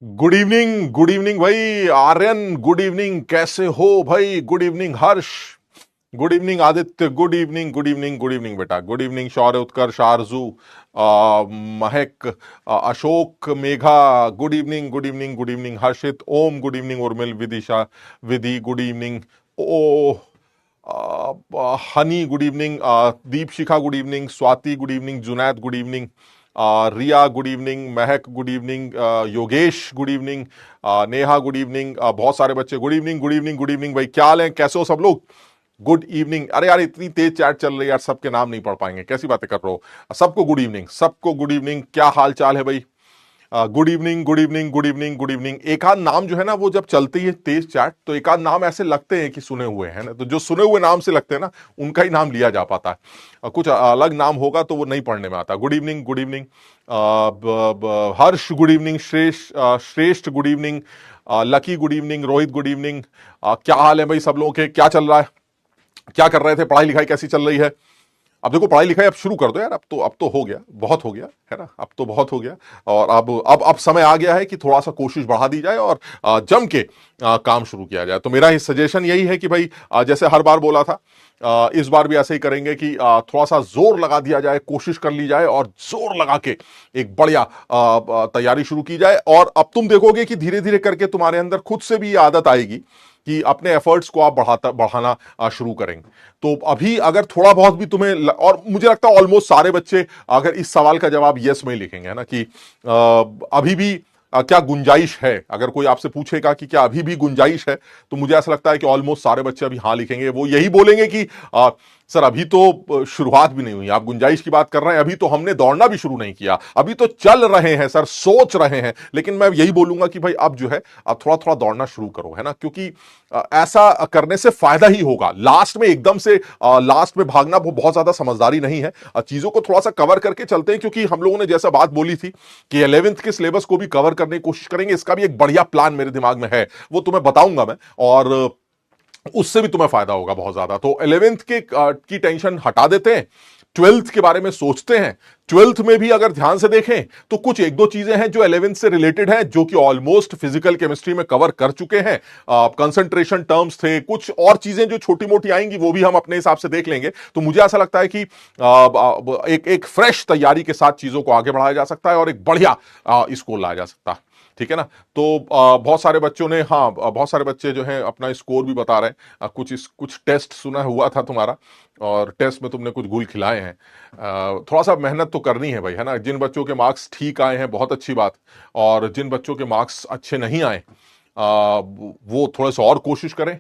Good evening भाई Aryan. Good evening, कैसे हो भाई? Good evening Harsh. Good evening Aditya. Good evening, good evening, good evening बेटा। Good evening Shaurya, Utkarsh, Aarzoo, Mehak, Ashok, Megha. Good evening, good evening, good evening Harshit, Om. Good evening Urmil, Vidisha, Vidhi. Good evening. Oh honey good evening, Deep Shikha good evening, Swati good evening, Junaid good evening, Riya good evening, Mehak good evening, Yogesh good evening, Neha good evening, बहुत सारे बच्चे good evening, good evening, good evening भाई। क्या हाल है, कैसे हो सब लोग? Good evening. अरे यार इतनी तेज चैट चल रही है यार, सबके नाम नहीं पढ़ पाएंगे, कैसी बातें कर रहे हो? सबको गुड इवनिंग, सबको गुड इवनिंग। क्या हाल चाल है भाई? Good evening, good evening, good evening, good evening. एक आध नाम जो है ना, वो जब चलती है तेज चैट तो एक आध नाम ऐसे लगते हैं कि सुने हुए हैं ना, तो जो सुने हुए नाम से लगते हैं ना, उनका ही नाम लिया जा पाता है। कुछ अलग नाम होगा तो वो नहीं पढ़ने में आता। Good evening, good evening Harsh. Good evening श्रेष्ठ, श्रेष्ठ good evening, lucky good evening, Rohit good evening. क्या हाल है भाई सब लोगों के? क्या चल रहा है? क्या कर रहे थे? पढ़ाई लिखाई कैसी चल रही है? अब देखो, पढ़ाई लिखाई अब शुरू कर दो यार। अब तो हो गया, बहुत हो गया है ना। अब तो बहुत हो गया। और अब समय आ गया है कि थोड़ा सा कोशिश बढ़ा दी जाए और जम के काम शुरू किया जाए। तो मेरा ही सजेशन यही है कि भाई, जैसे हर बार बोला था, इस बार भी ऐसे ही करेंगे कि थोड़ा सा जोर लगा दिया जाए, कोशिश कर ली जाए और जोर लगा के एक बढ़िया तैयारी शुरू की जाए। और अब तुम देखोगे कि धीरे धीरे करके तुम्हारे अंदर खुद से भी ये आदत आएगी कि अपने एफर्ट्स को आप बढ़ाना शुरू करेंगे। तो अभी अगर थोड़ा बहुत भी तुम्हें और मुझे लगता है ऑलमोस्ट सारे बच्चे अगर इस सवाल का जवाब यस में ही लिखेंगे, है ना, कि अभी भी क्या गुंजाइश है। अगर कोई आपसे पूछेगा कि क्या अभी भी गुंजाइश है, तो मुझे ऐसा लगता है कि ऑलमोस्ट सारे बच्चे अभी हाँ लिखेंगे। वो यही बोलेंगे कि सर अभी तो शुरुआत भी नहीं हुई, आप गुंजाइश की बात कर रहे हैं, अभी तो हमने दौड़ना भी शुरू नहीं किया, अभी तो चल रहे हैं सर, सोच रहे हैं। लेकिन मैं यही बोलूंगा कि भाई अब जो है, अब थोड़ा थोड़ा दौड़ना शुरू करो, है ना, क्योंकि ऐसा करने से फायदा ही होगा। लास्ट में एकदम से लास्ट में भागना वो बहुत ज्यादा समझदारी नहीं है। चीजों को थोड़ा सा कवर करके चलते हैं, क्योंकि हम लोगों ने जैसा बात बोली थी कि 11th के सिलेबस को भी कवर करने की कोशिश करेंगे। इसका भी एक बढ़िया प्लान मेरे दिमाग में है, वो तुम्हें बताऊंगा मैं। और उससे भी तुम्हें फायदा होगा बहुत ज्यादा। तो 11th के की टेंशन हटा देते हैं, 12th के बारे में सोचते हैं। 12th में भी अगर ध्यान से देखें तो कुछ एक दो चीजें हैं जो 11th से रिलेटेड हैं, जो कि ऑलमोस्ट फिजिकल केमिस्ट्री में कवर कर चुके हैं। कंसंट्रेशन टर्म्स थे, कुछ और चीजें जो छोटी मोटी आएंगी वो भी हम अपने हिसाब से देख लेंगे। तो मुझे ऐसा लगता है कि एक फ्रेश तैयारी के साथ चीजों को आगे बढ़ाया जा सकता है और एक बढ़िया स्कोर लाया जा सकता है। ठीक है ना? तो बहुत सारे बच्चों ने, हाँ, बहुत सारे बच्चे जो हैं अपना स्कोर भी बता रहे हैं। कुछ टेस्ट सुना हुआ था तुम्हारा, और टेस्ट में तुमने कुछ गुल खिलाए हैं। थोड़ा सा मेहनत तो करनी है भाई, है ना। जिन बच्चों के मार्क्स ठीक आए हैं बहुत अच्छी बात, और जिन बच्चों के मार्क्स अच्छे नहीं आए वो थोड़े से और कोशिश करें।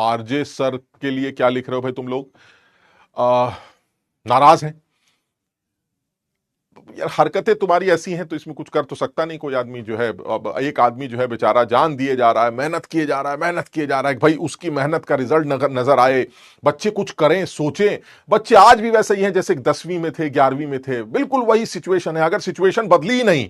आरजे सर के लिए क्या लिख रहे हो भाई तुम लोग? अ, नाराज हैं यार? हरकतें तुम्हारी ऐसी हैं तो इसमें कुछ कर तो सकता नहीं कोई आदमी जो है। अब एक आदमी जो है बेचारा जान दिए जा रहा है, मेहनत किए जा रहा है, मेहनत किए जा रहा है, भाई उसकी मेहनत का रिजल्ट नजर आए, बच्चे कुछ करें, सोचें। बच्चे आज भी वैसे ही हैं जैसे 10वीं में थे, 11वीं में थे, बिल्कुल वही सिचुएशन है। अगर सिचुएशन बदली ही नहीं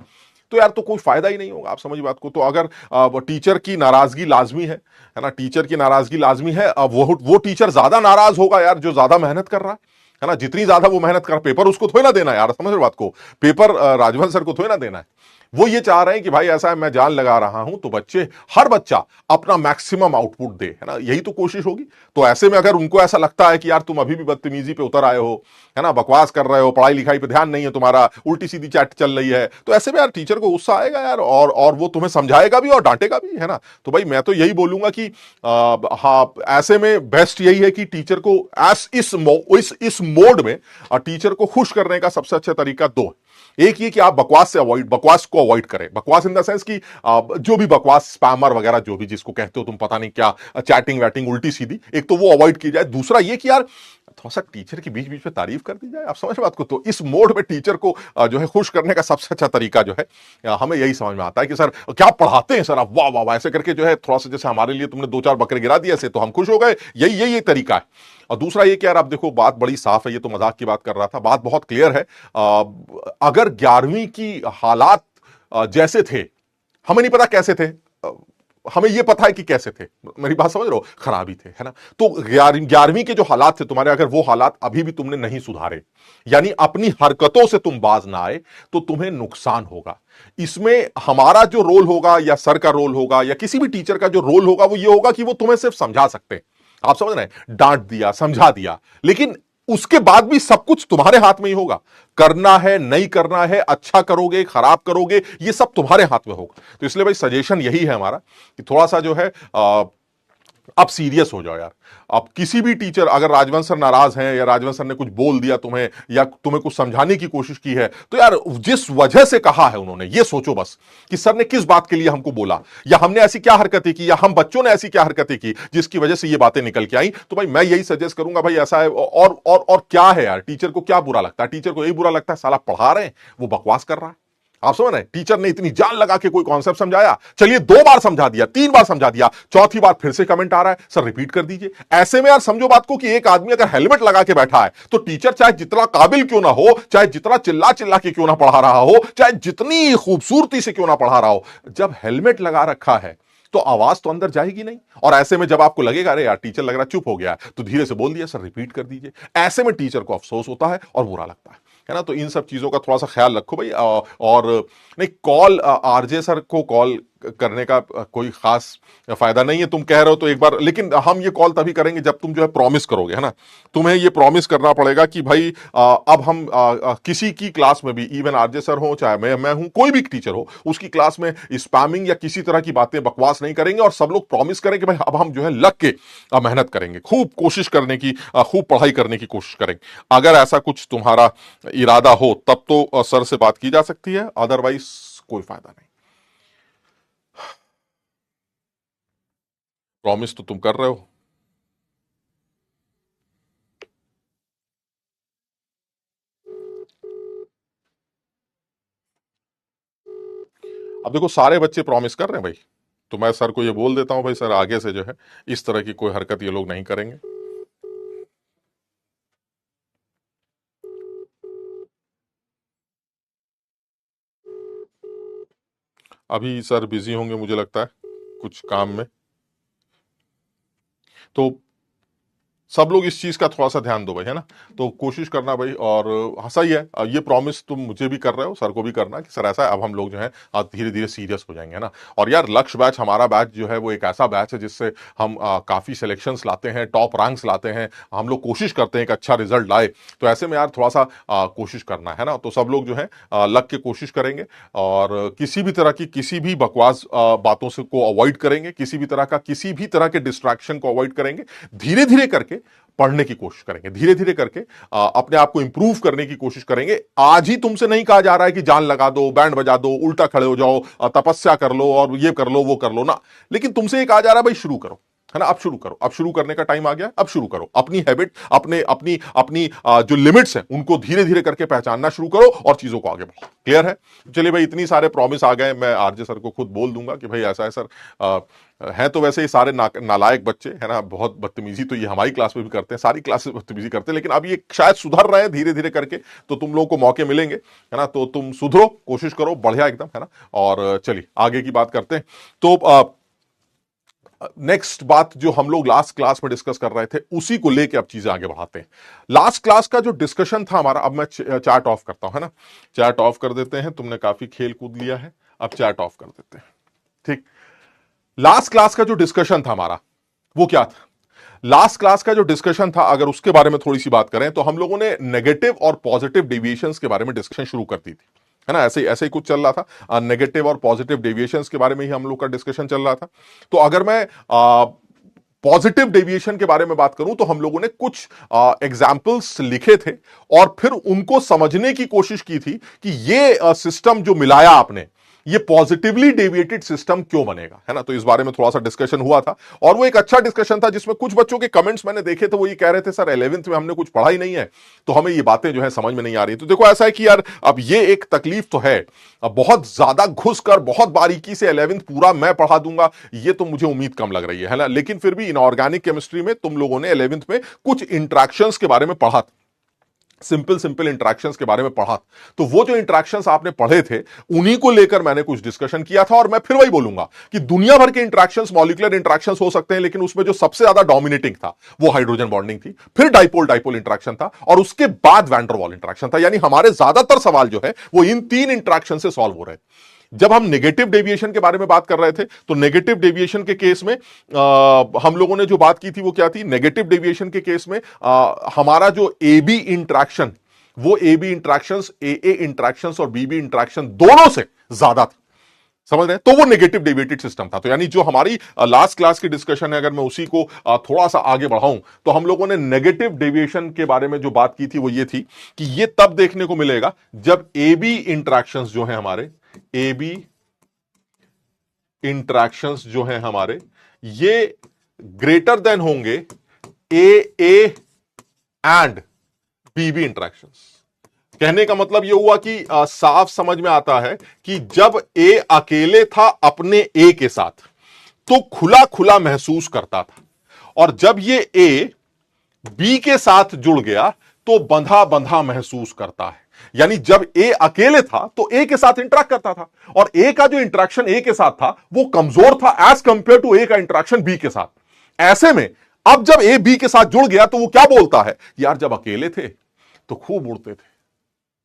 तो यार तो कोई फायदा ही नहीं होगा। आप समझ बात को। तो अगर टीचर की नाराजगी लाजमी है ना, टीचर की नाराजगी लाजमी है। अब वो टीचर ज्यादा नाराज होगा यार जो ज्यादा मेहनत कर रहा है ना। जितनी ज्यादा वो मेहनत कर, पेपर उसको थोड़ी ना देना है यार, समझ रहे बात को। पेपर राजभर सर को थोड़ी ना देना है। वो ये चाह रहे हैं कि भाई ऐसा है, मैं जान लगा रहा हूं तो बच्चे, हर बच्चा अपना मैक्सिमम आउटपुट दे, है ना, यही तो कोशिश होगी। तो ऐसे में अगर उनको ऐसा लगता है कि यार तुम अभी भी बदतमीजी पे उतर आए हो, है ना, बकवास कर रहे हो, पढ़ाई लिखाई पे ध्यान नहीं है तुम्हारा, उल्टी सीधी चैट चल रही है, तो ऐसे में यार टीचर को गुस्सा आएगा यार, और वो तुम्हें समझाएगा भी और डांटेगा भी, है ना। तो भाई मैं तो यही बोलूंगा कि हाँ, ऐसे में बेस्ट यही है कि टीचर को इस मोड में टीचर को खुश करने का सबसे अच्छा तरीका दो है। एक ये कि आप बकवास को अवॉइड करें। बकवास इन द सेंस कि जो भी बकवास, स्पैमर वगैरह, जो भी जिसको कहते हो तुम, पता नहीं क्या, चैटिंग वैटिंग उल्टी सीधी, एक तो वो अवॉइड की जाए। दूसरा ये कि यार थोड़ा सा टीचर की बीच बीच में तारीफ कर दी जाए। आप समझ बात को। तो इस मोड में टीचर को जो है खुश करने का सबसे अच्छा तरीका जो है, हमें यही समझ में आता है कि सर क्या पढ़ाते हैं सर आप, वाह वाह वाह, ऐसे करके जो है थोड़ा सा, जैसे हमारे लिए तुमने दो चार बकरे गिरा दिए ऐसे तो हम खुश हो गए। यही यही तरीका है। और दूसरा ये कि यार आप देखो, बात बड़ी साफ है, ये तो मजाक की बात कर रहा था, बात बहुत क्लियर है। अगर 11वीं की हालात जैसे थे, हमें नहीं पता कैसे थे, हमें यह पता है कि कैसे थे, मेरी बात समझ रहे हो, खराबी थे, है ना। तो 11वीं के जो हालात थे तुम्हारे, अगर वो हालात अभी भी तुमने नहीं सुधारे, यानी अपनी हरकतों से तुम बाज ना आए, तो तुम्हें नुकसान होगा। इसमें हमारा जो रोल होगा या सर का रोल होगा या किसी भी टीचर का जो रोल होगा वो ये होगा कि वो तुम्हें सिर्फ समझा सकते हैं। आप समझ रहे हैं, डांट दिया, समझा दिया, लेकिन उसके बाद भी सब कुछ तुम्हारे हाथ में ही होगा। करना है, नहीं करना है, अच्छा करोगे, खराब करोगे, ये सब तुम्हारे हाथ में होगा। तो इसलिए भाई सजेशन यही है हमारा कि थोड़ा सा जो है अब सीरियस हो जाओ यार। अब किसी भी टीचर, अगर राजवंश सर नाराज हैं या राजवंश सर ने कुछ बोल दिया तुम्हें या तुम्हें कुछ समझाने की कोशिश की है, तो यार जिस वजह से कहा है उन्होंने, ये सोचो बस कि सर ने किस बात के लिए हमको बोला, या हमने ऐसी क्या हरकतें की, या हम बच्चों ने ऐसी क्या हरकतें की जिसकी वजह से ये बातें निकल के आई। तो भाई मैं यही सजेस्ट करूंगा, भाई ऐसा है। और क्या है यार, टीचर को क्या बुरा लगता है? टीचर को यही बुरा लगता है साला पढ़ा रहे हैं, वो बकवास कर रहा है। आप समझ रहे हैं, टीचर ने इतनी जान लगा के कोई कॉन्सेप्ट समझाया, चलिए 2 बार समझा दिया, 3 बार समझा दिया, चौथी बार फिर से कमेंट आ रहा है सर रिपीट कर दीजिए। ऐसे में यार समझो बात को कि एक आदमी अगर हेलमेट लगा के बैठा है, तो टीचर चाहे जितना काबिल क्यों ना हो, चाहे जितना चिल्ला चिल्ला के क्यों ना पढ़ा रहा हो, चाहे जितनी खूबसूरती से क्यों ना पढ़ा रहा हो, जब हेलमेट लगा रखा है तो आवाज तो अंदर जाएगी नहीं। और ऐसे में जब आपको लगेगा अरे यार टीचर लग रहा चुप हो गया, तो धीरे से बोल दिया सर रिपीट कर दीजिए। ऐसे में टीचर को अफसोस होता है और बुरा लगता है ना। तो इन सब चीजों का थोड़ा सा ख्याल रखो भाई। और नहीं, कॉल आरजे सर को कॉल करने का कोई खास फायदा नहीं है। तुम कह रहे हो तो एक बार, लेकिन हम ये कॉल तभी करेंगे जब तुम जो है प्रॉमिस करोगे, है ना। तुम्हें ये प्रॉमिस करना पड़ेगा कि भाई अब हम किसी की क्लास में भी, इवन आरजे सर हो चाहे मैं हूं, कोई भी टीचर हो, उसकी क्लास में स्पैमिंग या किसी तरह की बातें, बकवास नहीं करेंगे। और सब लोग प्रॉमिस करें कि भाई अब हम जो है लग के मेहनत करेंगे, खूब कोशिश करने की, खूब पढ़ाई करने की कोशिश करेंगे। अगर ऐसा कुछ तुम्हारा इरादा हो तब तो सर से बात की जा सकती है, अदरवाइज कोई फायदा नहीं। प्रॉमिस तो तुम कर रहे हो। अब देखो सारे बच्चे प्रॉमिस कर रहे हैं भाई, तो मैं सर को ये बोल देता हूं भाई सर आगे से जो है इस तरह की कोई हरकत ये लोग नहीं करेंगे। अभी सर बिजी होंगे मुझे लगता है कुछ काम में, तो सब लोग इस चीज का थोड़ा सा ध्यान दो भाई, है ना। तो कोशिश करना भाई। और हाँ सही है, ये प्रॉमिस तुम मुझे भी कर रहे हो, सर को भी करना कि सर ऐसा है अब हम लोग जो है धीरे धीरे सीरियस हो जाएंगे, है ना। और यार लक्ष्य बैच, हमारा बैच जो है वो एक ऐसा बैच है जिससे हम काफी सिलेक्शंस लाते हैं, टॉप रैंक्स लाते हैं, हम लोग कोशिश करते हैं कि अच्छा रिजल्ट लाए। तो ऐसे में यार थोड़ा सा कोशिश करना है ना। तो सब लोग जो है लग के कोशिश करेंगे और किसी भी तरह की, किसी भी बकवास बातों से को अवॉइड करेंगे, किसी भी तरह का, किसी भी तरह के डिस्ट्रैक्शन को अवॉइड करेंगे। धीरे धीरे करके पढ़ने की कोशिश करेंगे, धीरे धीरे करके अपने आप को इंप्रूव करने की कोशिश करेंगे। आज ही तुमसे नहीं कहा जा रहा है कि जान लगा दो, बैंड बजा दो, उल्टा खड़े हो जाओ, तपस्या कर लो और ये कर लो वो कर लो ना। लेकिन तुमसे ये कहा जा रहा है भाई शुरू करो, है ना। अब शुरू करो, अब शुरू करने का टाइम आ गया, अब शुरू करो। अपनी हैबिट, अपने अपनी अपनी जो लिमिट्स हैं उनको धीरे धीरे करके पहचानना शुरू करो और चीजों को आगे बढ़ाओ। क्लियर है? चलिए भाई, इतनी सारे प्रॉमिस आ गए, मैं आरजे सर को खुद बोल दूंगा कि भाई ऐसा है सर। हैं तो वैसे ही सारे नालायक बच्चे, है ना, बहुत बदतमीजी तो ये हमारी क्लास में भी करते हैं, सारी क्लासेस बदतमीजी करते हैं, लेकिन अब ये शायद सुधर रहे हैं धीरे धीरे करके, तो तुम लोगों को मौके मिलेंगे, है ना। तो तुम सुधरो, कोशिश करो, बढ़िया एकदम, है ना। और चलिए आगे की बात करते हैं। तो नेक्स्ट बात जो हम लोग लास्ट क्लास में डिस्कस कर रहे थे, उसी को लेके अब चीजें आगे बढ़ाते हैं। लास्ट क्लास का जो डिस्कशन था हमारा, अब मैं चैट ऑफ करता हूं, है ना। चैट ऑफ कर देते हैं, तुमने काफी खेल कूद लिया है, अब चैट ऑफ कर देते हैं, ठीक। लास्ट क्लास का जो डिस्कशन था हमारा वो क्या था? लास्ट क्लास का जो डिस्कशन था, अगर उसके बारे में थोड़ी सी बात करें, तो हम लोगों ने नेगेटिव और पॉजिटिव डेविएशंस के बारे में डिस्कशन शुरू कर दी थी, है ना। ऐसे ऐसे ही कुछ चल रहा था, नेगेटिव और पॉजिटिव डेविएशंस के बारे में ही हम लोग का डिस्कशन चल रहा था। तो अगर मैं पॉजिटिव डेविएशन के बारे में बात करूं, तो हम लोगों ने कुछ एग्जाम्पल्स लिखे थे और फिर उनको समझने की कोशिश की थी कि ये सिस्टम जो मिलाया आपने, ये पॉजिटिवली डेविएटेड सिस्टम क्यों बनेगा, है ना। तो इस बारे में थोड़ा सा डिस्कशन हुआ था और वो एक अच्छा डिस्कशन था, जिसमें कुछ बच्चों के कमेंट्स मैंने देखे थे, वो ये कह रहे थे सर 11th में हमने कुछ पढ़ा ही नहीं है, तो हमें ये बातें जो है समझ में नहीं आ रही। तो देखो ऐसा है कि यार अब ये एक तकलीफ तो है, अब बहुत ज्यादा घुसकर बहुत बारीकी से 11th पूरा मैं पढ़ा दूंगा, ये तो मुझे उम्मीद कम लग रही है ना। लेकिन फिर भी इनऑर्गेनिक केमिस्ट्री में तुम लोगों ने 11th में कुछ इंट्रैक्शंस के बारे में पढ़ा था, सिंपल सिंपल इंटरेक्शंस के बारे में पढ़ा। तो वो जो इंटरेक्शंस आपने पढ़े थे उन्हीं को लेकर मैंने कुछ डिस्कशन किया था, और मैं फिर वही बोलूंगा कि दुनिया भर के इंटरेक्शंस मॉलिक्यूलर इंटरेक्शंस हो सकते हैं, लेकिन उसमें जो सबसे ज्यादा डोमिनेटिंग था वो हाइड्रोजन बॉन्डिंग थी, फिर डाइपोल डाइपोल इंटरेक्शन था, और उसके बाद वैन डर वाल इंटरेक्शन था। यानी हमारे ज्यादातर सवाल जो है वो इन तीन इंटरेक्शन से सॉल्व हो रहे हैं। जब हम नेगेटिव डेविएशन के बारे में बात कर रहे थे तो नेगेटिव डेविएशन के केस में हम लोगों ने जो बात की थी वो क्या थी? नेगेटिव डेविएशन के केस में हमारा जो ए बी इंटरेक्शन, वो A B interactions, A interactions और बी बी इंटरेक्शन दोनों से ज्यादा था। समझ रहे हैं? तो वो नेगेटिव डेविएटेड सिस्टम था। तो यानी जो हमारी लास्ट क्लास की डिस्कशन है, अगर मैं उसी को थोड़ा सा आगे बढ़ाऊं तो हम लोगों ने नेगेटिव डेविएशन के बारे में जो बात की थी वो ये थी कि ये तब देखने को मिलेगा जब ए बी इंटरेक्शंस जो है हमारे, ए बी इंटरेक्शंस जो है हमारे, ये ग्रेटर देन होंगे A and B B interactions. कहने का मतलब यह हुआ कि साफ समझ में आता है कि जब ए अकेले था अपने ए के साथ तो खुला खुला महसूस करता था, और जब ये ए बी के साथ जुड़ गया तो बंधा बंधा महसूस करता है। यानी जब ए अकेले था तो ए के साथ इंटरेक्ट करता था, और ए का जो इंटरेक्शन ए के साथ था वो कमजोर था एज कंपेयर टू ए का इंटरेक्शन बी के साथ। ऐसे में अब जब ए बी के साथ जुड़ गया तो वो क्या बोलता है? यार जब अकेले थे तो खूब उड़ते थे,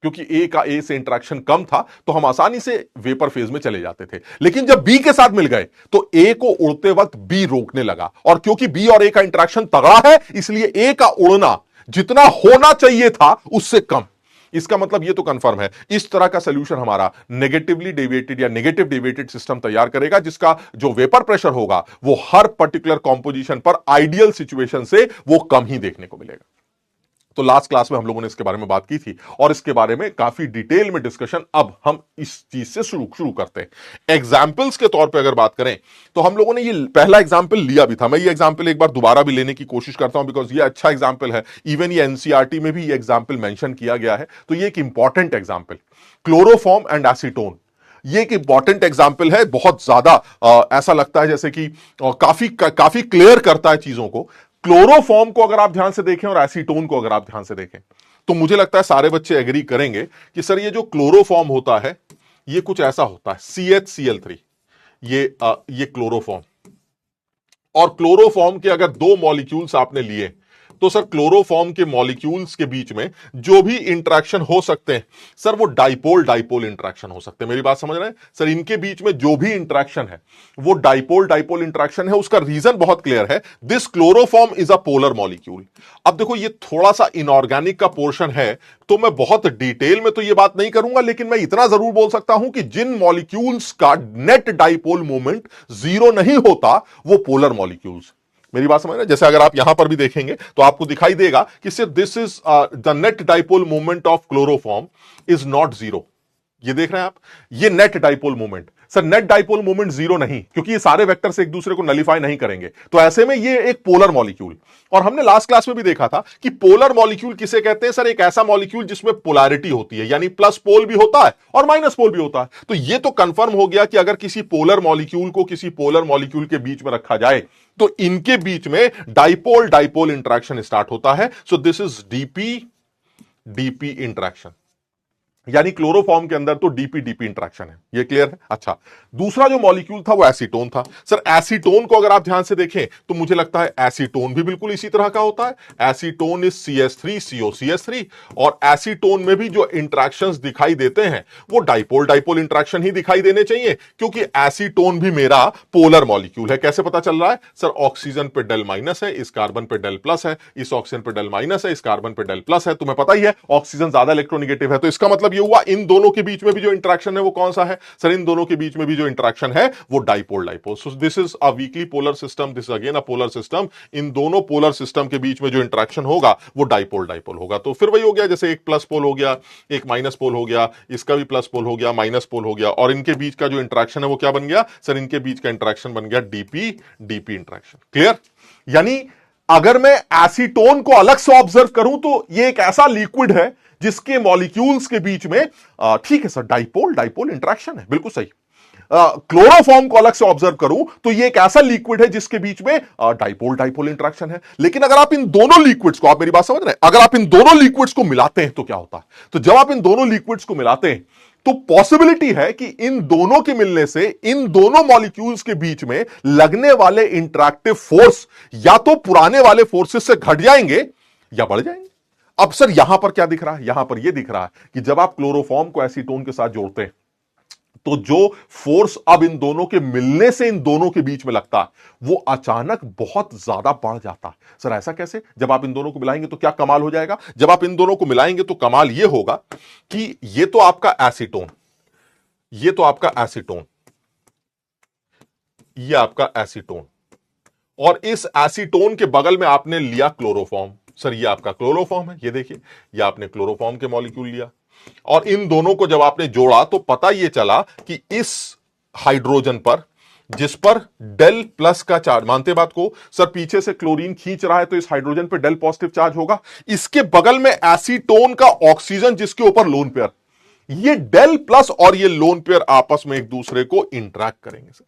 क्योंकि ए का ए से इंटरेक्शन कम था तो हम आसानी से वेपर फेज में चले जाते थे, लेकिन जब बी के साथ मिल गए तो ए को उड़ते वक्त बी रोकने लगा, और क्योंकि बी और ए का इंटरेक्शन तगड़ा है इसलिए ए का उड़ना जितना होना चाहिए था उससे कम। इसका मतलब यह तो कंफर्म है, इस तरह का सोल्यूशन हमारा नेगेटिवली डेविएटेड या नेगेटिव डेविएटेड सिस्टम तैयार करेगा, जिसका जो वेपर प्रेशर होगा वो हर पर्टिकुलर कॉम्पोजिशन पर आइडियल सिचुएशन से वो कम ही देखने को मिलेगा। तो लास्ट क्लास में हम लोगों ने इसके बारे में बात की थी, और इसके बारे में काफी डिटेल में डिस्कशन अब हम इस चीज से शुरू करते हैं। एग्जाम्पल्स के तौर पे अगर बात करें तो हम लोगों ने ये पहला एग्जाम्पल लिया भी था। मैं ये एग्जाम्पल एक बार दोबारा भी लेने की कोशिश करता हूं, बिकॉज ये अच्छा एग्जाम्पल है। इवन ये एनसीईआरटी में भी ये एग्जाम्पल मेंशन किया गया है, तो ये एक important example, chloroform and acetone. ये एक इंपॉर्टेंट एग्जाम्पल है, बहुत ज्यादा ऐसा लगता है जैसे कि काफी क्लियर करता है चीजों को। क्लोरोफॉर्म को अगर आप ध्यान से देखें और एसीटोन को अगर आप ध्यान से देखें तो मुझे लगता है सारे बच्चे एग्री करेंगे कि सर ये जो क्लोरोफॉर्म होता है ये कुछ ऐसा होता है, CH Cl3, ये क्लोरोफॉर्म। और क्लोरोफॉर्म के अगर दो मॉलिक्यूल्स आपने लिए तो सर क्लोरोफॉर्म के मॉलिक्यूल्स के बीच में जो भी इंटरेक्शन हो सकते हैं सर वो डाइपोल डाइपोल इंटरेक्शन हो सकते हैं। मेरी बात समझ रहे हैं सर? इनके बीच में जो भी इंटरेक्शन है वो डाइपोल डाइपोल इंटरेक्शन है। उसका रीजन बहुत क्लियर है, this chloroform is a polar molecule. अब देखो ये थोड़ा सा इनऑर्गेनिक का पोर्शन है तो मैं बहुत डिटेल में तो ये बात नहीं करूंगा, लेकिन मैं इतना जरूर बोल सकता हूं कि जिन मॉलिक्यूल्स का नेट डाइपोल मोमेंट जीरो नहीं होता वो पोलर मॉलिक्यूल्स। मेरी बात समझ रहे हैं? जैसे अगर आप यहां पर भी देखेंगे तो आपको दिखाई देगा कि सिर्फ this is the net dipole moment of chloroform is not zero. ये देख रहे हैं आप, ये net dipole moment. Sir net dipole moment zero नहीं, क्योंकि ये सारे वेक्टर से एक दूसरे को नलिफाई नहीं करेंगे, तो ऐसे में ये एक पोलर मॉलिक्यूल। और हमने लास्ट क्लास में भी देखा था कि पोलर मॉलिक्यूल किसे कहते हैं? सर एक ऐसा मॉलिक्यूल जिसमें पोलैरिटी होती है, यानी प्लस पोल भी होता है और माइनस पोल भी होता है। तो ये तो कंफर्म हो गया कि अगर किसी पोलर मॉलिक्यूल को किसी पोलर मॉलिक्यूल के बीच में रखा जाए तो इनके बीच में डाइपोल डाइपोल इंटरेक्शन स्टार्ट होता है। So this is DP DP interaction, यानी क्लोरोफॉर्म के अंदर तो डीपी डीपी इंटरेक्शन है। ये क्लियर है? अच्छा, दूसरा जो मॉलिक्यूल था वो एसीटोन था। सर एसीटोन को अगर आप ध्यान से देखें तो मुझे लगता है एसीटोन भी बिल्कुल इसी तरह का होता है। एसीटोन इज CH3COCH3, और एसीटोन में भी जो इंटरेक्शंस दिखाई देते हैं वो डाइपोल डाइपोल इंटरेक्शन ही दिखाई देने चाहिए, क्योंकि एसीटोन भी मेरा पोलर मॉलिक्यूल है। कैसे पता चल रहा है? सर ऑक्सीजन पे डेल माइनस है, इस कार्बन पे डेल प्लस है, इस ऑक्सीजन पे डेल माइनस है, इस कार्बन पे डेल प्लस है। तुम्हें पता ही है ऑक्सीजन ज्यादा इलेक्ट्रोनिगेटिव है, तो इसका मतलब ये हुआ इन दोनों के बीच में भी जो इंटरेक्शन है वो कौन सा है? सर इन दोनों के बीच में भी जो इंटरेक्शन है वो dipole dipole. So this is a weakly polar system, this again a polar system. इन दोनों पोलर सिस्टम के बीच में जो इंटरेक्शन होगा वो डाइपोल डाइपोल होगा। तो फिर वही हो गया, जैसे एक प्लस पोल हो गया, एक माइनस पोल हो गया, इसका भी प्लस पोल हो गया, माइनस पोल हो गया, और इनके बीच का जो इंटरेक्शन है वो क्या बन गया? सर इनके बीच का इंटरेक्शन बन गया डीपी डीपी इंटरेक्शन। क्लियर? यानी अगर मैं एसीटोन को अलग से ऑब्जर्व करूं तो ये एक ऐसा लिक्विड है जिसके मॉलिक्यूल्स के बीच में ठीक है सर डाइपोल डाइपोल इंटरेक्शन है, बिल्कुल सही। क्लोरोफॉर्म को अलग से ऑब्जर्व करूं तो ये एक ऐसा लिक्विड है जिसके बीच में डाइपोल डाइपोल इंटरेक्शन है। लेकिन अगर आप इन दोनों लिक्विड्स को, आप मेरी बात समझ रहे हैं, अगर आप इन दोनों लिक्विड्स को मिलाते हैं तो क्या होता है? तो जब आप इन दोनों लिक्विड्स को मिलाते हैं तो पॉसिबिलिटी है कि इन दोनों के मिलने से इन दोनों मॉलिक्यूल्स के बीच में लगने वाले इंटरैक्टिव फोर्स या तो पुराने वाले फोर्सेस से घट जाएंगे या बढ़ जाएंगे। अब सर यहां पर क्या दिख रहा है? यहां पर यह दिख रहा है कि जब आप क्लोरोफॉर्म को एसीटोन के साथ जोड़ते हैं तो जो फोर्स अब इन दोनों के मिलने से इन दोनों के बीच में लगता है वो अचानक बहुत ज्यादा बढ़ जाता है। सर ऐसा कैसे? जब आप इन दोनों को मिलाएंगे तो क्या कमाल हो जाएगा? जब आप इन दोनों को मिलाएंगे तो कमाल यह होगा कि ये तो आपका एसीटोन, ये तो आपका एसीटोन, ये आपका एसीटोन, और इस एसीटोन के बगल में आपने लिया क्लोरोफॉर्म। सर ये आपका क्लोरोफॉर्म है, ये देखिए, ये आपने क्लोरोफॉर्म के मॉलिक्यूल लिया और इन दोनों को जब आपने जोड़ा तो पता यह चला कि इस हाइड्रोजन पर, जिस पर डेल प्लस का चार्ज, मानते बात को? सर पीछे से क्लोरीन खींच रहा है तो इस हाइड्रोजन पर डेल पॉजिटिव चार्ज होगा। इसके बगल में एसीटोन का ऑक्सीजन जिसके ऊपर लोन पेयर, ये डेल प्लस और ये लोन पेयर आपस में एक दूसरे को इंटरैक्ट करेंगे सर,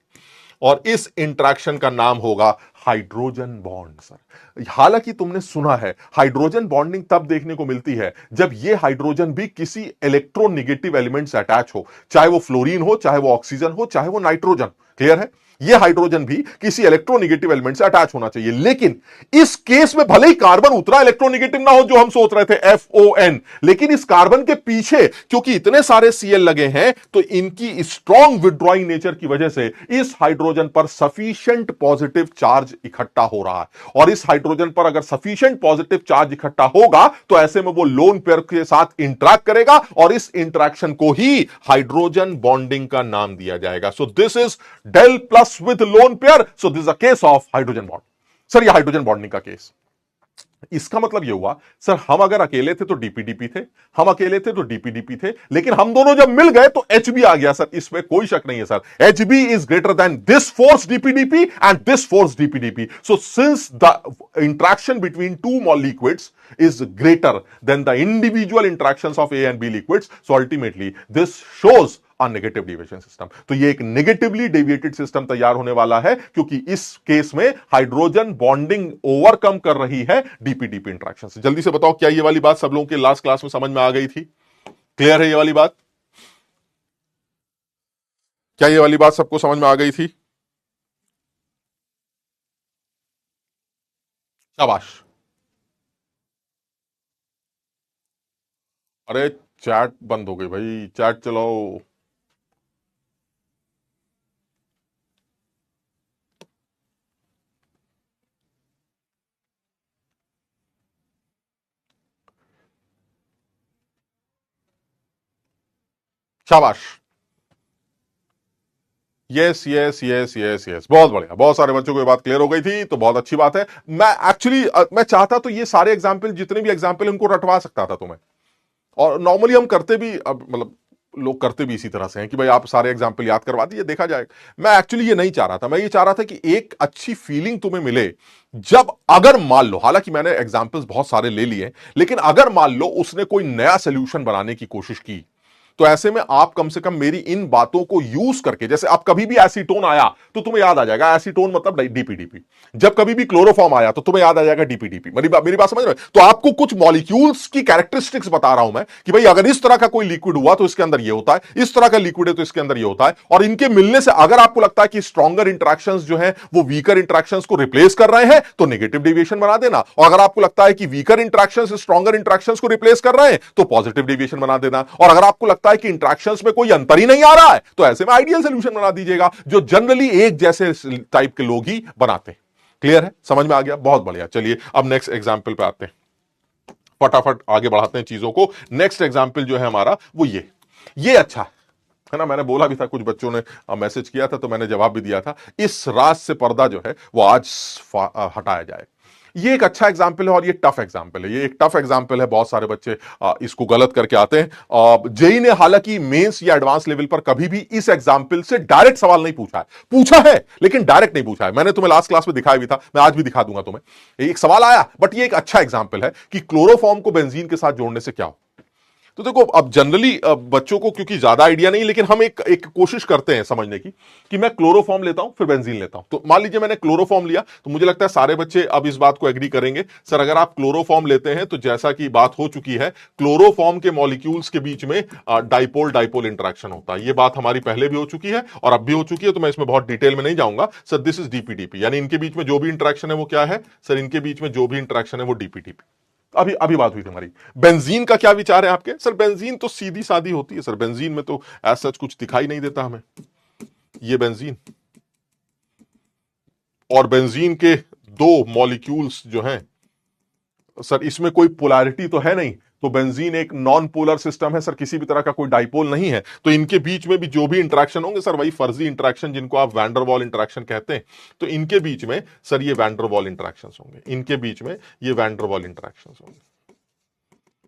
और इस इंटरैक्शन का नाम होगा हाइड्रोजन बॉन्ड। सर हालांकि तुमने सुना है हाइड्रोजन बॉन्डिंग तब देखने को मिलती है जब ये हाइड्रोजन भी किसी इलेक्ट्रोनेगेटिव एलिमेंट से अटैच हो, चाहे वो फ्लोरीन हो, चाहे वो ऑक्सीजन हो, चाहे वो नाइट्रोजन। क्लियर है? ये हाइड्रोजन भी किसी इलेक्ट्रोनेगेटिव एलिमेंट से अटैच होना चाहिए। लेकिन इस केस में भले ही कार्बन उतना इलेक्ट्रोनेगेटिव ना हो जो हम सोच रहे थे FON, लेकिन इस कार्बन के पीछे क्योंकि इतने सारे Cl लगे हैं तो इनकी स्ट्रॉन्ग विड्रॉइंग नेचर की वजह से इस हाइड्रोजन पर सफिशिएंट पॉजिटिव चार्ज इकट्ठा हो रहा है। और इस हाइड्रोजन पर अगर सफिशिएंट पॉजिटिव चार्ज इकट्ठा होगा तो ऐसे में वो लोन पेयर के साथ इंटरैक्ट करेगा और इस इंटरैक्शन को ही हाइड्रोजन बॉन्डिंग का नाम दिया जाएगा। So this is del plus with lone pair, so this is a case of hydrogen bond। Sir ये हाइड्रोजन बॉन्डिंग का केस, इसका मतलब ये हुआ सर हम अगर अकेले थे तो डीपीडीपी थे, हम अकेले थे तो डीपीडीपी थे, लेकिन हम दोनों जब मिल गए तो एचबी आ गया। सर इसमें कोई शक नहीं है sir, HB is greater then this force DPDP and this force DPDP. So since the interaction between two liquids is greater than the individual interactions of A and B liquids, so ultimately this shows a negative deviation system। तो ये एक negatively deviated system तैयार होने वाला है क्योंकि इस case में हाइड्रोजन बॉन्डिंग ओवरकम कर रही है डीपीडीपी इंटरेक्शन से। जल्दी से बताओ क्या ये वाली बात सब लोगों के लास्ट क्लास में समझ में आ गई थी? क्लियर है ये वाली बात? क्या ये वाली बात सबको समझ में आ गई थी? शाबाश। अरे चैट बंद हो गई भाई, चैट चलाओ। शाबाश, yes yes yes yes yes, बहुत बढ़िया, बहुत सारे बच्चों को ये बात क्लियर हो गई थी तो बहुत अच्छी बात है। मैं एक्चुअली मैं चाहता तो ये सारे एग्जाम्पल, जितने भी एग्जाम्पल, उनको रटवा सकता था तुम्हें, और नॉर्मली हम करते भी, अब मतलब लोग करते भी इसी तरह से हैं कि भाई आप सारे एग्जाम्पल याद करवा दिए, देखा जाएगा। मैं एक्चुअली ये नहीं चाह रहा था, मैं ये चाह रहा था कि एक अच्छी फीलिंग तुम्हें मिले जब, अगर मान लो, हालांकि मैंने एग्जाम्पल्स बहुत सारे ले लिए, लेकिन अगर मान लो उसने कोई नया सोल्यूशन बनाने की कोशिश की तो ऐसे में आप कम से कम मेरी इन बातों को यूज करके, जैसे आप कभी भी एसीटोन आया तो तुम्हें याद आ जाएगा एसीटोन मतलब डीपीडीपी, जब कभी भी क्लोरोफॉर्म आया तो तुम्हें याद आ जाएगा डीपीडीपी। मेरी बात समझ रहे हो? तो आपको कुछ मॉलिक्यूल्स की कैरेक्टरिस्टिक्स बता रहा हूं मैं कि भाई अगर इस तरह का कोई लिक्विड हुआ तो इसके अंदर ये होता है, इस तरह का लिक्विड है तो इसके अंदर ये होता है, और इनके मिलने से अगर आपको लगता है कि स्ट्रॉन्गर इंटरेक्शंस जो है वो वीकर इंटरेक्शंस को रिप्लेस कर रहे हैं तो नेगेटिव डेविएशन बना देना, और अगर आपको लगता है कि वीकर इंटरेक्शंस स्ट्रॉन्गर इंटरेक्शंस को रिप्लेस कर रहे हैं तो पॉजिटिव डेविएशन बना देना, और अगर आपको लगता है कि इंटरेक्शंस में कोई अंतर ही नहीं आ रहा है तो ऐसे में आइडियल सॉल्यूशन बना दीजिएगा, जो जनरली एक जैसे टाइप के लोग ही बनाते हैं। क्लियर है? समझ में आ गया? बहुत बढ़िया। चलिए अब नेक्स्ट एग्जांपल पे आते हैं, फटाफट आगे बढ़ाते हैं चीजों को। नेक्स्ट एग्जांपल जो है हमारा वो ये अच्छा है ना, मैंने बोला भी था, कुछ बच्चों ने मैसेज किया था तो मैंने जवाब भी दिया था, इस राज से पर्दा जो है वो आज हटाया जाए। ये एक अच्छा एग्जाम्पल है और ये टफ एग्जाम्पल है, ये एक टफ एग्जाम्पल है, बहुत सारे बच्चे इसको गलत करके आते हैं। जेई ने हालांकि मेंस या एडवांस लेवल पर कभी भी इस एग्जाम्पल से डायरेक्ट सवाल नहीं पूछा है लेकिन डायरेक्ट नहीं पूछा है। मैंने तुम्हें लास्ट क्लास में दिखाया भी था, मैं आज भी दिखा दूंगा तुम्हें। एक सवाल आया, बट ये एक अच्छा एग्जाम्पल है कि क्लोरोफॉर्म को बेंजीन के साथ जोड़ने से क्या हो। तो देखो, अब जनरली बच्चों को क्योंकि ज्यादा आइडिया नहीं, लेकिन हम एक एक कोशिश करते हैं समझने की कि मैं क्लोरोफॉर्म लेता हूं फिर बेंजीन लेता हूं। तो मान लीजिए मैंने क्लोरोफॉर्म लिया, तो मुझे लगता है सारे बच्चे अब इस बात को एग्री करेंगे, सर अगर आप क्लोरोफॉर्म लेते हैं तो जैसा कि बात हो चुकी है, क्लोरोफॉर्म के मॉलिक्यूल्स के बीच में डाइपोल डाइपोल इंटरेक्शन होता है। ये बात हमारी पहले भी हो चुकी है और अब भी हो चुकी है, तो मैं इसमें बहुत डिटेल में नहीं जाऊंगा। सर दिस इज डीपीडीपी, यानी इनके बीच में जो भी इंटरेक्शन है वो क्या है सर, इनके बीच में जो भी इंटरेक्शन है वो डीपीडीपी। अभी अभी बात हुई थी हमारी। बेंजीन का क्या विचार है आपके? सर बेंजीन तो सीधी सादी होती है सर, बेंजीन में तो ऐसा कुछ दिखाई नहीं देता हमें। ये बेंजीन और बेंजीन के दो मॉलिक्यूल्स जो हैं सर, इसमें कोई पोलैरिटी तो है नहीं, तो बेंजीन एक नॉन पोलर सिस्टम है सर, किसी भी तरह का कोई डाइपोल नहीं है। तो इनके बीच में भी जो भी इंटरेक्शन होंगे सर, वही फर्जी इंटरेक्शन जिनको आप वैंडरवॉल इंटरेक्शन कहते हैं। तो इनके बीच में सर ये वैंडरवॉल इंटरेक्शन होंगे, इनके बीच में ये वैंडरवॉल इंटरेक्शन होंगे।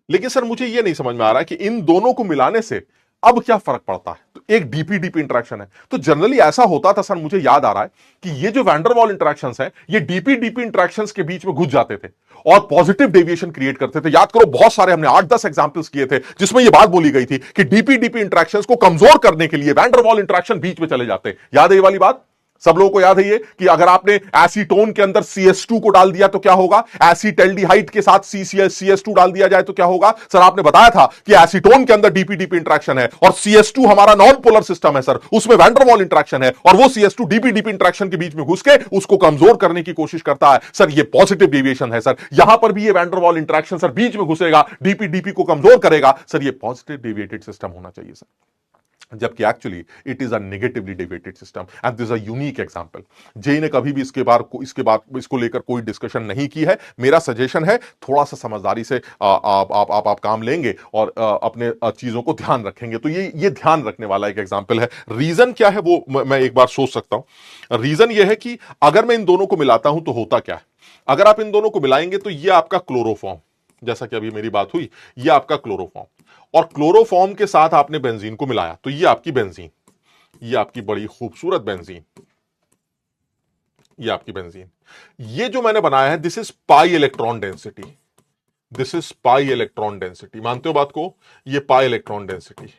लेकिन सर मुझे यह नहीं समझ में आ रहा है कि इन दोनों को मिलाने से अब क्या फर्क पड़ता है। तो एक डीपी इंटरेक्शन है, तो जनरली ऐसा होता था सर, मुझे याद आ रहा है कि ये जो वैंडरवॉल इंटरेक्शंस हैं, ये डीपी इंटरेक्शंस के बीच में घुस जाते थे और पॉजिटिव डेविएशन क्रिएट करते थे। याद करो, बहुत सारे हमने 8-10 एग्जांपल्स किए थे जिसमें यह बात बोली गई थी कि डीपी इंटरेक्शंस को कमजोर करने के लिए वैंडरवॉल इंटरेक्शन बीच में चले जाते। याद है ये वाली बात? सब लोगों को याद है ये कि अगर आपने एसीटोन के अंदर CS2 को डाल दिया तो क्या होगा, एसिटल्डिहाइड के साथ CS2 डाल दिया जाए तो क्या होगा। सर आपने बताया था कि एसीटोन के अंदर डीपी इंटरेक्शन है और CS2 हमारा नॉन पोलर सिस्टम है सर, उसमें वैंडरवॉल इंटरेक्शन है और वो CS2 डीपी इंटरेक्शन के बीच में घुस के उसको कमजोर करने की कोशिश करता है। सर ये पॉजिटिव डेविएशन है सर, यहां पर भी ये वैंडरवॉल इंटरेक्शन सर बीच में घुसेगा, डीपी को कमजोर करेगा। सर ये पॉजिटिव डेविएटेड सिस्टम होना चाहिए सर, जबकि actually it is a negatively deviated system and this a unique example. JEE ने कभी भी इसके बाद इसको लेकर कोई डिस्कशन नहीं की है। मेरा सजेशन है थोड़ा सा समझदारी से आप काम लेंगे और अपने चीजों को ध्यान रखेंगे तो ये ध्यान रखने वाला एक एग्जांपल है। रीजन क्या है वो मैं एक बार सोच सकता हूं। रीजन ये है कि अगर मैं इन दोनों को मिलाता हूं तो होता क्या है। अगर आप इन दोनों को मिलाएंगे तो ये आपका क्लोरोफॉर्म, जैसा कि अभी मेरी बात हुई, ये आपका क्लोरोफॉर्म, और क्लोरोफॉर्म के साथ आपने बेंजीन को मिलाया तो ये आपकी बेंजीन, ये आपकी बड़ी खूबसूरत बेंजीन, ये आपकी बेंजीन। ये जो मैंने बनाया है this is pi electron density, this is pi electron density. मानते हो बात को? ये पाई इलेक्ट्रॉन डेंसिटी।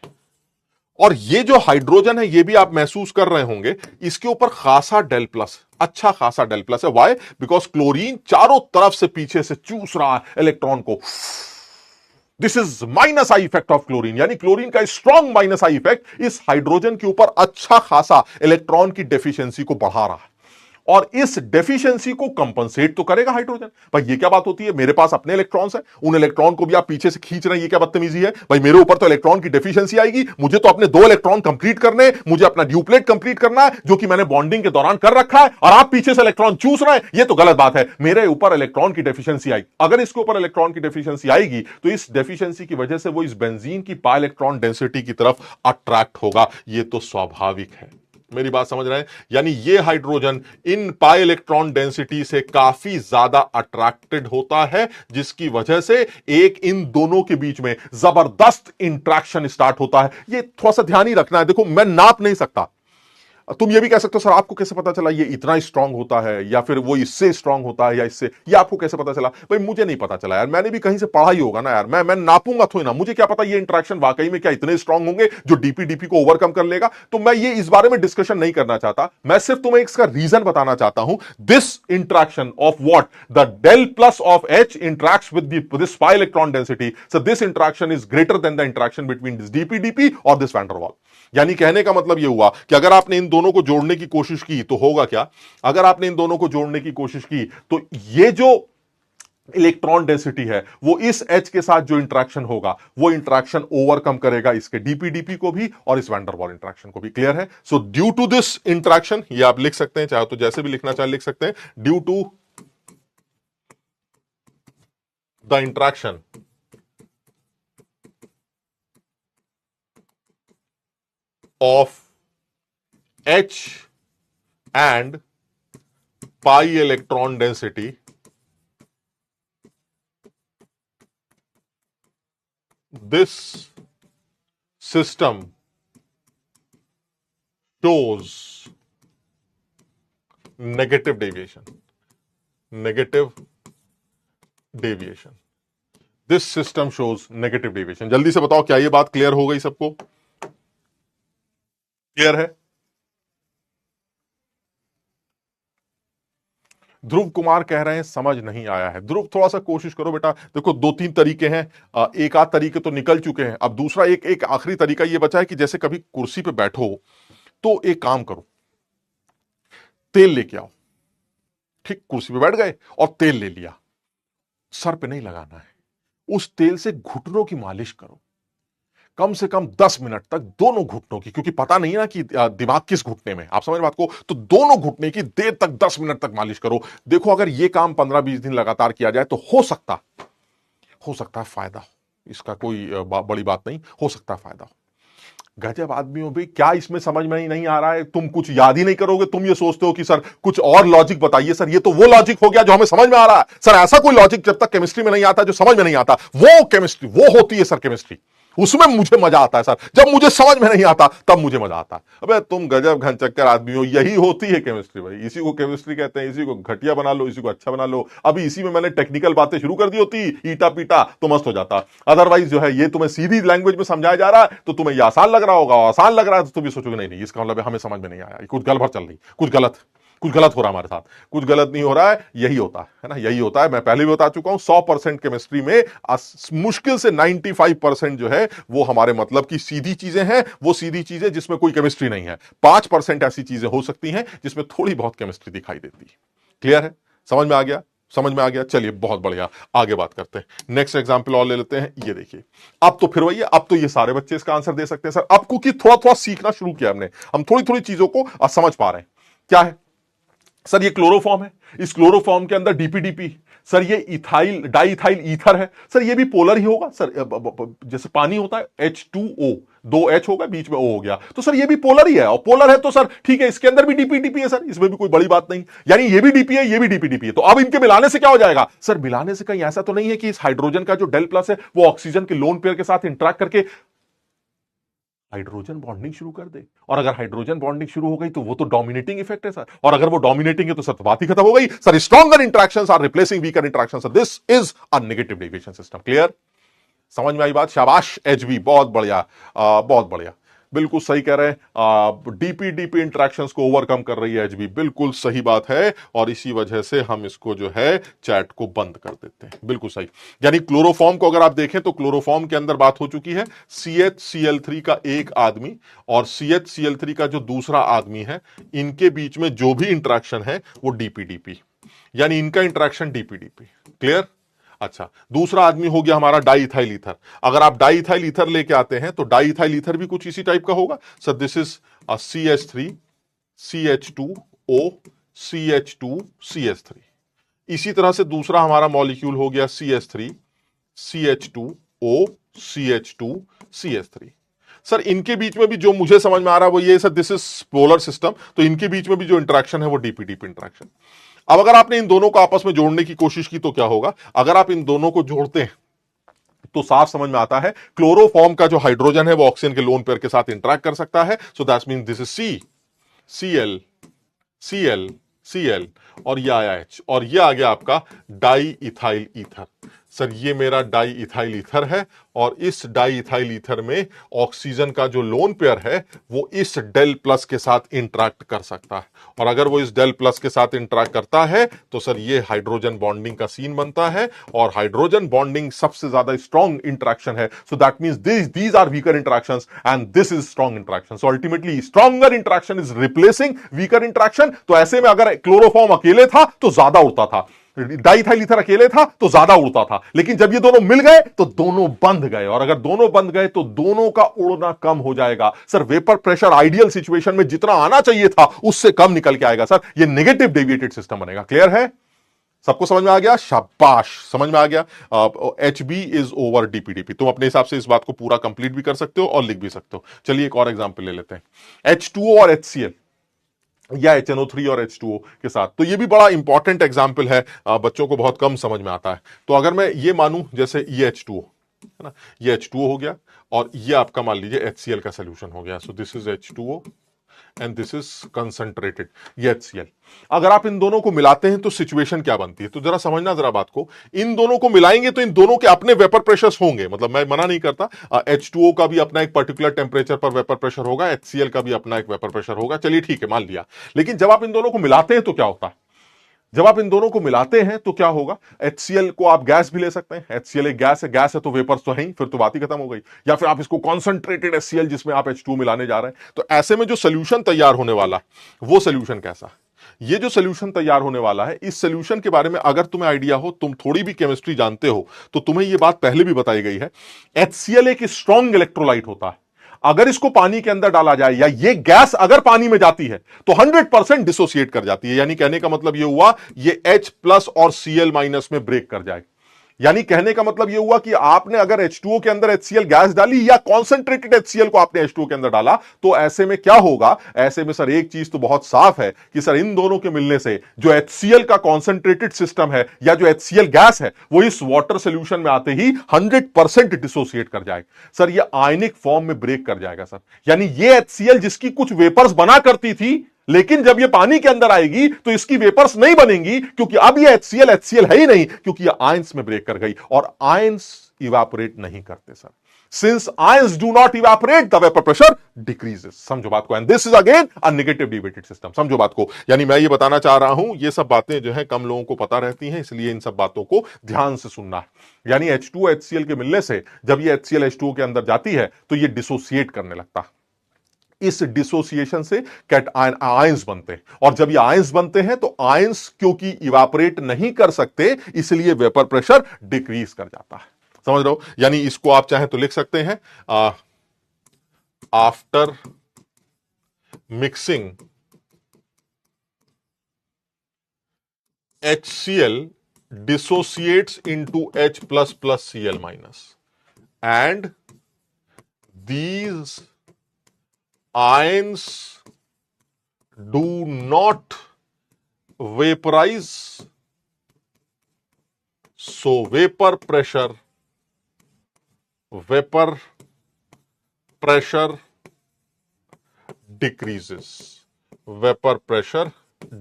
और ये जो हाइड्रोजन है ये भी आप महसूस कर रहे होंगे, इसके ऊपर खासा डेल प्लस, अच्छा खासा डेल प्लस है। वाई? बिकॉज क्लोरीन चारों तरफ से पीछे से चूस रहा है इलेक्ट्रॉन को। This is minus I effect of chlorine, यानी क्लोरीन का स्ट्रॉन्ग माइनस आई इफेक्ट इस हाइड्रोजन के ऊपर अच्छा खासा इलेक्ट्रॉन की डेफिशिएंसी को बढ़ा रहा है और इस डेफिशिएंसी को कंपनसेट तो करेगा हाइड्रोजन। भाई ये क्या बात होती है, मेरे पास अपने इलेक्ट्रॉन्स हैं, उन इलेक्ट्रॉन को भी आप पीछे से खींच रहे हैं, ये क्या बदतमीजी है। भाई मेरे ऊपर तो इलेक्ट्रॉन की डेफिशिएंसी आएगी, मुझे तो अपने 2 इलेक्ट्रॉन कंप्लीट करने, मुझे अपना ड्यूप्लेट कंप्लीट करना है जो कि मैंने बॉन्डिंग के दौरान कर रखा है, और आप पीछे से इलेक्ट्रॉन चूस रहे हैं, ये तो गलत बात है। मेरे ऊपर इलेक्ट्रॉन की डेफिशिएंसी आएगी, अगर इसके ऊपर इलेक्ट्रॉन की डेफिशिएंसी आएगी तो इस डेफिशिएंसी की वजह से वो इस बेंजीन की पाई इलेक्ट्रॉन डेंसिटी की तरफ अट्रैक्ट होगा। ये तो स्वाभाविक है। मेरी बात समझ रहे हैं? यानी ये hydrogen in pi electron density से काफी ज्यादा अट्रैक्टेड होता है, जिसकी वजह से एक इन दोनों के बीच में जबरदस्त इंट्रैक्शन स्टार्ट होता है। ये थोड़ा सा ध्यान ही रखना है। देखो मैं नाप नहीं सकता, तुम ये भी कह सकते हो सर आपको कैसे पता चला ये इतना स्ट्रांग होता है या फिर वो इससे स्ट्रांग होता है या इससे, ये आपको कैसे पता चला? भाई मुझे नहीं पता चला यार, मैंने भी कहीं से पढ़ा ही होगा ना यार, मैं नापूंगा थोड़ी ना, मुझे क्या पता ये इंटरेक्शन वाकई में क्या इतने स्ट्रांग होंगे जो डीपी को ओवरकम कर लेगा। तो मैं ये इस बारे में डिस्कशन नहीं करना चाहता, मैं सिर्फ तुम्हें इसका रीजन बताना चाहता हूं। This interaction of what, the del plus of H interacts with this pi electron density, so this interaction is greater than the interaction between this DP और दिस वैन डर वाल। यानी कहने का मतलब यह हुआ कि अगर आपने इन दोनों को जोड़ने की कोशिश की तो होगा क्या, अगर आपने इन दोनों को जोड़ने की कोशिश की तो ये जो इलेक्ट्रॉन डेंसिटी है वो इस H के साथ जो इंटरेक्शन होगा वो इंटरेक्शन ओवरकम करेगा इसके डीपी को भी और इस वैन डर वाल इंटरेक्शन को भी। क्लियर है? So due to this interaction, ये आप लिख सकते हैं, चाहे तो जैसे भी लिखना चाहे लिख सकते हैं, due to the interaction of H and pi electron density, this system shows negative deviation, negative deviation. This system shows negative deviation. जल्दी से बताओ क्या ये बात क्लियर हो गई सबको? क्लियर है? ध्रुव कुमार कह रहे हैं समझ नहीं आया है। ध्रुव थोड़ा सा कोशिश करो बेटा, देखो दो तीन तरीके हैं, एक आध तरीके तो निकल चुके हैं, अब दूसरा एक एक आखिरी तरीका ये बचा है कि जैसे कभी कुर्सी पे बैठो तो एक काम करो, तेल लेके आओ। ठीक, कुर्सी पे बैठ गए और तेल ले लिया, सर पे नहीं लगाना है, उस तेल से घुटनों की मालिश करो कम से कम 10 मिनट तक, दोनों घुटनों की, क्योंकि पता नहीं ना कि दिमाग किस घुटने में, आप समझ बात को, तो दोनों घुटने की देर तक 10 मिनट तक मालिश करो। देखो अगर यह काम 15-20 दिन लगातार किया जाए तो हो सकता है फायदा हो, इसका कोई बड़ी बात नहीं, हो सकता है फायदा हो। गजब आदमी हो भाई, क्या इसमें समझ में नहीं आ रहा है? तुम कुछ याद ही नहीं करोगे, तुम ये सोचते हो कि सर कुछ और लॉजिक बताइए। सर ये तो वो लॉजिक हो गया जो हमें समझ में आ रहा है। सर ऐसा कोई लॉजिक जब तक केमिस्ट्री में नहीं आता, जो समझ में नहीं आता, वो केमिस्ट्री वो होती है सर केमिस्ट्री, उसमें मुझे मजा आता है सर। जब मुझे समझ में नहीं आता तब मुझे मजा आता है। अबे तुम गजब घनचक्कर आदमी हो, यही होती है केमिस्ट्री भाई। इसी को केमिस्ट्री कहते हैं, इसी को घटिया बना लो, इसी को अच्छा बना लो। अभी इसी में मैंने टेक्निकल बातें शुरू कर दी होती ईटा पीटा तो मस्त हो जाता। अदरवाइज जो है ये तुम्हें सीधी लैंग्वेज में समझाया जा रहा है तो तुम्हें ये आसान लग रहा होगा, आसान लग रहा है तो तुम भी सोचोगे नहीं इसका मतलब हमें समझ में नहीं आया, कुछ गड़बड़ चल रही, कुछ गलत हो रहा है हमारे साथ, कुछ गलत नहीं हो रहा है। यही होता है ना, यही होता है। मैं पहले भी बता चुका हूं 100% केमिस्ट्री में मुश्किल से 95% जो है वो हमारे मतलब की सीधी चीजें हैं, वो सीधी चीजें जिसमें कोई केमिस्ट्री नहीं है। 5% ऐसी चीजें हो सकती हैं जिसमें थोड़ी बहुत केमिस्ट्री दिखाई देती है। क्लियर है? समझ में आ गया? समझ में आ गया? चलिए बहुत बढ़िया, आगे बात करते हैं। नेक्स्ट एग्जांपल और ले लेते हैं। ये देखिए, अब तो फिर वही, अब तो ये सारे बच्चे इसका आंसर दे सकते हैं सर। अब क्योंकि थोड़ा थोड़ा सीखना शुरू किया हमने, हम थोड़ी थोड़ी चीजों को समझ पा रहे हैं। क्या है सर? ये क्लोरोफॉर्म है, इस क्लोरोफॉर्म के अंदर डीपीडीपी, सर ये इथाइल डाइथाइल ईथर है, सर ये भी पोलर ही होगा सर, जैसे पानी होता है H2O, 2 H होगा बीच में O हो गया, तो सर ये भी पोलर ही है, और पोलर है तो सर ठीक है, इसके अंदर भी डीपीडीपी है सर, इसमें भी कोई बड़ी बात नहीं, यानी ये भी डीपी है, ये भी डीपीडीपी है। तो अब इनके मिलाने से क्या हो जाएगा सर? मिलाने से कहीं ऐसा तो नहीं है कि इस हाइड्रोजन का जो डेल प्लस है वो ऑक्सीजन के लोन पेयर के साथ इंटरेक्ट करके हाइड्रोजन बॉन्डिंग शुरू कर दे? और अगर हाइड्रोजन बॉन्डिंग शुरू हो गई तो वो तो डोमिनेटिंग इफेक्ट है सर, और अगर वो डोमिनेटिंग है तो सर बात ही खत्म हो गई sir. Stronger interactions are replacing weaker interactions, this is a negative deviation system. Clear? समझ में आई बात? शाबाश एचबी, बहुत बढ़िया, बहुत बढ़िया, बिल्कुल सही कह रहे हैं। डीपी इंटरेक्शंस को ओवरकम कर रही है एचबी, बिल्कुल सही बात है, और इसी वजह से हम इसको जो है चैट को बंद कर देते हैं। बिल्कुल सही। यानी क्लोरोफॉर्म को अगर आप देखें तो क्लोरोफॉर्म के अंदर बात हो चुकी है CHCl3 का एक आदमी और CHCl3 का जो दूसरा आदमी है, इनके बीच में जो भी इंटरेक्शन है वो डीपीडीपी, यानी इनका इंटरेक्शन डीपीडीपी। क्लियर? अच्छा, दूसरा आदमी हो गया हमारा डाइथाइल ईथर। अगर आप डाइथाइल ईथर लेके आते हैं तो डाइथाइल ईथर भी कुछ इसी टाइप का होगा sir. This is CH3 CH2O CH2 CH3। इसी तरह से दूसरा हमारा मॉलिक्यूल हो गया CH3 CH2O CH2 CH3। Sir इनके बीच में भी जो मुझे समझ में आ रहा है वो ये sir, this is polar system, तो इनके बीच में भी जो इंटरेक्शन है वो डीपीडीपी इंटरेक्शन। अब अगर आपने इन दोनों को आपस में जोड़ने की कोशिश की तो क्या होगा? अगर आप इन दोनों को जोड़ते हैं तो साफ समझ में आता है क्लोरोफॉर्म का जो हाइड्रोजन है वो ऑक्सीजन के लोन पेयर के साथ इंटरेक्ट कर सकता है। So that means this is CCl Cl Cl और ये आया H, और ये आ गया आपका डाई इथाइल ईथर। सर ये मेरा डाई इथाइल ईथर है, और इस डाई इथाइल ईथर में ऑक्सीजन का जो लोन पेयर है वो इस डेल प्लस के साथ इंटरेक्ट कर सकता है, और अगर वो इस डेल प्लस के साथ इंटरेक्ट करता है तो सर ये हाइड्रोजन बॉन्डिंग का सीन बनता है, और हाइड्रोजन बॉन्डिंग सबसे ज्यादा स्ट्रॉन्ग इंटरेक्शन है। So that means these are weaker interactions and this is strong interaction. So ultimately stronger interaction is replacing weaker interaction. तो ऐसे में अगर क्लोरोफॉर्म अकेले था तो ज्यादा उड़ता था, डाइथाइल ईथर अकेले था तो ज्यादा उड़ता था, लेकिन जब ये दोनों मिल गए तो दोनों बंध गए, और अगर दोनों बंध गए तो दोनों का उड़ना कम हो जाएगा sir. Vapour pressure ideal situation में जितना आना चाहिए था उससे कम निकल के आएगा सर, ये नेगेटिव डेविएटेड सिस्टम बनेगा। क्लियर है? सबको समझ में आ गया? शाबाश, समझ में आ गया। HB is over DPDP. तुम अपने हिसाब से इस बात को पूरा कंप्लीट भी कर सकते हो और लिख भी सकते हो। चलिए एक और एग्जांपल ले लेते हैं, H2O और HCl या HNO3 और H2O के साथ। तो ये भी बड़ा इंपॉर्टेंट एग्जाम्पल है, बच्चों को बहुत कम समझ में आता है। तो अगर मैं ये मानूं जैसे ये H2O है ना, ये H2O हो गया, और ये आपका मान लीजिए HCl का सोल्यूशन हो गया। So this is H2O and this is concentrated, ये HCl। अगर आप इन दोनों को मिलाते हैं तो सिचुएशन क्या बनती है, तो जरा समझना जरा बात को। इन दोनों को मिलाएंगे तो इन दोनों के अपने वेपर प्रेशर्स होंगे, मतलब मैं मना नहीं करता, H2O का भी अपना एक पर्टिकुलर टेंपरेचर पर वेपर प्रेशर होगा, HCl का भी अपना एक वेपर प्रेशर होगा, चलिए ठीक है मान लिया। लेकिन जब आप इन दोनों को मिलाते हैं तो क्या होता है, जब आप इन दोनों को मिलाते हैं तो क्या होगा, HCl को आप गैस भी ले सकते हैं, HCl एक गैस है, गैस है तो वेपर्स तो है ही, फिर तो बात ही खत्म हो गई। या फिर आप इसको कॉन्सेंट्रेटेड HCl जिसमें आप H2O मिलाने जा रहे हैं, तो ऐसे में जो सोल्यूशन तैयार होने वाला वो सोल्यूशन कैसा, ये जो सोल्यूशन तैयार होने वाला है, इस सोल्यूशन के बारे में अगर तुम्हें आइडिया हो, तुम थोड़ी भी केमिस्ट्री जानते हो, तो तुम्हें यह बात पहले भी बताई गई है, HCl एक स्ट्रॉन्ग इलेक्ट्रोलाइट होता है। अगर इसको पानी के अंदर डाला जाए या ये गैस अगर पानी में जाती है तो 100% डिसोसिएट कर जाती है। यानी कहने का मतलब यह हुआ ये H प्लस और Cl माइनस में ब्रेक कर जाएगी। यानी कहने का मतलब यह हुआ कि आपने अगर H2O के अंदर HCl गैस डाली या कॉन्सेंट्रेटेड HCl को आपने H2O के अंदर डाला, तो ऐसे में क्या होगा, ऐसे में सर एक चीज तो बहुत साफ है कि सर इन दोनों के मिलने से जो HCl का कॉन्सेंट्रेटेड सिस्टम है या जो HCl गैस है वो इस वाटर सोल्यूशन में आते ही 100% डिसोसिएट कर जाएगा। सर ये आयनिक फॉर्म में ब्रेक कर जाएगा सर। यानी ये HCl जिसकी कुछ वेपर्स बना करती थी, लेकिन जब ये पानी के अंदर आएगी तो इसकी वेपर्स नहीं बनेंगी, क्योंकि अब ये HCl है ही नहीं, क्योंकि ये आयंस में ब्रेक कर गई। और आयंस इवेपोरेट नहीं करते sir. Since ions do not evaporate the vapour pressure decreases. समझो बात को, and this is again a negative derivated system. समझो बात को, यानी मैं ये बताना चाह रहा हूं, ये सब बातें जो है कम लोगों को पता रहती हैं, इसलिए इन सब बातों को ध्यान से सुनना है। यानी H2O HCl के मिलने से जब ये HCl H2O के अंदर जाती है तो ये डिसोसिएट करने लगता है। इस डिसोसिएशन से आयंस बनते हैं, और जब ये आयंस बनते हैं तो आयंस क्योंकि इवापोरेट नहीं कर सकते, इसलिए वेपर प्रेशर डिक्रीज कर जाता है। समझ रहे हो? यानी इसको आप चाहे तो लिख सकते हैं, after mixing HCl dissociates into H plus plus Cl minus, and these ions do not vaporize, so vapor pressure decreases, vapor pressure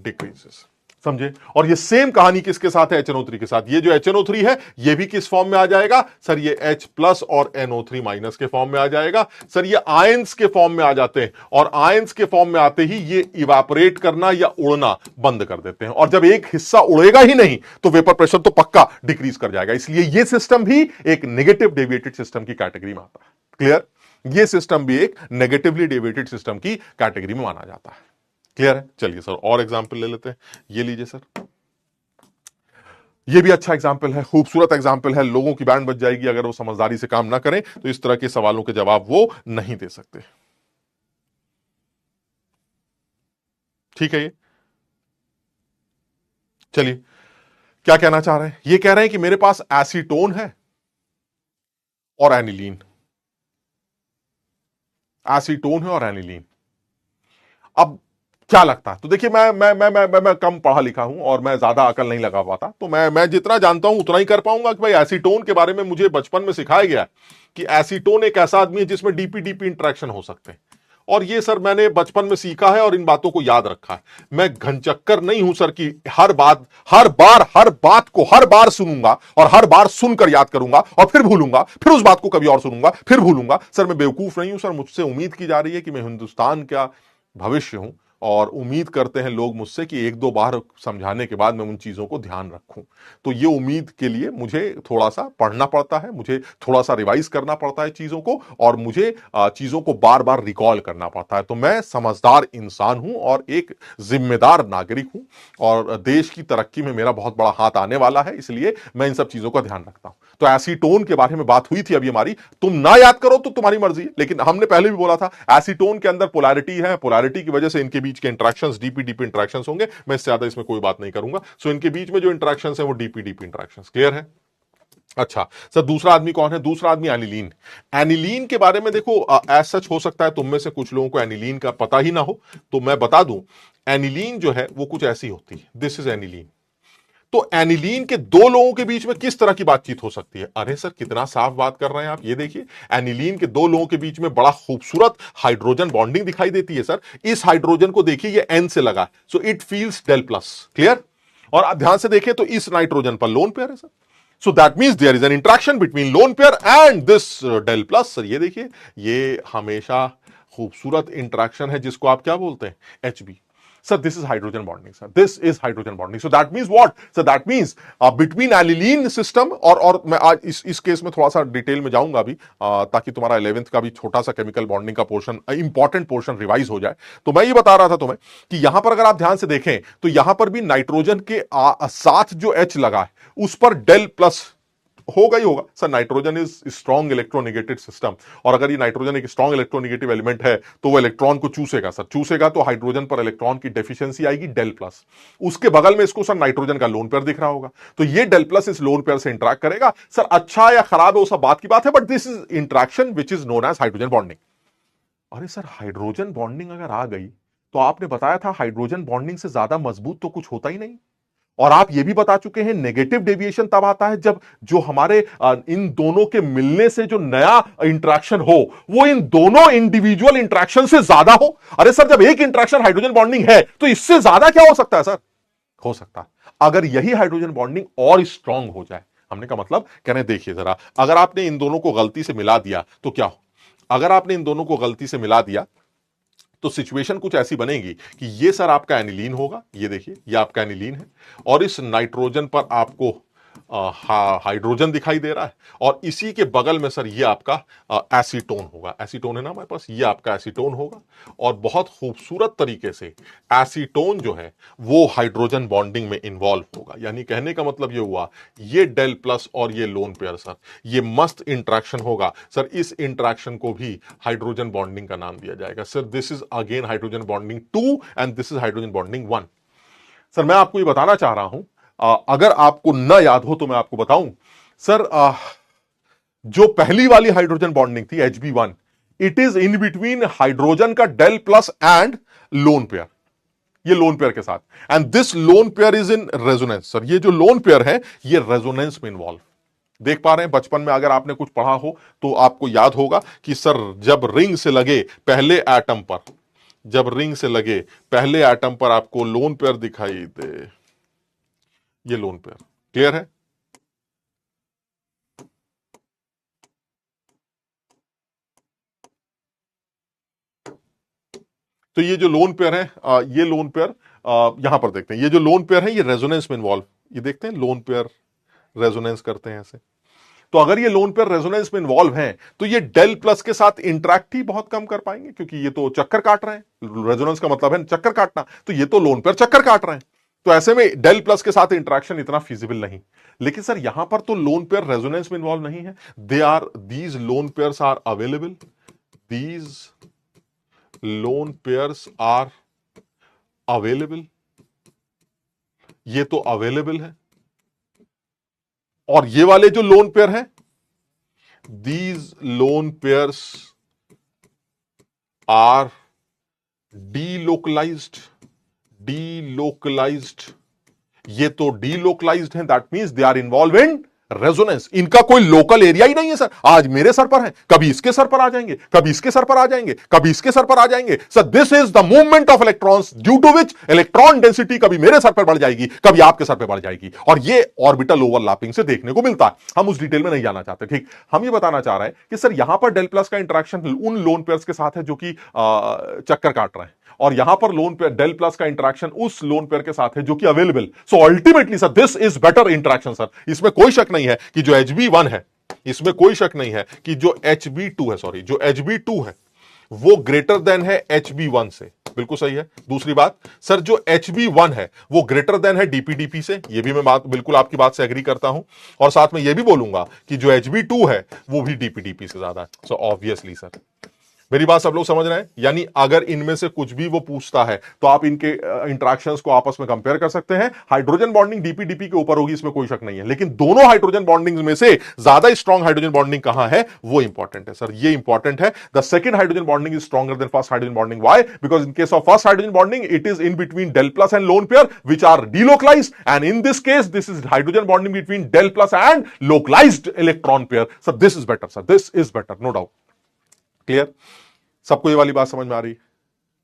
decreases। समझे? और ये सेम कहानी किसके साथ है, HNO3 के साथ। ये जो HNO3 है ये भी किस फॉर्म में आ जाएगा सर, ये H प्लस और NO3 माइनस के फॉर्म में आ जाएगा सर। ये आयंस के फॉर्म में आ जाते हैं, और आयंस के फॉर्म में आते ही ये इवापोरेट करना या उड़ना बंद कर देते हैं, और जब एक हिस्सा उड़ेगा ही नहीं तो वेपर प्रेशर तो पक्का डिक्रीज कर जाएगा। इसलिए ये सिस्टम भी एक नेगेटिव डेविएटेड सिस्टम की कैटेगरी में आता है। क्लियर? ये सिस्टम भी एक नेगेटिवली डेविएटेड सिस्टम की कैटेगरी में माना जाता है। क्लियर है? चलिए सर और एग्जाम्पल ले लेते हैं। ये लीजिए सर, ये भी अच्छा एग्जाम्पल है, खूबसूरत एग्जाम्पल है। लोगों की बैंड बच जाएगी अगर वो समझदारी से काम ना करें, तो इस तरह के सवालों के जवाब वो नहीं दे सकते। ठीक है? ये चलिए क्या कहना चाह रहे हैं, ये कह रहे हैं कि मेरे पास एसीटोन है और एनिलीन, एसीटोन है और एनिलीन। अब क्या लगता है, तो देखिए मैं कम पढ़ा लिखा हूं और मैं ज्यादा अकल नहीं लगा पाता, तो मैं जितना जानता हूं उतना ही कर पाऊंगा कि भाई एसीटोन के बारे में मुझे बचपन में सिखाया गया कि एसीटोन एक ऐसा आदमी है जिसमें डीपी इंटरेक्शन हो सकते हैं, और ये सर मैंने बचपन में सीखा है और इन बातों को याद रखा है। मैं घनचक्कर नहीं हूं सर कि हर बात को हर बार सुनूंगा और हर बार सुनकर याद करूंगा और फिर भूलूंगा, फिर उस बात को कभी और सुनूंगा फिर भूलूंगा। सर मैं बेवकूफ नहीं हूं सर, मुझसे उम्मीद की जा रही है कि मैं हिंदुस्तान का भविष्य हूं, और उम्मीद करते हैं लोग मुझसे कि एक दो बार समझाने के बाद मैं उन चीजों को ध्यान रखूं। तो ये उम्मीद के लिए मुझे थोड़ा सा पढ़ना पड़ता है, मुझे थोड़ा सा रिवाइज करना पड़ता है चीजों को, और मुझे चीजों को बार बार रिकॉल करना पड़ता है। तो मैं समझदार इंसान हूं और एक जिम्मेदार नागरिक हूं, और देश की तरक्की में मेरा बहुत बड़ा हाथ आने वाला है, इसलिए मैं इन सब चीजों का ध्यान रखता हूं। तो एसीटोन के बारे में बात हुई थी अभी हमारी, तुम ना याद करो तो तुम्हारी मर्जी, लेकिन हमने पहले भी बोला था एसीटोन के अंदर पोलैरिटी है, पोलैरिटी की वजह से इनके बीच के इंटरेक्शंस डीपी इंटरेक्शंस होंगे। मैं इससे ज्यादा इसमें कोई बात नहीं करूंगा। सो इनके बीच में जो इंटरेक्शंस है वो डीपी इंटरेक्शंस। क्लियर है? अच्छा सर, दूसरा आदमी कौन है? दूसरा आदमी एनिलीन। एनिलीन के बारे में देखो, एज सच हो सकता है तुम में से कुछ लोगों को एनिलीन का पता ही ना हो, तो मैं बता दूं, एनिलीन जो है वो कुछ ऐसी होती है। This is aniline. तो एनिलीन के दो लोगों के बीच में किस तरह की बातचीत हो सकती है? अरे सर कितना साफ बात कर रहे हैं आप, ये देखिए एनिलीन के दो लोगों के बीच में बड़ा खूबसूरत हाइड्रोजन बॉन्डिंग दिखाई देती है सर। इस हाइड्रोजन को देखिए ये एन से लगा, so it feels del plus, clear. और आप ध्यान से देखें तो इस नाइट्रोजन पर लोन पेयर है sir, so that means there is an interaction between lone pair and this del plus. Sir ये देखिए ये हमेशा खूबसूरत इंटरेक्शन है जिसको आप क्या बोलते हैं? HB. Sir this is hydrogen bonding, sir this is hydrogen bonding. So that means what sir? That means between allylene system और मैं आज इस केस में थोड़ा सा डिटेल में जाऊंगा अभी, ताकि तुम्हारा 11th का भी छोटा सा केमिकल बॉन्डिंग का पोर्शन, इंपॉर्टेंट पोर्शन रिवाइज हो जाए। तो मैं ये बता रहा था तुम्हें कि यहां पर अगर आप ध्यान से देखें तो यहां पर भी नाइट्रोजन के साथ जो एच लगा है उस पर डेल प्लस होगा ही होगा sir. Nitrogen is strong electronegative system, और अगर ये नाइट्रोजन एक स्ट्रॉन्ग इलेक्ट्रोनेगेटिव एलिमेंट है तो वो इलेक्ट्रॉन को चूसेगा सर, चूसेगा तो हाइड्रोजन पर इलेक्ट्रॉन की डेफिशिएंसी आएगी डेल प्लस। उसके बगल में इसको सर नाइट्रोजन का लोन पेयर दिख रहा होगा, तो ये डेल प्लस इस लोन पेयर से इंटरेक्ट करेगा सर। अच्छा या खराब है वो सब बात की बात है, but this is interaction which is known as hydrogen bonding. अरे सर हाइड्रोजन बॉन्डिंग अगर आ गई तो आपने बताया था हाइड्रोजन बॉन्डिंग से ज्यादा मजबूत तो कुछ होता ही नहीं, और आप ये भी बता चुके हैं नेगेटिव डेविएशन तब आता है जब जो हमारे इन दोनों के मिलने से जो नया इंटरेक्शन हो वो इन दोनों इंडिविजुअल इंटरेक्शन से ज्यादा हो। अरे सर जब एक इंटरेक्शन हाइड्रोजन बॉन्डिंग है तो इससे ज्यादा क्या हो सकता है सर? हो सकता है अगर यही हाइड्रोजन बॉन्डिंग और स्ट्रांग हो जाए। हमने का मतलब कह रहे हैं देखिए जरा, अगर आपने इन दोनों को गलती से मिला दिया तो क्या हो? अगर आपने इन दोनों को गलती से मिला दिया तो सिचुएशन कुछ ऐसी बनेगी कि ये सर आपका एनिलीन होगा, ये देखिए ये आपका एनिलीन है, और इस नाइट्रोजन पर आपको हाइड्रोजन दिखाई दे रहा है, और इसी के बगल में सर ये आपका एसीटोन होगा। एसीटोन है ना हमारे पास, ये आपका एसीटोन होगा, और बहुत खूबसूरत तरीके से एसीटोन जो है वो हाइड्रोजन बॉन्डिंग में इन्वॉल्व होगा। यानी कहने का मतलब ये हुआ ये डेल प्लस और ये लोन पेयर सर ये मस्त इंटरेक्शन होगा सर। इस इंटरेक्शन को भी हाइड्रोजन बॉन्डिंग का नाम दिया जाएगा sir. This is again hydrogen bonding 2 and this is hydrogen bonding 1। Sir मैं आपको ये बताना चाह रहा हूं, अगर आपको न याद हो तो मैं आपको बताऊं सर, जो पहली वाली हाइड्रोजन बॉन्डिंग थी Hb1, it is in between hydrogen का del plus and lone pair, ये लोन पेयर के साथ, and this lone pair is in resonance. Sir ये जो लोन पेयर है ये रेजोनेंस में इन्वॉल्व, देख पा रहे हैं बचपन में अगर आपने कुछ पढ़ा हो तो आपको याद होगा कि सर जब रिंग से लगे पहले एटम पर, जब रिंग से लगे पहले एटम पर आपको लोन पेयर दिखाई दे, ये लोन पेयर, क्लियर है? तो ये जो लोन पेयर है, ये लोन पेयर यहां पर देखते हैं, ये जो लोन पेयर है ये रेजोनेंस में इन्वॉल्व, ये देखते हैं लोन पेयर रेजोनेंस करते हैं ऐसे। तो अगर ये लोन पेयर रेजोनेंस में इन्वॉल्व हैं तो ये डेल प्लस के साथ इंटरेक्ट ही बहुत कम कर पाएंगे, क्योंकि ये तो चक्कर काट रहे हैं, रेजोनेंस का मतलब है चक्कर काटना, तो ये तो लोन पेयर चक्कर काट रहे हैं, तो ऐसे में डेल प्लस के साथ इंटरेक्शन इतना फिजिबल नहीं। लेकिन सर यहां पर तो लोन पेयर रेजोनेंस में इन्वॉल्व नहीं है, these lone pairs are available, these lone pairs are available, ये तो अवेलेबल है, और ये वाले जो लोन पेयर हैं these lone pairs are delocalised, delocalised, ये तो डीलोकलाइज्ड हैं, that means they are involve in resonance. इनका कोई लोकल एरिया ही नहीं है सर, आज मेरे सर पर है, कभी इसके सर पर आ जाएंगे, कभी इसके सर पर आ जाएंगे, कभी इसके सर पर आ जाएंगे sir. This is the movement of electrons due to which electron density कभी मेरे सर पर बढ़ जाएगी, कभी आपके सर पर बढ़ जाएगी, और ये ऑर्बिटल ओवरलैपिंग से देखने को मिलता है। हम उस डिटेल में नहीं जाना चाहते, ठीक। हम ये बताना चाह रहे हैं कि सर यहां पर डेल प्लस का इंटरेक्शन उन लोन पेयर्स के साथ है जो कि चक्कर काट रहे हैं, और यहां पर लोन पेयर डेल प्लस का इंटरेक्शन उस लोन पेयर के साथ है जो कि available. So ultimately sir this is better interaction sir, इसमें कोई शक नहीं है कि जो Hb1 है, इसमें कोई शक नहीं है कि जो Hb2 है, सॉरी जो Hb2 है वो ग्रेटर देन है Hb1 से, बिल्कुल सही है। दूसरी बात सर जो Hb1 है वो ग्रेटर देन है dp-dp से, ये भी मैं बात बिल्कुल आपकी बात से एग्री करता हूं, और साथ में ये भी बोलूंगा कि जो Hb2 है वो भी dp-dp से ज्यादा है। सो ऑब्वियसली सर मेरी बात सब लोग समझ रहे हैं? यानी अगर इनमें से कुछ भी वो पूछता है तो आप इनके इंटरेक्शंस को आपस में कंपेयर कर सकते हैं। हाइड्रोजन बॉन्डिंग डीपीडीपी के ऊपर होगी, इसमें कोई शक नहीं है, लेकिन दोनों हाइड्रोजन बॉन्डिंग में से ज्यादा स्ट्रॉन्ग हाइड्रोजन बॉन्डिंग कहां है वो इंपॉर्टेंट है सर, ये इंपॉर्टेंट है। The second hydrogen bonding is stronger than first hydrogen bonding. Why? Because in case of first hydrogen bonding it is in between del plus and lone pair which are delocalized, and in this case this is hydrogen bonding between del plus and localized electron pair. So this is better sir, this is better, no doubt. Clear? सबको ये वाली बात समझ में आ रही है?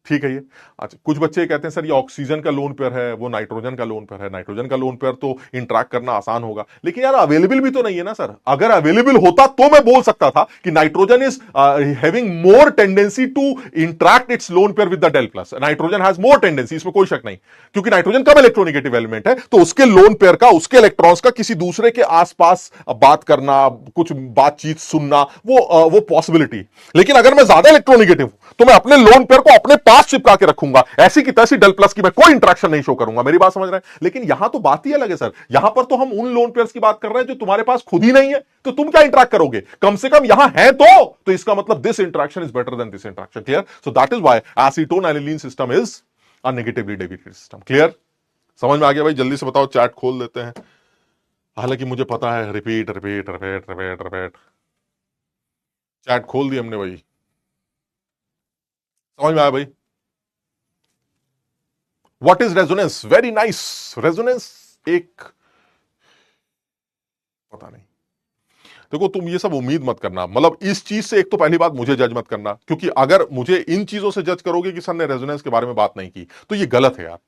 ठीक है ये। अच्छा, कुछ बच्चे कहते हैं सर ये ऑक्सीजन का लोन पेयर है, वो नाइट्रोजन का लोन पेयर है। नाइट्रोजन का लोन पेयर तो इंटरेक्ट करना आसान होगा, लेकिन यार अवेलेबल भी तो नहीं है ना सर। अगर अवेलेबल होता तो मैं बोल सकता था कि nitrogen is having more tendency to interact its lone pair with the del plus, nitrogen has more tendency, इसमें कोई शक नहीं, क्योंकि नाइट्रोजन कम इलेक्ट्रोनेगेटिव एलिमेंट है, तो उसके लोन पेयर का, उसके इलेक्ट्रॉन्स का किसी दूसरे के आसपास बात करना, कुछ बातचीत सुनना, वो पॉसिबिलिटी। लेकिन अगर मैं ज्यादा इलेक्ट्रोनेगेटिव हूं तो मैं अपने लोन पेयर को अपने पास चिपका के रखूंगा, ऐसी की तैसी डेल प्लस की मैं कोई इंटरेक्शन नहीं शो करूंगा। मेरी बात समझ रहे हैं? लेकिन यहां तो बात ही अलग है सर, यहां पर तो हम उन लोन पेयर्स की बात कर रहे हैं जो तुम्हारे पास खुद ही नहीं है, तो तुम क्या इंटरेक्ट करोगे? कम से कम यहां है तो इसका मतलब this interaction is better than this interaction. Clear? So that is why acetone aniline system is a negatively deviated system. Clear? समझ में आ गया भाई? जल्दी से बताओ, चैट खोल देते हैं। हालांकि मुझे पता है repeat repeat repeat repeat repeat, chat खोल दी हमने भाई। समझ में आया भाई? What is resonance? Very nice. Resonance एक, पता नहीं, देखो तुम ये सब उम्मीद मत करना, मतलब इस चीज से एक तो पहली बात मुझे जज मत करना, क्योंकि अगर मुझे इन चीजों से जज करोगे कि सर ने रेजोनेंस के बारे में बात नहीं की तो ये गलत है यार,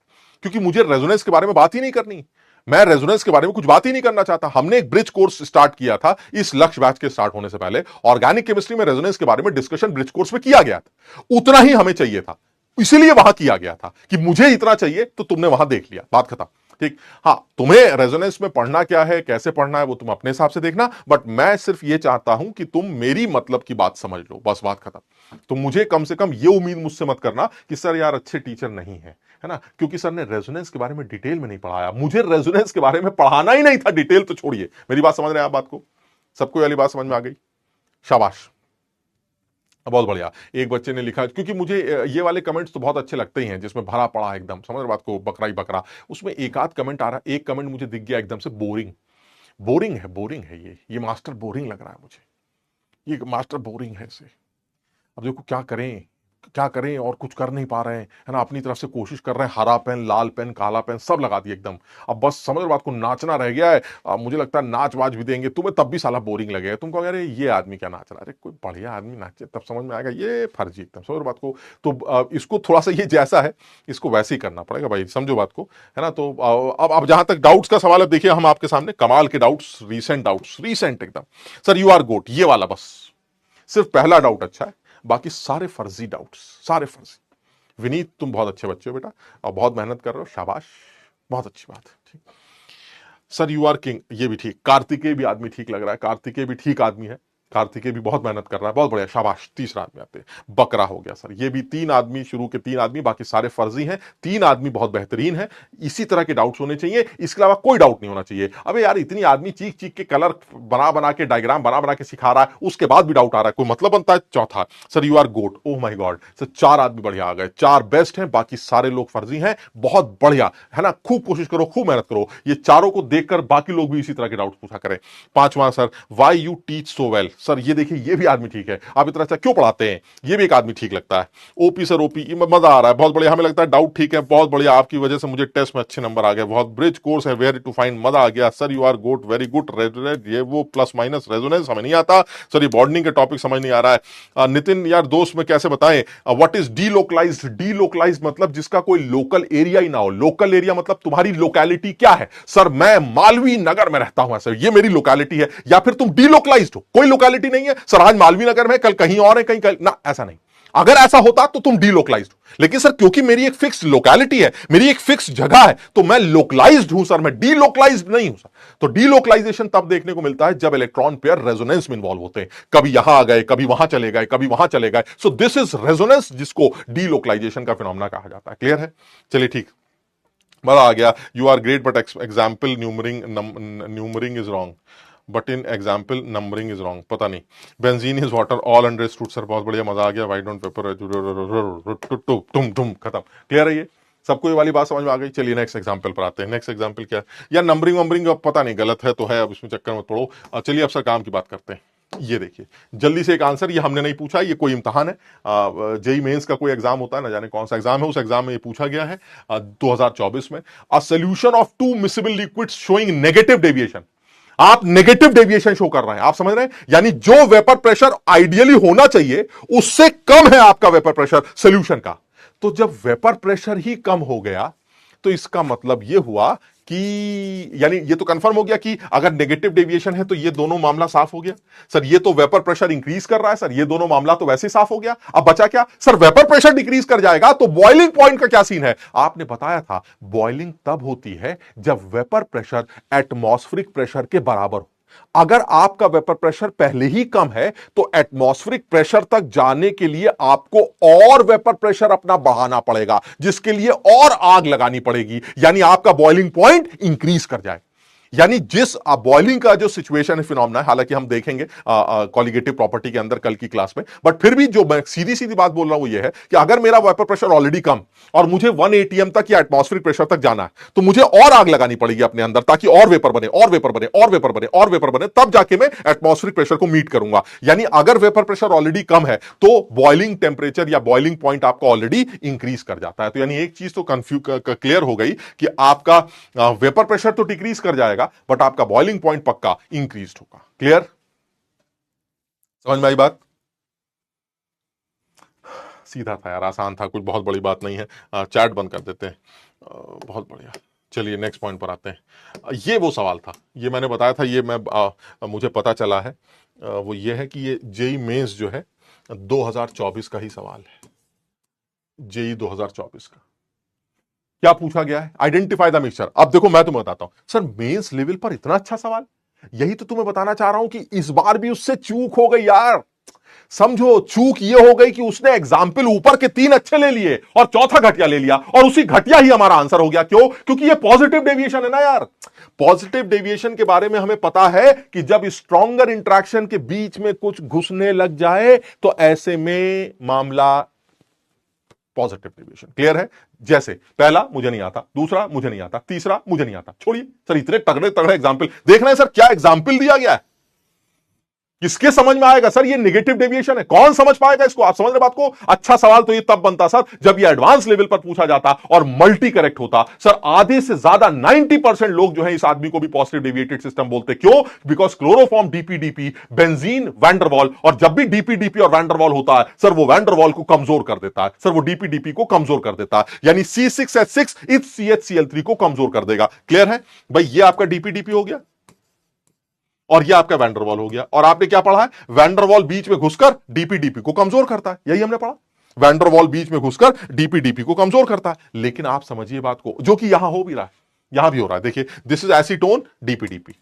क्योंकि मुझे रेजोनेंस के बारे में बात ही नहीं करनी। मैं रेजोनेंस के बारे में कुछ बात ही नहीं करना चाहता। हमने एक ब्रिज कोर्स स्टार्ट किया था इस लक्ष्य बैच के स्टार्ट होने से पहले, ऑर्गेनिक केमिस्ट्री में रेजोनेंस के बारे में डिस्कशन ब्रिज कोर्स में किया गया था, उतना ही हमें चाहिए था, इसीलिए वहां किया गया था कि मुझे इतना चाहिए, तो तुमने वहां देख लिया, बात खत्म। ठीक, हाँ, तुम्हें रेजोनेंस में पढ़ना क्या है, कैसे पढ़ना है, वो तुम अपने हिसाब से देखना, बट मैं सिर्फ ये चाहता हूं कि तुम मेरी मतलब की बात समझ लो, बस बात खत्म। तो मुझे कम से कम ये उम्मीद मुझसे मत करना कि सर यार अच्छे टीचर नहीं है ना, क्योंकि सर ने रेजोनेंस के बारे में डिटेल में नहीं पढ़ाया। मुझे रेजोनेंस के बारे में पढ़ाना ही नहीं था, डिटेल तो छोड़िए। मेरी बात समझ रहे हैं आप? बात को सबको वाली बात समझ में आ गई? शाबाश, बहुत बढ़िया। एक बच्चे ने लिखा, क्योंकि मुझे ये वाले कमेंट्स तो बहुत अच्छे लगते ही हैं जिसमें भरा पड़ा एकदम, समझ रहे बात को, बकरा ही बकरा। उसमें एक आध कमेंट आ रहा है, एक कमेंट मुझे दिख गया एकदम से, बोरिंग। बोरिंग है ये मास्टर बोरिंग लग रहा है मुझे, ये मास्टर बोरिंग है इसे। अब देखो क्या करें और कुछ कर नहीं पा रहे हैं, है ना, अपनी तरफ से कोशिश कर रहे हैं, हरा पेन, लाल पेन, काला पेन सब लगा दिए एकदम। अब बस समझ बात को, नाचना रह गया है। मुझे लगता है नाच वाच भी देंगे तुम्हें तब भी साला बोरिंग लगेगा, तुमको अरे ये आदमी क्या नाच रहा है, अरे कोई बढ़िया आदमी नाचे तब समझ में आएगा, ये फर्जी एकदम। समझ बात को? तो इसको थोड़ा सा ये जैसा है इसको वैसे ही करना पड़ेगा भाई, समझो बात को, है ना। तो अब जहां तक डाउट्स का सवाल है, देखिए हम आपके सामने कमाल के डाउट्स, रीसेंट एकदम, सर यू आर गोट, ये वाला बस सिर्फ पहला डाउट अच्छा है, बाकी सारे फर्जी डाउट्स, सारे फर्जी। विनीत तुम बहुत अच्छे बच्चे हो बेटा, और बहुत मेहनत कर रहे हो, शाबाश, बहुत अच्छी बात है। ठीक सर, यू आर किंग, ये भी ठीक। कार्तिकेय भी आदमी ठीक लग रहा है, कार्तिकेय भी ठीक आदमी है, कार्तिकेय भी बहुत मेहनत कर रहा है, बहुत बढ़िया, शाबाश। तीसरा आदमी आते हैं, बकरा हो गया सर। ये भी 3 आदमी, शुरू के 3 आदमी, बाकी सारे फर्जी हैं। 3 आदमी बहुत बेहतरीन है, इसी तरह के डाउट्स होने चाहिए, इसके अलावा कोई डाउट नहीं होना चाहिए। अबे यार इतनी आदमी चीख चीख के कलर बना के, डायग्राम बना के सिखा रहा है, उसके बाद भी डाउट आ रहा है, कोई मतलब बनता है? चौथा, sir you are goat, oh my god. Sir 4 आदमी बढ़िया आ गए, 4 बेस्ट हैं, बाकी सारे लोग फर्जी हैं, बहुत बढ़िया, है ना। खूब कोशिश करो, खूब मेहनत करो, ये चारों को देखकर बाकी लोग भी इसी तरह के डाउट पूछा करें। 5वां, sir why you teach so well. Sir ये देखिए, ये भी आदमी ठीक है, आप इतना अच्छा क्यों पढ़ाते हैं, ये भी एक आदमी ठीक लगता है। ओपी सर, ओपी मजा आ रहा है, बहुत बढ़िया, हमें लगता है डाउट ठीक है, बहुत बढ़िया, आपकी वजह से मुझे टेस्ट में अच्छे नंबर आ गए, बहुत ब्रिज कोर्स है, वेरी टू फाइंड, मजा आ गया। Sir you are good, very good. ये वो प्लस माइनस रेजोनेंस हमें नहीं आता सर, ये बॉन्डिंग के टॉपिक समझ नहीं आ रहा है। नितिन यार दोस्त में कैसे बताएं, व्हाट इज डीलोकलाइज्ड? डीलोकलाइज्ड मतलब जिसका कोई लोकल एरिया ही ना हो। लोकल एरिया मतलब तुम्हारी लोकेलिटी क्या है? सर मैं मालवी नगर में रहता हूं, सर ये मेरी लोकेलिटी है, या फिर तुम डीलोकलाइज्ड हो, कोई लोकेलिटी नहीं है। सर आज मालवी नगर में, कल कहीं और है, कहीं ना, ऐसा नहीं। अगर ऐसा होता तो तुम डीलोकलाइज्ड हो, लेकिन सर क्योंकि मेरी एक फिक्स लोकेलिटी है, मेरी एक फिक्स जगह है, तो मैं लोकलाइज्ड हूं सर, मैं डीलोकलाइज्ड नहीं हूं सर। तो डीलोकलाइजेशन तब देखने को मिलता है जब इलेक्ट्रॉन पेयर रेजोनेंस में इन्वॉल्व होते हैं, कभी यहां आ गए, कभी वहां चले गए, कभी वहां चले गए। सो दिस इज रेजोनेंस, जिसको डीलोकलाइजेशन का फिनोमेना कहा जाता है। क्लियर है? चलिए ठीक, मजा आ गया। You are great but example numbering is wrong. But in example numbering is wrong. पता नहीं। Benzene is water all understood sir, बहुत बढ़िया, मजा आ गया। वाई डोंट पेपर टुम टुम, खत्म। क्लियर है ये सबको, ये वाली बात समझ में आ गई। चलिए नेक्स्ट एग्जाम्पल पर आते हैं। नेक्स्ट एग्जाम्पल क्या है यार, नंबरिंग वंबरिंग अब पता नहीं, गलत है तो है, अब इसमें चक्कर मत पड़ो। चलिए अब सर काम की बात करते हैं। ये देखिए जल्दी से एक आंसर, ये हमने नहीं पूछा, ये कोई इम्तहान है, जेई मेंस का कोई एग्जाम होता है, ना जाने कौन सा एग्जाम है, उस एग्जाम में ये पूछा गया है 2024 में। A solution of two miscible liquids showing negative deviation. आप नेगेटिव डेविएशन शो कर रहे हैं, आप समझ रहे हैं, यानी जो वेपर प्रेशर आइडियली होना चाहिए उससे कम है आपका वेपर प्रेशर सोल्यूशन का। तो जब वेपर प्रेशर ही कम हो गया तो इसका मतलब यह हुआ कि, यानी ये तो कंफर्म हो गया कि अगर नेगेटिव डेविएशन है तो ये दोनों मामला साफ हो गया। सर ये तो वेपर प्रेशर इंक्रीज कर रहा है, सर ये दोनों मामला तो वैसे साफ हो गया। अब बचा क्या सर, वेपर प्रेशर डिक्रीज कर जाएगा तो बॉइलिंग पॉइंट का क्या सीन है। आपने बताया था बॉइलिंग तब होती है जब वेपर प्रेशर एटमॉस्फेरिक प्रेशर के बराबर हो। अगर आपका वेपर प्रेशर पहले ही कम है तो एटमॉस्फेरिक प्रेशर तक जाने के लिए आपको और वेपर प्रेशर अपना बढ़ाना पड़ेगा, जिसके लिए और आग लगानी पड़ेगी, यानी आपका बॉइलिंग पॉइंट इंक्रीज कर जाए। यानी जिस बॉइलिंग का जो सिचुएशन है, फिनोमेना है, हालांकि हम देखेंगे कॉलिगेटिव प्रॉपर्टी के अंदर कल की क्लास में, बट फिर भी जो मैं सीधी सीधी बात बोल रहा हूं वो ये है कि अगर मेरा वेपर प्रेशर ऑलरेडी कम और मुझे 1 atm तक या एटमॉस्फेरिक प्रेशर तक जाना है तो मुझे और आग लगानी पड़ेगी अपने अंदर, ताकि और वेपर बने और वेपर बने और वेपर बने और वेपर बने, तब जाके मैं एटमॉस्फेरिक प्रेशर को मीट करूंगा। यानी अगर वेपर प्रेशर ऑलरेडी कम है तो बॉइलिंग टेम्परेचर या बॉइलिंग पॉइंट आपका ऑलरेडी इंक्रीज कर जाता है। तो यानी एक चीज तो क्लियर हो गई कि आपका वेपर प्रेशर तो डिक्रीज कर जाएगा बट आपका बॉइलिंग पॉइंट पक्का इंक्रीज होगा। क्लियर, समझ में आई बात? सीधा था यार, आसान था, कुछ बहुत बड़ी बात नहीं है। चैट बंद कर देते हैं। बहुत बढ़िया, चलिए नेक्स्ट पॉइंट पर आते हैं। ये वो सवाल था, ये मैंने बताया था, ये मैं मुझे पता चला है। वो ये है कि ये जेई मेंस जो है 2024 का ही सवाल है। जेई 2024 का क्या पूछा गया है, आइडेंटिफाई द मिक्सचर। अब देखो मैं तुम्हें बताता हूं सर, मेंस लेवल पर इतना अच्छा सवाल, यही तो तुम्हें बताना चाह रहा हूं कि इस बार भी उससे चूक हो गई यार। समझो चूक ये हो गई कि उसने एग्जाम्पल ऊपर के 3 अच्छे ले लिए और चौथा घटिया ले लिया, और उसी घटिया ही हमारा आंसर हो गया। क्यों? क्योंकि ये पॉजिटिव डेविएशन है ना यार। पॉजिटिव डेविएशन के बारे में हमें पता है कि जब स्ट्रॉन्गर इंटरेक्शन के बीच में कुछ घुसने लग जाए तो ऐसे में मामला पॉजिटिव डेविएशन। क्लियर है? जैसे पहला मुझे नहीं आता, दूसरा मुझे नहीं आता, तीसरा मुझे नहीं आता। छोड़िए सर, इतने तगड़े तगड़े एग्जाम्पल देख रहे हैं सर, क्या एग्जाम्पल दिया गया है, किसके समझ में आएगा सर? ये नेगेटिव डेविएशन है, कौन समझ पाएगा इसको? आप समझ रहे बात को? अच्छा सवाल तो ये तब बनता सर जब ये एडवांस लेवल पर पूछा जाता और मल्टी करेक्ट होता। सर आधे से ज्यादा 90% लोग जो है इस आदमी को भी पॉजिटिव डेविएटेड सिस्टम बोलते। क्यों? Because chloroform DPDP, benzene van der Waals, और जब भी डीपीडीपी और वैंडरवॉल होता है सर वो वैंडरवॉल को कमजोर कर देता है, सर वो डीपीडीपी को कमजोर कर देता है, यानी C6H6 इस CHCl3 को कमजोर कर देगा। क्लियर है भाई? ये आपका डीपीडीपी हो गया और ये आपका वैंडरवॉल हो गया। और आपने क्या पढ़ा है? वैंडरवॉल बीच में घुसकर डीपीडीपी को कमजोर करता है, यही हमने पढ़ा। वैंडरवॉल बीच में घुसकर डीपीडीपी को कमजोर करता है। लेकिन आप समझिए बात को, जो कि यहां हो भी रहा है, यहां भी हो रहा है। देखिए this is acetone DPDP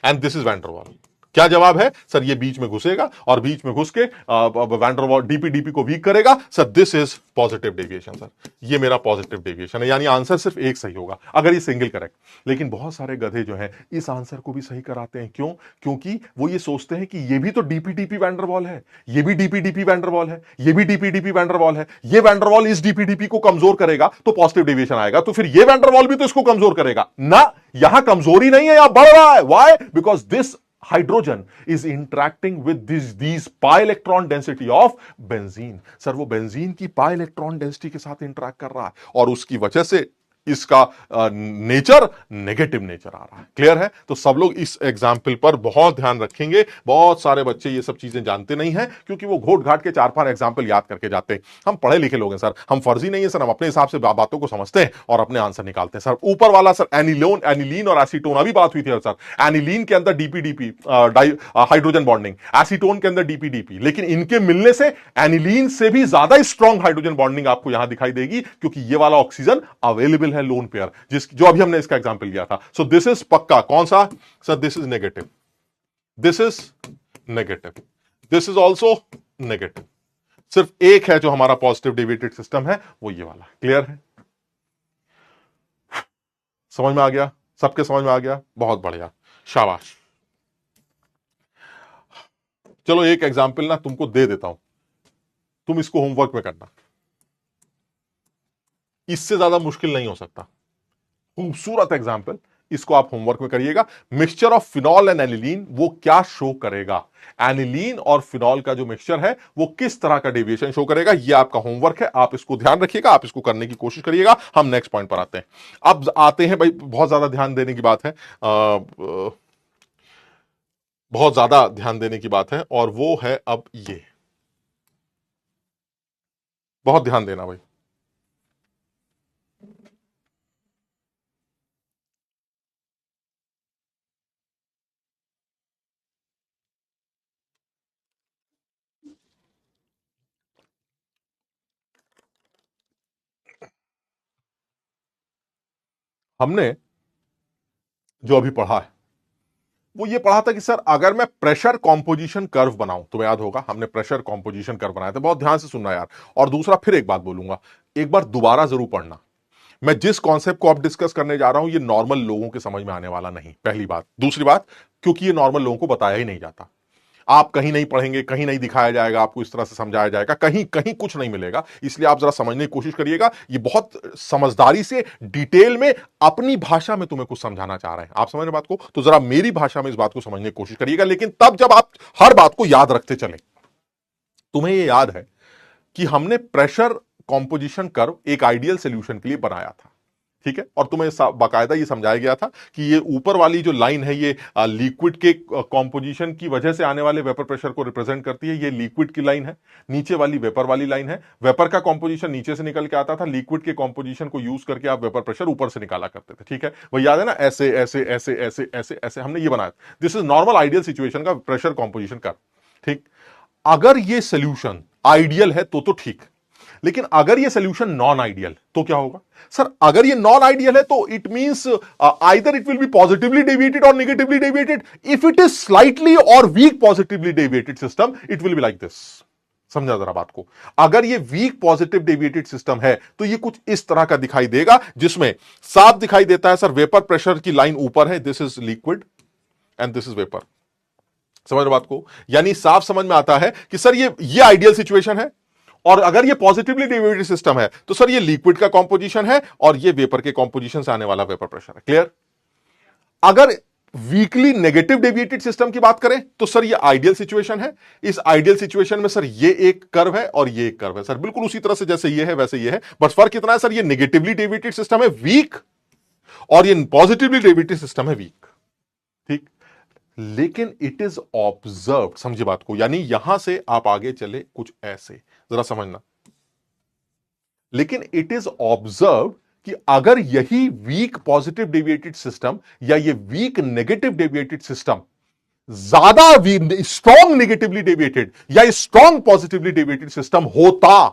and this is van der Waals. क्या जवाब है सर? ये बीच में घुसेगा और बीच में घुस के वैंडरवॉल डीपीडीपी को वीक करेगा। Sir this is positive deviation. Sir ये मेरा पॉजिटिव डेविएशन है, यानी आंसर सिर्फ एक सही होगा अगर ये सिंगल करेक्ट। लेकिन बहुत सारे गधे जो हैं इस आंसर को भी सही कराते हैं। क्यों? क्योंकि वो ये सोचते हैं कि ये भी तो डीपीडीपी वैंडरवॉल है, ये भी डीपीडीपी वैंडरवॉल है, ये भी डीपीडीपी वैंडरवॉल है, ये वैंडरवॉल इस डीपीडीपी को कमजोर करेगा तो पॉजिटिव डेविएशन आएगा, तो फिर ये वैंडरवॉल भी तो इसको कमजोर करेगा ना। यहां कमजोरी नहीं है, यहां बढ़ रहा है। Why? Because this hydrogen is interacting with this pi electron density of benzene. Sir वो बेंजीन की पाई इलेक्ट्रॉन डेंसिटी के साथ इंटरैक्ट कर रहा है और उसकी वजह से इसका नेचर नेगेटिव नेचर आ रहा है। क्लियर है? तो सब लोग इस एग्जाम्पल पर बहुत ध्यान रखेंगे। बहुत सारे बच्चे ये सब चीजें जानते नहीं हैं क्योंकि वो घोट घाट के 4-5 एग्जाम्पल याद करके जाते हैं। हम पढ़े लिखे लोग हैं सर, हम फर्जी नहीं है सर, हम अपने हिसाब से बातों को समझते हैं और अपने आंसर निकालते हैं। सर ऊपर वाला सर एनिलोन, एनिलीन और एसीटोन, अभी बात हुई थी सर, एनिलीन के अंदर डीपीडीपी हाइड्रोजन बॉन्डिंग, एसीटोन के अंदर डीपीडीपी, लेकिन इनके मिलने से एनिलीन से भी ज्यादा स्ट्रॉन्ग हाइड्रोजन बॉन्डिंग आपको यहां दिखाई देगी क्योंकि ये वाला ऑक्सीजन अवेलेबल है लोन पेयर, जो अभी हमने इसका एग्जांपल लिया था। सो दिस इज पक्का कौन सा sir? This is negative, this is negative, this is also negative. सिर्फ एक है जो हमारा पॉजिटिव डेविएटेड सिस्टम है, वो ये वाला। क्लियर है? समझ में आ गया? सबके समझ में आ गया? बहुत बढ़िया। शाबाश। चलो एक एग्जाम्पल ना तुमको दे देता हूं, तुम इसको होमवर्क में करना, इससे ज्यादा मुश्किल नहीं हो सकता। खूबसूरत एग्जाम्पल, इसको आप होमवर्क में करिएगा। Mixture of phenol and aniline वो क्या शो करेगा, एनिलीन और फिनॉल का जो मिक्सचर है वो किस तरह का डेविएशन शो करेगा, ये आपका होमवर्क है। आप इसको ध्यान रखिएगा, आप इसको करने की कोशिश करिएगा। हम नेक्स्ट पॉइंट पर आते हैं। अब आते हैं भाई, बहुत ज्यादा ध्यान देने की बात है, बहुत ज्यादा ध्यान देने की बात है, और वो है अब ये, बहुत ध्यान देना भाई। हमने जो अभी पढ़ा है वो ये पढ़ा था कि सर अगर मैं प्रेशर कॉम्पोजिशन कर्व बनाऊं, तुम्हें याद होगा हमने प्रेशर कॉम्पोजिशन कर्व बनाया था, बहुत ध्यान से सुनना यार। और दूसरा, फिर एक बात बोलूंगा, एक बार दोबारा जरूर पढ़ना। मैं जिस कॉन्सेप्ट को अब डिस्कस करने जा रहा हूं ये नॉर्मल लोगों के समझ में आने वाला नहीं, पहली बात। दूसरी बात, क्योंकि ये नॉर्मल लोगों को बताया ही नहीं जाता। आप कहीं नहीं पढ़ेंगे, कहीं नहीं दिखाया जाएगा आपको, इस तरह से समझाया जाएगा, कहीं कहीं कुछ नहीं मिलेगा। इसलिए आप जरा समझने की कोशिश करिएगा। ये बहुत समझदारी से डिटेल में अपनी भाषा में तुम्हें कुछ समझाना चाह रहे हैं। आप समझ रहे बात को, तो जरा मेरी भाषा में इस बात को समझने की कोशिश करिएगा, लेकिन तब जब आप हर बात को याद रखते चले। तुम्हें यह याद है कि हमने प्रेशर कॉम्पोजिशन कर्व एक आइडियल सोल्यूशन के लिए बनाया था, ठीक है। और तुम्हें बाकायदा ये समझाया गया था कि ये ऊपर वाली जो लाइन है ये लिक्विड के कॉम्पोजिशन की वजह से आने वाले वेपर प्रेशर को रिप्रेजेंट करती है, ये लिक्विड की लाइन है। नीचे वाली वेपर वाली लाइन है। वेपर का कॉम्पोजिशन नीचे से निकल के आता था, लिक्विड के कॉम्पोजिशन को यूज करके आप वेपर प्रेशर ऊपर से निकाला करते थे, ठीक है। वो याद है ना, ऐसे ऐसे ऐसे ऐसे ऐसे ऐसे हमने ये बनाया। This is normal ideal situation का प्रेशर कॉम्पोजिशन का, ठीक। अगर ये सोल्यूशन आइडियल है तो ठीक, लेकिन अगर ये सोल्यूशन नॉन आइडियल तो क्या होगा सर? अगर ये नॉन आइडियल है तो it means either it will be positively deviated और negatively deviated. If it is slightly और weak positively deviated system, it will be like this. समझा जरा बात को। अगर ये वीक पॉजिटिव डेविएटेड सिस्टम है तो ये कुछ इस तरह का दिखाई देगा, जिसमें साफ दिखाई देता है सर वेपर प्रेशर की लाइन ऊपर है, this is liquid and this is vapour. समझ बात को, यानी साफ समझ में आता है कि सर ये आइडियल सिचुएशन है, और अगर ये पॉजिटिवली डेविएटेड सिस्टम है तो सर ये लिक्विड का कॉम्पोजिशन है और ये वेपर के कॉम्पोजिशन से आने वाला वेपर प्रेशर है। क्लियर? अगर वीकली नेगेटिव डेविएटेड सिस्टम की बात करें तो सर ये आइडियल सिचुएशन है। इस आइडियल सिचुएशन में सर ये एक कर्व है और ये एक कर्व है, सर बिल्कुल उसी तरह से जैसे ये है वैसे ये है, बस फर्क कितना है सर, ये नेगेटिवली डेविएटेड सिस्टम है वीक, और ये पॉजिटिवली डेविएटेड सिस्टम है वीक, ठीक। लेकिन इट इज ऑब्जर्व्ड, समझिए बात को, यानी यहां से आप आगे चले कुछ ऐसे, जरा समझना। लेकिन इट इज ऑब्जर्व्ड कि अगर यही वीक पॉजिटिव डेविएटेड सिस्टम या ये वीक नेगेटिव डेविएटेड सिस्टम ज्यादा स्ट्रॉन्ग नेगेटिवली डेविएटेड या स्ट्रॉन्ग पॉजिटिवली डेविएटेड सिस्टम होता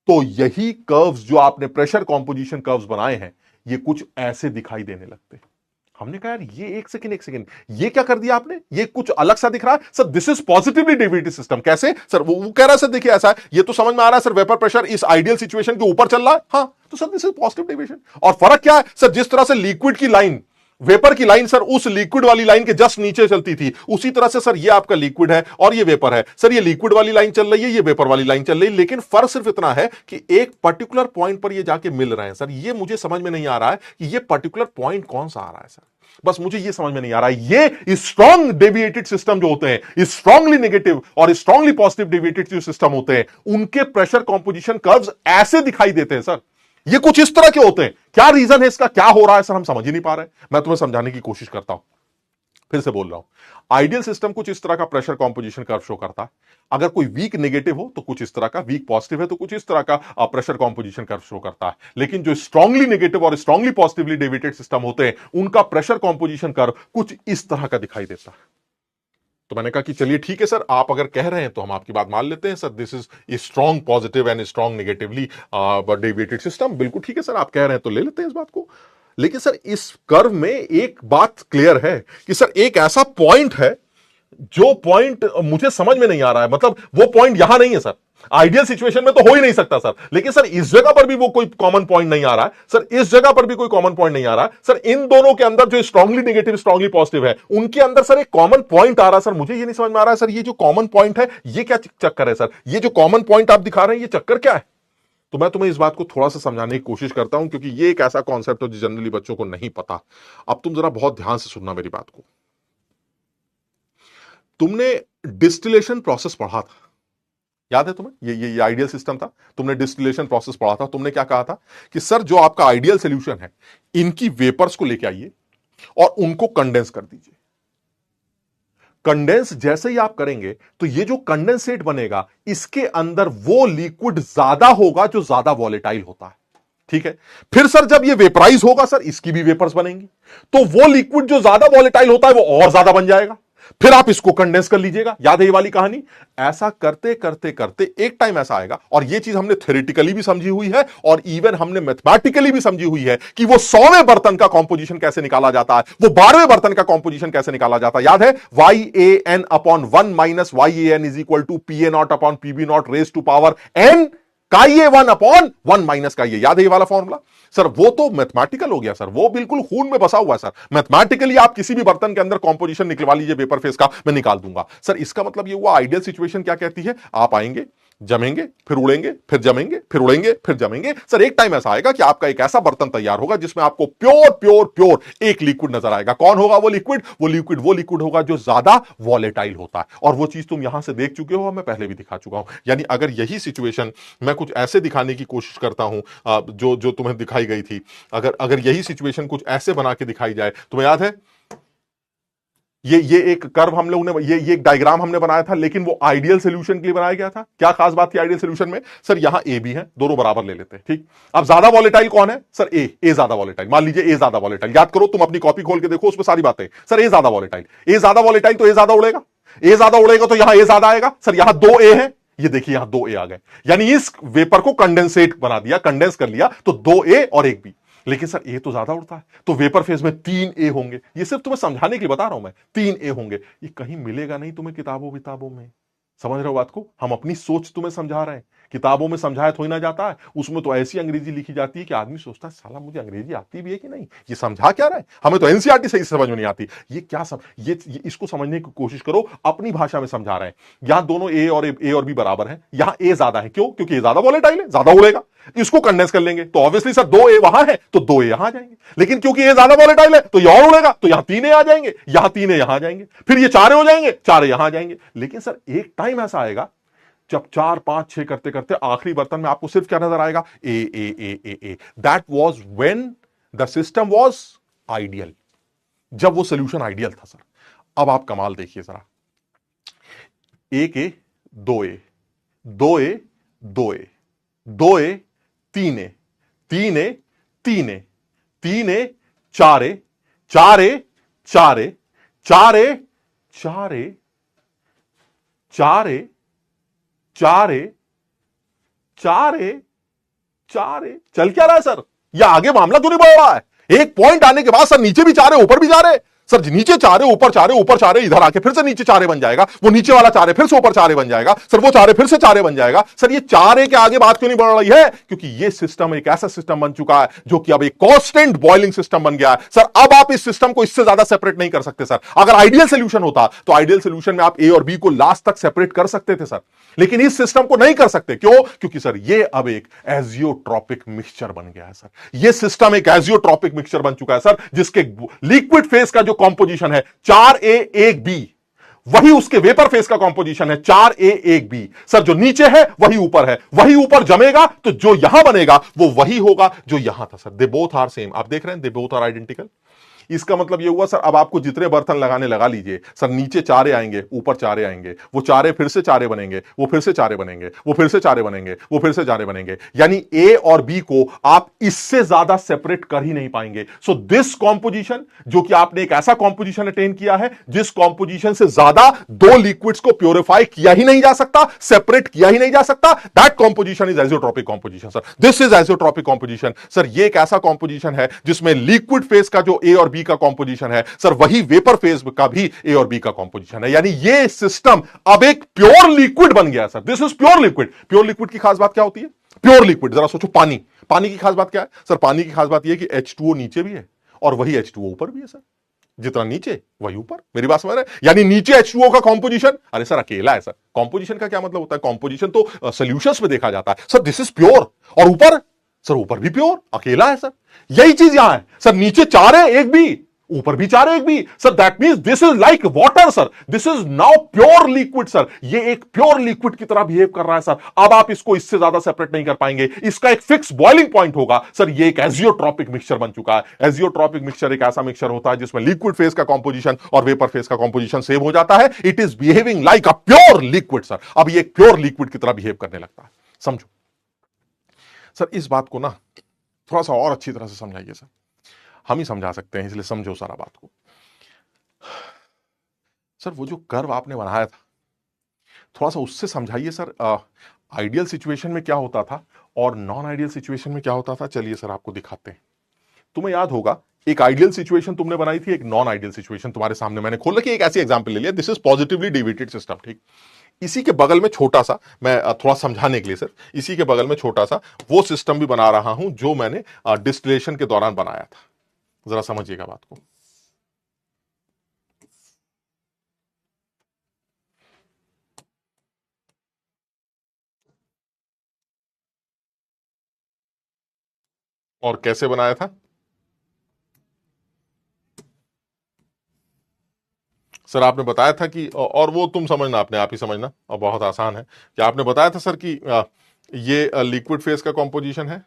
तो यही कर्व्स जो आपने प्रेशर कॉम्पोजिशन कर्व्स बनाए हैं ये कुछ ऐसे दिखाई देने लगते। हमने कहा यार ये एक सेकंड ये क्या कर दिया आपने, ये कुछ अलग सा दिख रहा है sir, this is positively deviated system. कैसे सर? वो कह रहा है सर देखिए ऐसा है, ये तो समझ में आ रहा है सर वेपर प्रेशर इस आइडियल सिचुएशन के ऊपर चल रहा है, हाँ तो sir this is positive deviation. और फर्क क्या है सर, जिस तरह से लिक्विड की लाइन, वेपर की लाइन सर उस लिक्विड वाली लाइन के जस्ट नीचे चलती थी, उसी तरह से सर ये आपका लिक्विड है और ये वेपर है। सर ये लिक्विड वाली लाइन चल रही है, ये वेपर वाली लाइन चल रही है, लेकिन फर्क सिर्फ इतना है कि एक पर्टिकुलर पॉइंट पर ये जाके मिल रहे हैं। सर ये मुझे समझ में नहीं आ रहा है कि ये पर्टिकुलर पॉइंट कौन सा आ रहा है सर, बस मुझे ये समझ में नहीं आ रहा है। ये स्ट्रॉन्ग डेविएटेड सिस्टम जो होते हैं, स्ट्रांगली नेगेटिव और स्ट्रांगली पॉजिटिव डेविएटेड जो सिस्टम होते हैं, उनके प्रेशर कॉम्पोजिशन कर्व्स ऐसे दिखाई देते हैं सर, ये कुछ इस तरह के होते हैं। क्या रीजन है इसका, क्या हो रहा है सर, हम समझ ही नहीं पा रहे। मैं तुम्हें समझाने की कोशिश करता हूं, फिर से बोल रहा हूं। आइडियल सिस्टम कुछ इस तरह का प्रेशर कॉम्पोजिशन कर्व शो करता है। अगर कोई वीक नेगेटिव हो तो कुछ इस तरह का, वीक पॉजिटिव है तो कुछ इस तरह का प्रेशर कॉम्पोजिशन कर्व शो करता है। लेकिन जो स्ट्रांगली नेगेटिव और स्ट्रांगली पॉजिटिवली डेविएटेड सिस्टम होते हैं, उनका प्रेशर कॉम्पोजिशन कर्व कुछ इस तरह का दिखाई देता है। तो मैंने कहा कि चलिए ठीक है सर, आप अगर कह रहे हैं तो हम आपकी बात मान लेते हैं sir, this is strong positive and strong negatively deviated system. बिल्कुल ठीक है सर, आप कह रहे हैं तो ले लेते हैं इस बात को। लेकिन सर इस कर्व में एक बात क्लियर है कि सर एक ऐसा पॉइंट है जो पॉइंट मुझे समझ में नहीं आ रहा है, मतलब वो पॉइंट यहां नहीं है सर, आइडियल सिचुएशन में तो हो ही नहीं सकता सर। लेकिन सर इस जगह पर भी वो कोई कॉमन पॉइंट नहीं आ रहा है सर, इस जगह पर भी कोई कॉमन पॉइंट नहीं आ रहा है सर। इन दोनों के अंदर जो स्ट्रांगली नेगेटिव स्ट्रांगली पॉजिटिव है उनके अंदर सर एक कॉमन पॉइंट आ रहा है सर। मुझे ये नहीं समझ में आ रहा है सर, ये जो कॉमन पॉइंट है ये क्या चक्कर है सर? ये जो कॉमन पॉइंट आप दिखा रहे हैं ये चक्कर क्या है? तो मैं तुम्हें इस बात को थोड़ा सा समझाने की कोशिश करता हूं, क्योंकि ये एक ऐसा कॉन्सेप्ट है जो जनरली बच्चों को नहीं पता। अब तुम जरा बहुत ध्यान से सुनना मेरी बात को। तुमने डिस्टिलेशन प्रोसेस पढ़ा था, याद है तुम्हें? ये आइडियल सिस्टम था। तुमने डिस्टिलेशन प्रोसेस पढ़ा था। तुमने क्या कहा था कि सर जो आपका आइडियल सॉल्यूशन है इनकी वेपर्स को लेके आइए और उनको कंडेंस कर दीजिए। कंडेंस जैसे ही आप करेंगे तो ये जो कंडेंसेट बनेगा इसके अंदर वो लिक्विड ज्यादा होगा जो ज्यादा वॉलेटाइल होता है, ठीक है। फिर सर जब ये वेपराइज होगा सर इसकी भी वेपर्स बनेंगी, तो वो लिक्विड जो ज्यादा वॉलेटाइल होता है वो और ज्यादा बन जाएगा। फिर आप इसको कंडेंस कर लीजिएगा। याद है ये वाली कहानी? ऐसा करते करते करते एक टाइम ऐसा आएगा, और ये चीज हमने थ्योरेटिकली भी समझी हुई है और इवन हमने मैथमेटिकली भी समझी हुई है कि वो 100वें बर्तन का कॉम्पोजिशन कैसे निकाला जाता है, वो 12वें बर्तन का कॉम्पोजिशन कैसे निकाला जाता है। याद है? YAN upon 1 minus YAN is equal to PA0 upon PB0 raise to power N का ये 1 अपॉन 1 माइनस का ये। याद है ये वाला फॉर्मूला? सर वो तो मैथमेटिकल हो गया सर, वो बिल्कुल खून में बसा हुआ है सर। मैथमेटिकली आप किसी भी बर्तन के अंदर कंपोजिशन निकलवा लीजिए वेपर फेस का, मैं निकाल दूंगा सर। इसका मतलब ये हुआ आइडियल सिचुएशन क्या कहती है? आप आएंगे, जमेंगे, फिर उड़ेंगे, फिर जमेंगे, फिर उड़ेंगे, फिर जमेंगे। सर एक टाइम ऐसा आएगा कि आपका एक ऐसा बर्तन तैयार होगा जिसमें आपको प्योर प्योर प्योर एक लिक्विड नजर आएगा। कौन होगा वो लिक्विड? वो लिक्विड होगा जो ज्यादा वॉलेटाइल होता है। और वो चीज तुम यहां से देख चुके हो, मैं पहले भी दिखा चुका हूं। यानी अगर यही सिचुएशन मैं कुछ ऐसे दिखाने की कोशिश करता हूं जो तुम्हें दिखाई गई थी, अगर यही सिचुएशन कुछ ऐसे बना के दिखाई जाए, तुम्हें याद है ये एक कर्व हम लोगों ने, ये एक डायग्राम हमने बनाया था, लेकिन वो आइडियल सॉल्यूशन के लिए बनाया गया था। क्या खास बात थी आइडियल सॉल्यूशन में? सर यहां ए भी है, दोनों बराबर ले लेते हैं, ठीक। अब ज्यादा वॉलेटाइल कौन है? सर ए ज्यादा वॉलेटाइल। मान लीजिए ए ज्यादा वॉलेटाइल। याद करो, तुम अपनी कॉपी खोल के देखो, उसमें सारी बातें। सर ए ज्यादा वॉलेटाइल, तो ए ज्यादा उड़ेगा, तो यहां ए ज्यादा आएगा। सर यहां 2 ए है, ये देखिए यहां 2 ए आ गए, यानी इस वेपर को कंडेंसेट बना दिया, कंडेंस कर लिया, तो 2 ए और एक बी। लेकिन सर ए तो ज्यादा उड़ता है, तो वेपर फेज में 3 ए होंगे। ये सिर्फ तुम्हें समझाने के लिए बता रहा हूं मैं, 3 ए होंगे। ये कहीं मिलेगा नहीं तुम्हें किताबों में। समझ रहे हो बात को? हम अपनी सोच तुम्हें समझा रहे हैं, किताबों में समझाया थोड़ी ना जाता है। उसमें तो ऐसी अंग्रेजी लिखी जाती है कि आदमी सोचता है साला मुझे अंग्रेजी आती भी है कि नहीं, ये समझा क्या रहा है, हमें तो एनसीईआरटी सही समझ में नहीं आती। ये क्या सब ये इसको समझने की कोशिश करो, अपनी भाषा में समझा रहे हैं। यहां दोनों ए और बी बराबर है, यहां ए ज्यादा है। क्यों? क्योंकि ए ज्यादा वॉलेटाइल है, ज्यादा उड़ेगा। इसको कंडेंस कर लेंगे तो ऑब्वियसली सर 2 ए वहां है तो 2 ए यहां आ जाएंगे। लेकिन क्योंकि ए ज्यादा वॉलेटाइल है तो ये और उड़ेगा, तो यहां 3 ए आ जाएंगे, यहां 3 ए यहां आ जाएंगे, फिर ये 4 ए हो जाएंगे, 4 ए यहां आ जाएंगे। लेकिन सर एक टाइम ऐसा आएगा जब 4 5 6 करते करते आखिरी बर्तन में आपको सिर्फ क्या नजर आएगा? A. That was when the system was ideal, जब वो सॉल्यूशन आइडियल था सर। अब आप कमाल देखिए जरा, 1 ए 2 ए 2 ए 2 ए 2 ए 3 ए 3 ए 3 ए 3 ए 4 ए 4 ए 4 ए 4 ए 4 ए 4 ए 4 ए 4 ए 4 ए। चल क्या रहा है सर? या आगे मामला क्यों नहीं बढ़ रहा है? एक पॉइंट आने के बाद सर नीचे भी 4 ए, ऊपर भी 4 ए। सर नीचे 4 ए, ऊपर 4 ए, ऊपर 4 ए, इधर आके फिर से नीचे 4 ए बन जाएगा, वो नीचे वाला 4 ए फिर से ऊपर 4 ए बन जाएगा, सर वो 4 ए फिर से 4 ए बन जाएगा। सर ये 4 ए के आगे बात क्यों नहीं बढ़ रही है? क्योंकि ये सिस्टम एक ऐसा सिस्टम बन चुका है जो कि अब एक कांस्टेंट बॉइलिंग सिस्टम बन गया है। सर अब आप इस सिस्टम को इससे ज्यादा सेपरेट नहीं कर सकते सर। अगर आइडियल सोल्यूशन होता तो आइडियल सोल्यूशन में आप ए और बी को लास्ट तक सेपरेट कर सकते थे सर, लेकिन इस सिस्टम को नहीं कर सकते। क्यों? क्योंकि सर ये अब एक एजियोट्रॉपिक मिक्सचर बन गया है सर। ये सिस्टम एक एजियोट्रॉपिक मिक्सचर बन चुका है सर, जिसके लिक्विड फेस का जो कंपोजिशन है 4 ए 1 बी, वही उसके वेपर फेस का कंपोजिशन है 4 ए 1 बी। सर जो नीचे है वही ऊपर है, वही ऊपर जमेगा तो जो यहां बनेगा वो वही होगा जो यहां था sir. They both are same. आप देख रहे हैं, दे बोथ आर आइडेंटिकल। इसका मतलब ये हुआ सर, अब आपको जितने बर्तन लगाने लगा लीजिए सर, नीचे 4 ए आएंगे, ऊपर 4 ए आएंगे, वो 4 ए फिर से 4 ए बनेंगे, वो फिर से 4 ए बनेंगे, वो फिर से 4 ए बनेंगे, वो फिर से 4 ए बनेंगे। यानी ए और बी को आप इससे ज्यादा सेपरेट कर ही नहीं पाएंगे। सो दिस कॉम्पोजिशन, जो कि आपने एक ऐसा कॉम्पोजिशन अटेन किया है जिस कॉम्पोजिशन से ज्यादा 2 लिक्विड्स को प्योरीफाई किया ही नहीं जा सकता, सेपरेट किया ही नहीं जा सकता, that composition is azeotropic composition sir. This is azeotropic composition sir. ये एक ऐसा कॉम्पोजिशन है जिसमें लिक्विड फेस का जो ए और बी का कॉम्पोजिशन है सर, वही वेपर फेज का भी ए और बी का कॉम्पोजिशन है। यानी ये सिस्टम अब एक प्योर लिक्विड बन गया sir. This is pure liquid. Pure liquid की खास बात क्या होती है? प्योर लिक्विड, जरा सोचो, पानी। पानी की खास बात क्या है सर? पानी की खास बात यह कि H2O नीचे भी है और वही H2O ऊपर भी है सर। जितना नीचे वही ऊपर। मेरी बात समझ रहे हैं? यानी नीचे H2O का कॉम्पोजिशन, अरे सर अकेला है सर। कॉम्पोजिशन का क्या मतलब होता है? कॉम्पोजिशन तो सॉल्यूशंस में देखा जाता है सर। This is pure. और ऊपर सर, ऊपर भी प्योर, अकेला है सर। यही चीज यहां है सर। नीचे 4 है, एक भी, ऊपर भी 4 है, एक भी sir. That means this is like water sir. This is now pure liquid sir. ये एक प्योर लिक्विड की तरह बिहेव कर रहा है सर। अब आप इसको इससे ज्यादा सेपरेट नहीं कर पाएंगे। इसका एक फिक्स बॉइलिंग पॉइंट होगा सर। ये एक एजियोट्रॉपिक मिक्सचर बन चुका है। एजियोट्रॉपिक मिक्सचर एक ऐसा मिक्सचर होता है जिसमें लिक्विड फेज का कंपोजिशन और वेपर फेज का कंपोजिशन सेम हो जाता है। It is behaving like a pure liquid sir. अब ये एक प्योर लिक्विड की तरह बिहेव करने लगता है। समझो सर, इस बात को ना थोड़ा सा और अच्छी तरह से समझाइए सर। हम ही समझा सकते हैं, इसलिए समझो सारा बात को। सर वो जो कर्व आपने बनाया था, थोड़ा सा उससे समझाइए सर। आइडियल सिचुएशन में क्या होता था और नॉन आइडियल सिचुएशन में क्या होता था। चलिए सर आपको दिखाते हैं। तुम्हें याद होगा, एक आइडियल सिचुएशन तुमने बनाई थी, एक नॉन आइडियल सिचुएशन तुम्हारे सामने मैंने खोल रखी। एक ऐसी एग्जांपल ले लिया, this is positively deviated system, ठीक। इसी के बगल में छोटा सा, मैं थोड़ा समझाने के लिए सर, इसी के बगल में छोटा सा वो सिस्टम भी बना रहा हूं जो मैंने डिस्टिलेशन के दौरान बनाया था। जरा समझिएगा बात को। और कैसे बनाया था सर? आपने बताया था कि, और वो तुम समझना, अपने आप ही समझना, और बहुत आसान है कि आपने बताया था सर कि ये लिक्विड फेज का कॉम्पोजिशन है।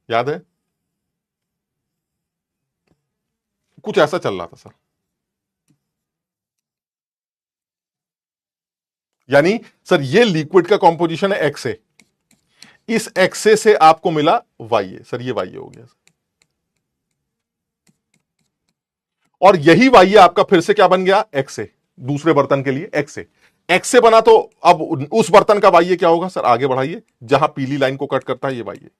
याद है? कुछ ऐसा चल रहा था सर। यानी सर ये लिक्विड का कॉम्पोजिशन है एक्स ए, इस एक्स ए से आपको मिला वाई ए सर। ये वाई ए हो गया सर। और यही वाई ए आपका फिर से क्या बन गया? एक्स ए। दूसरे बर्तन के लिए एक्स ए, एक्स से बना, तो अब उस बर्तन का वाई ए क्या होगा सर? आगे बढ़ाइए, जहां पीली लाइन को कट करता है ये वाई ए।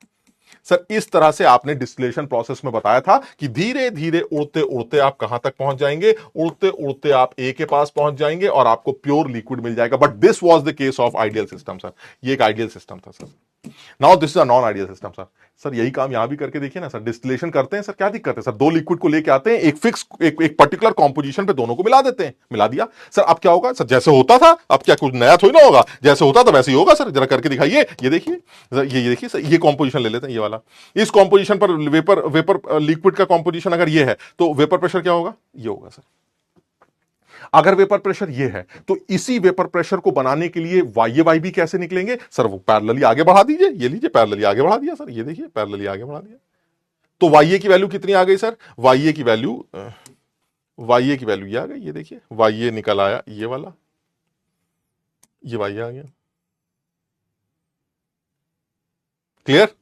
सर इस तरह से आपने डिस्टिलेशन प्रोसेस में बताया था कि धीरे धीरे उड़ते उड़ते आप कहां तक पहुंच जाएंगे? उड़ते उड़ते आप ए के पास पहुंच जाएंगे और आपको प्योर लिक्विड मिल जाएगा। But this was the case of ideal system sir. ये एक आइडियल सिस्टम था sir. Now this is a non ideal system sir. Sir यही काम यहां भी करके देखिए ना सर। डिस्टिलेशन करते हैं सर, क्या दिक्कत है सर? दो लिक्विड को लेके आते हैं, एक फिक्स एक पर्टिकुलर कॉम्पोजिशन पे दोनों को मिला देते हैं। मिला दिया सर, अब क्या होगा सर? जैसे होता था, अब क्या कुछ नया थोड़ी ना होगा, जैसे होता था वैसे ही होगा सर। जरा करके दिखाइए। ये देखिए, ये देखिए सर, ये कॉम्पोजिशन ले लेते हैं, ये वाला। इस कॉम्पोजिशन पर वेपर लिक्विड का कॉम्पोजिशन अगर ये है, तो वेपर प्रेशर क्या होगा? ये होगा सर। अगर वेपर प्रेशर ये है, तो इसी वेपर प्रेशर को बनाने के लिए वाई वाई भी कैसे निकलेंगे सर? वो पैरेलली आगे बढ़ा दीजिए। ये लीजिए, पैरेलली आगे बढ़ा दिया सर। ये देखिए, पैरेलली आगे बढ़ा दिया। तो वाई की वैल्यू कितनी आ गई सर? वाई की वैल्यू, वाई की वैल्यू ये आ गई। ये देखिए, वाई निकल आया ये वाला, ये वाई आ गया। Clear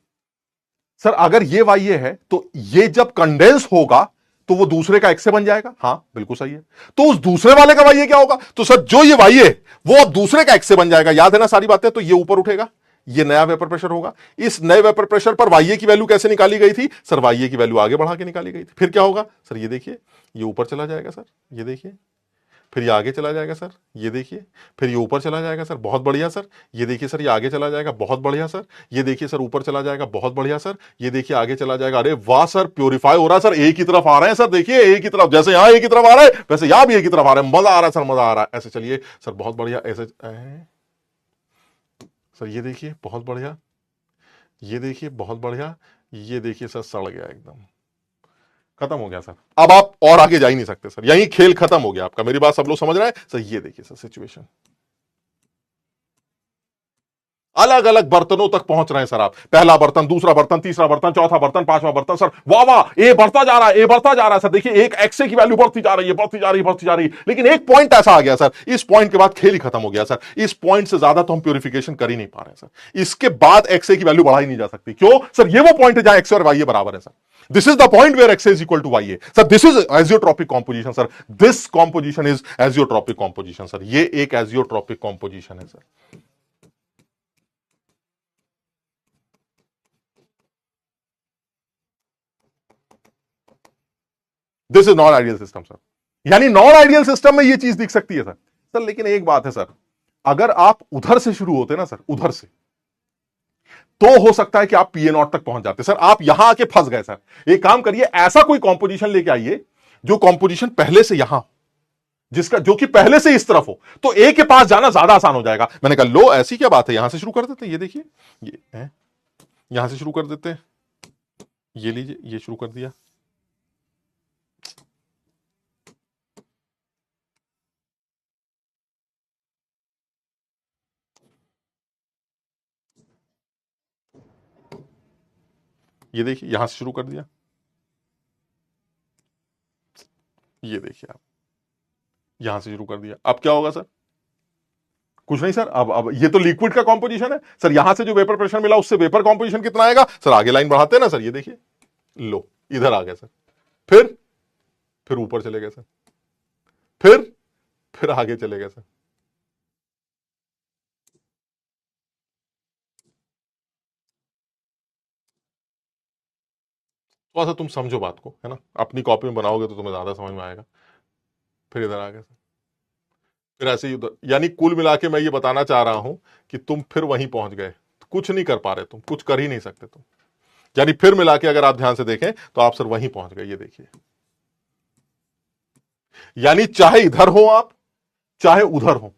sir? अगर ये वाई है तो ये जब कंडेंस होगा तो वो दूसरे का एक्स से बन जाएगा। हां बिल्कुल सही है। तो उस दूसरे वाले का वाई क्या होगा? तो सर जो ये वाई है वो अब दूसरे का एक्स से बन जाएगा। याद है ना सारी बातें? तो ये ऊपर उठेगा, ये नया वेपर प्रेशर होगा। इस नए वेपर प्रेशर पर वाई की वैल्यू कैसे निकाली गई थी सर? वाई की वैल्यू आगे बढ़ा के निकाली गई थी। फिर क्या होगा सर? ये देखिए, ये ऊपर चला जाएगा सर। ये देखिए, फिर ये आगे चला जाएगा सर। ये देखिए, फिर ये ऊपर चला जाएगा सर। बहुत बढ़िया सर। ये देखिए सर, ये आगे चला जाएगा। बहुत बढ़िया सर। ये देखिए सर, ऊपर चला जाएगा। बहुत बढ़िया सर। ये देखिए, आगे चला जाएगा। अरे वाह सर, प्योरीफाई हो रहा है सर। ए की तरफ आ रहे हैं सर। देखिए, ए की तरफ, जैसे यहां ए की तरफ आ रहा है वैसे यहां भी ए की तरफ आ रहा है। मजा आ रहा है सर, मजा आ रहा है। ऐसे चलिए सर, बहुत बढ़िया। ऐसे सर, ये देखिए, बहुत बढ़िया। ये देखिए, बहुत बढ़िया। ये देखिए सर, सड़ गया एकदम, खत्म हो गया सर। अब आप और आगे जा ही नहीं सकते सर, यही खेल खत्म हो गया आपका। मेरी बात सब लोग समझ रहे हैं सर? ये देखिए सर सिचुएशन, अलग अलग बर्तनों तक पहुंच रहे हैं सर आप। पहला बर्तन, दूसरा बर्तन, तीसरा बर्तन, चौथा बर्तन, पांचवा बर्तन सर। वाह वाह, ए बढ़ता जा रहा है, ए बढ़ता जा रहा है सर। देखिए, एक एक्से की वैल्यू बढ़ती जा रही है, बढ़ती जा रही है, बढ़ती जा रही है। लेकिन एक पॉइंट ऐसा आ गया सर, इस पॉइंट के बाद खेल ही खत्म हो गया सर। इस पॉइंट से ज्यादा तो हम प्योरिफिकेशन कर ही नहीं पा रहे हैं सर। इसके बाद एक्से की वैल्यू बढ़ाई नहीं जा सकती। क्यों सर? ये वो पॉइंट है जहां एक्से और वाई बराबर है sir. This is the point where X is equal to Y sir. This is azeotropic composition sir. This composition is azeotropic composition sir. ये एक एजियोट्रॉपिक कॉम्पोजिशन है sir. This is non ideal system sir. यानी non ideal system में यह चीज दिख सकती है सर। लेकिन एक बात है सर, अगर आप उधर से शुरू होते ना सर, उधर से, तो हो सकता है कि आप पीए नॉट तक पहुंच जाते सर। आप यहां आके फंस गए सर। एक काम करिए, ऐसा कोई कॉम्पोजिशन लेके आइए जो कॉम्पोजिशन पहले से यहां, जिसका जो कि पहले से इस तरफ हो, तो ए के पास जाना ज्यादा आसान हो जाएगा। मैंने कहा लो ऐसी क्या बात है, यहां से शुरू कर देते हैं। ये देखिए, ये है, यहां से शुरू कर देते हैं। ये लीजिए, ये शुरू कर दिया। ये देखिए, यहां से शुरू कर दिया। ये देखिए आप, यहां से शुरू कर दिया। अब क्या होगा सर? कुछ नहीं सर। अब ये तो लिक्विड का कॉम्पोजिशन है सर। यहां से जो वेपर प्रेशर मिला उससे वेपर कॉम्पोजिशन कितना आएगा सर? आगे लाइन बढ़ाते हैं ना सर। ये देखिए, लो इधर आ गया सर। फिर ऊपर चले गए सर। फिर आगे चले गए सर। थोड़ा सा तुम समझो बात को, है ना। अपनी कॉपी में बनाओगे तो तुम्हें ज्यादा समझ में आएगा। फिर इधर आ गए सर। फिर ऐसे ही उधर। यानी कुल मिला के मैं ये बताना चाह रहा हूं कि तुम फिर वहीं पहुंच गए। कुछ नहीं कर पा रहे, तुम कुछ कर ही नहीं सकते तुम। यानी फिर मिला के अगर आप ध्यान से देखें तो आप सर वहीं पहुंच गए। ये देखिए, यानी चाहे इधर हो आप, चाहे उधर हो,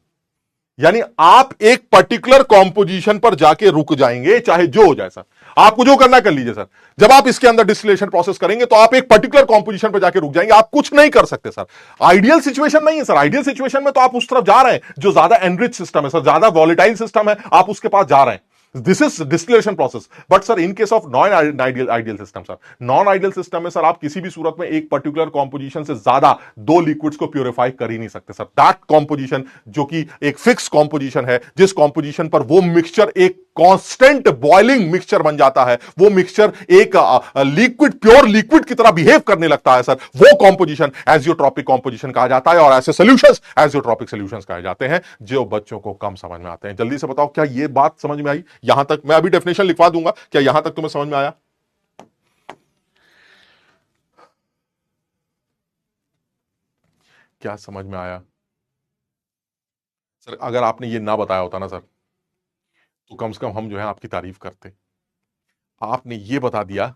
यानी आप एक पर्टिकुलर कॉम्पोजिशन पर जाके रुक जाएंगे, चाहे जो हो जाए सर। आपको जो करना कर लीजिए सर। जब आप इसके अंदर डिस्टिलेशन प्रोसेस करेंगे तो आप एक पर्टिकुलर कॉम्पोजिशन पर जाके रुक जाएंगे। आप कुछ नहीं कर सकते सर। आइडियल सिचुएशन नहीं है सर। आइडियल सिचुएशन में तो आप उस तरफ जा रहे हैं जो ज्यादा एनरिच सिस्टम है सर, ज्यादा वॉलेटाइल सिस्टम है, आप उसके पास जा रहे हैं। This is distillation process. But sir in case of non ideal system sir, non ideal system में सर आप किसी भी सूरत में एक पर्टिकुलर कॉम्पोजिशन से ज्यादा दो लिक्विड्स को प्यूरिफाई कर ही नहीं सकते सर। दैट कॉम्पोजिशन जो कि एक फिक्स कॉम्पोजिशन है, जिस कॉम्पोजिशन पर वो मिक्सचर एक कांस्टेंट बॉइलिंग मिक्सचर बन जाता है, वो मिक्सचर एक लिक्विड, प्योर लिक्विड की तरह बिहेव करने लगता है सर, वो कॉम्पोजिशन एजियोट्रॉपिक कॉम्पोजिशन कहा जाता है। और ऐसे सॉल्यूशंस एजियोट्रॉपिक सॉल्यूशंस कहे जाते हैं, जो बच्चों को कम समझ में आते हैं। जल्दी से बताओ, क्या ये बात समझ में आई? यहां तक मैं अभी डेफिनेशन लिखवा दूंगा, क्या यहां तक तुम्हें समझ में आया? क्या समझ में आया सर? अगर आपने ये ना बताया होता ना सर, तो कम से कम हम जो है आपकी तारीफ करते। आपने ये बता दिया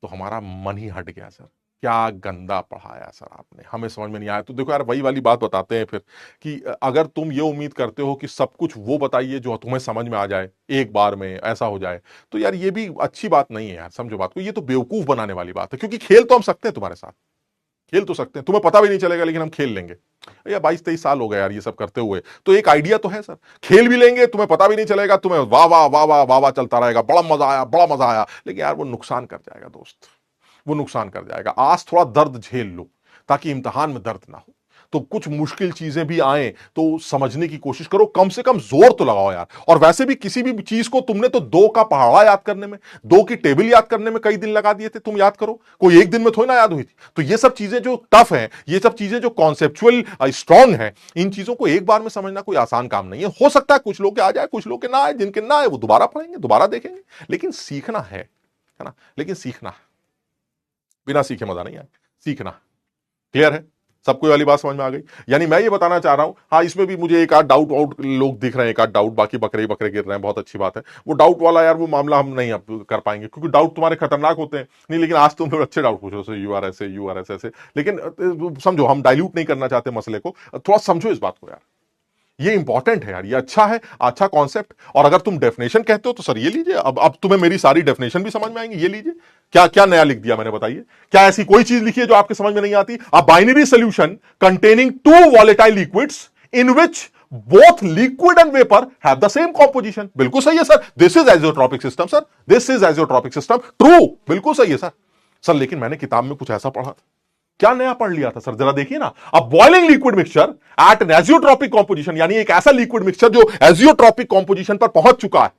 तो हमारा मन ही हट गया सर। क्या गंदा पढ़ाया सर आपने, हमें समझ में नहीं आया। तो देखो यार, वही वाली बात बताते हैं फिर कि अगर तुम ये उम्मीद करते हो कि सब कुछ वो बताइए जो तुम्हें समझ में आ जाए, एक बार में ऐसा हो जाए, तो यार ये भी अच्छी बात नहीं है यार। समझो बात को, ये तो बेवकूफ बनाने वाली बात है। क्योंकि खेल तो हम सकते हैं तुम्हारे साथ, खेल तो सकते हैं, तुम्हें पता भी नहीं चलेगा लेकिन हम खेल लेंगे। यार 22-23 साल हो गए यार ये सब करते हुए, तो एक आइडिया तो है सर। खेल भी लेंगे, तुम्हें पता भी नहीं चलेगा, तुम्हें वाह वाह वाह वाह वाह वाह चलता रहेगा, बड़ा मजा आया, बड़ा मजा आया। लेकिन यार वो नुकसान कर जाएगा दोस्त, वो नुकसान कर जाएगा। आज थोड़ा दर्द झेल लो ताकि इम्तिहान में दर्द ना हो। तो कुछ मुश्किल चीजें भी आए तो समझने की कोशिश करो, कम से कम जोर तो लगाओ यार। और वैसे भी किसी भी चीज को तुमने तो दो का पहाड़ा याद करने में, दो की टेबल याद करने में कई दिन लगा दिए थे। तुम याद करो, कोई एक दिन में थोड़ी ना याद हुई थी। तो ये सब चीजें जो टफ हैं, ये सब चीजें जो कॉन्सेप्चुअल स्ट्रांग हैं, इन चीजों को एक बार में समझना कोई आसान काम नहीं है। हो सकता है कुछ लोग के आ जाए, कुछ लोग के ना आए। जिनके ना आए वो दोबारा पढ़ेंगे, दोबारा देखेंगे। लेकिन सीखना है ना, लेकिन सीखना है, बिना सीखे मजा नहीं आए, सीखना। क्लियर है? सबको वाली बात समझ में आ गई? यानी मैं ये बताना चाह रहा हूं, हाँ इसमें भी मुझे एक आध डाउट आउट लोग दिख रहे हैं, एक आध डाउट, बाकी बकरे बकरे गिर रहे हैं, बहुत अच्छी बात है। वो डाउट वाला यार वो मामला हम नहीं अब कर पाएंगे, क्योंकि डाउट तुम्हारे खतरनाक होते हैं। नहीं, लेकिन आज तुम लोग अच्छे डाउट पूछो, यू आर ऐसे। लेकिन समझो, हम डाइल्यूट नहीं करना चाहते मसले को, थोड़ा समझो इस बात को यार। ये इंपॉर्टेंट है यार, ये अच्छा है, अच्छा कॉन्सेप्ट। और अगर तुम डेफिनेशन कहते हो तो सर ये लीजिए, अब तुम्हें मेरी सारी डेफिनेशन भी समझ में आएंगी। ये लीजिए, क्या क्या नया लिख दिया मैंने, बताइए। क्या ऐसी कोई चीज लिखी है जो आपके समझ में नहीं आती? A binary solution containing two volatile liquids in which both liquid and vapour have the same composition. बिल्कुल सही है sir, this is isotropic system sir, this is isotropic system, true, बिल्कुल सही है सर। सर लेकिन मैंने किताब में कुछ ऐसा पढ़ा था। क्या नया पढ़ लिया था सर? जरा देखिए ना। अब boiling liquid mixture at an azeotropic composition, यानी एक ऐसा लिक्विड मिक्सचर जो एजियोट्रॉपिक कॉम्पोजिशन पर पहुंच चुका है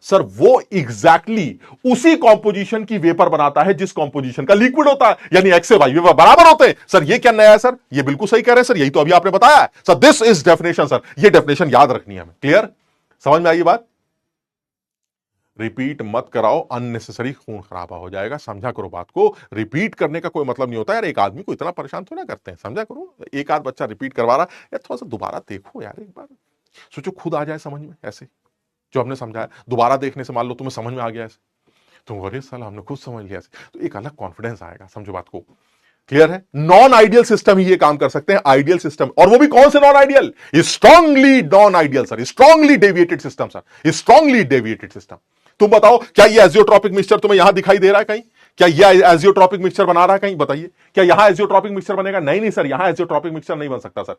सर, वो एग्जैक्टली उसी कॉम्पोजिशन की वेपर बनाता है जिस कॉम्पोजिशन का लिक्विड होता है। यानी एक्स से वाई वेपर बराबर होते हैं सर। ये क्या नया है सर? ये बिल्कुल सही कह रहे हैं सर, यही तो अभी आपने बताया है sir. This is definition sir, ये डेफिनेशन याद रखनी है हमें। क्लियर? समझ में आई ये बात? रिपीट मत कराओ, अननेसेसरी खून खराबा हो जाएगा। समझा करो बात को। रिपीट करने का कोई मतलब नहीं होता यार, एक आदमी को इतना परेशान तो ना करते हैं, समझा करो। एक आध बच्चा रिपीट करवा रहा है यार, थोड़ा सा दोबारा देखो यार, एक बार सोचो, खुद आ जाए समझ में। ऐसे जो हमने समझाया दोबारा देखने से मान लो तुम्हें समझ में आ गया, ऐसे तुम अरे साला हमने खुद समझ लिया, ऐसे तो एक अलग कॉन्फिडेंस आएगा। समझो बात को, क्लियर है। नॉन आइडियल सिस्टम ही ये काम कर सकते हैं, आइडियल सिस्टम, और वो भी कौन से non ideal, strongly non ideal sir, strongly deviated system sir, strongly deviated system. तुम बताओ क्या ये एजियोट्रॉपिक मिक्सचर तुम्हें यहां दिखाई दे रहा है कहीं? क्या ये एजियोट्रॉपिक मिक्सचर बना रहा है कहीं? बताइए, क्या यहां एजियोट्रॉपिक मिक्सचर बनेगा? नहीं नहीं सर, यहां एजियोट्रॉपिक मिक्सचर नहीं बन सकता सर,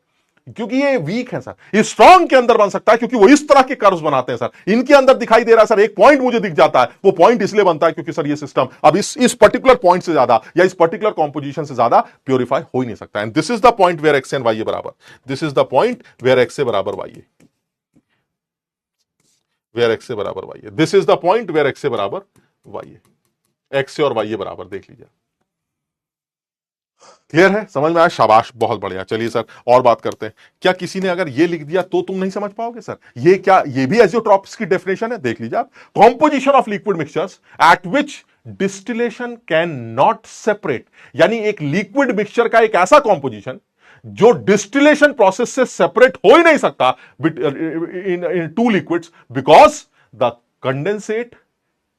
क्योंकि ये वीक है सर। ये स्ट्रॉन्ग के अंदर बन सकता है, क्योंकि वो इस तरह के कर्व्स बनाते हैं सर। इनके अंदर दिखाई दे रहा है सर, एक पॉइंट मुझे दिख जाता है, वो पॉइंट इसलिए बनता है क्योंकि सर ये सिस्टम अब इस पर्टिकुलर पॉइंट से ज्यादा या इस पर्टिकुलर कॉम्पोजिशन से ज्यादा प्योरीफाई हो ही नहीं सकता। And this is the point where X and Y बराबर, this is the point where X से बराबर वाई है, वेयर एक्स से बराबर वाई है, this is the point where X से बराबर वाई है। एक्स से और वाई बराबर, देख लीजिए। क्लियर है, समझ में आया? शाबाश, बहुत बढ़िया। चलिए सर और बात करते हैं। क्या किसी ने अगर ये लिख दिया तो तुम नहीं समझ पाओगे सर? ये क्या, ये भी एजियोट्रॉपिक्स की डेफिनेशन है, देख लीजिए आप। Composition of liquid mixtures eight which distillation can not separate, यानी एक लिक्विड मिक्सचर का एक ऐसा कॉम्पोजिशन जो डिस्टिलेशन प्रोसेस से सेपरेट हो ही नहीं सकता in two liquids, because the condensate,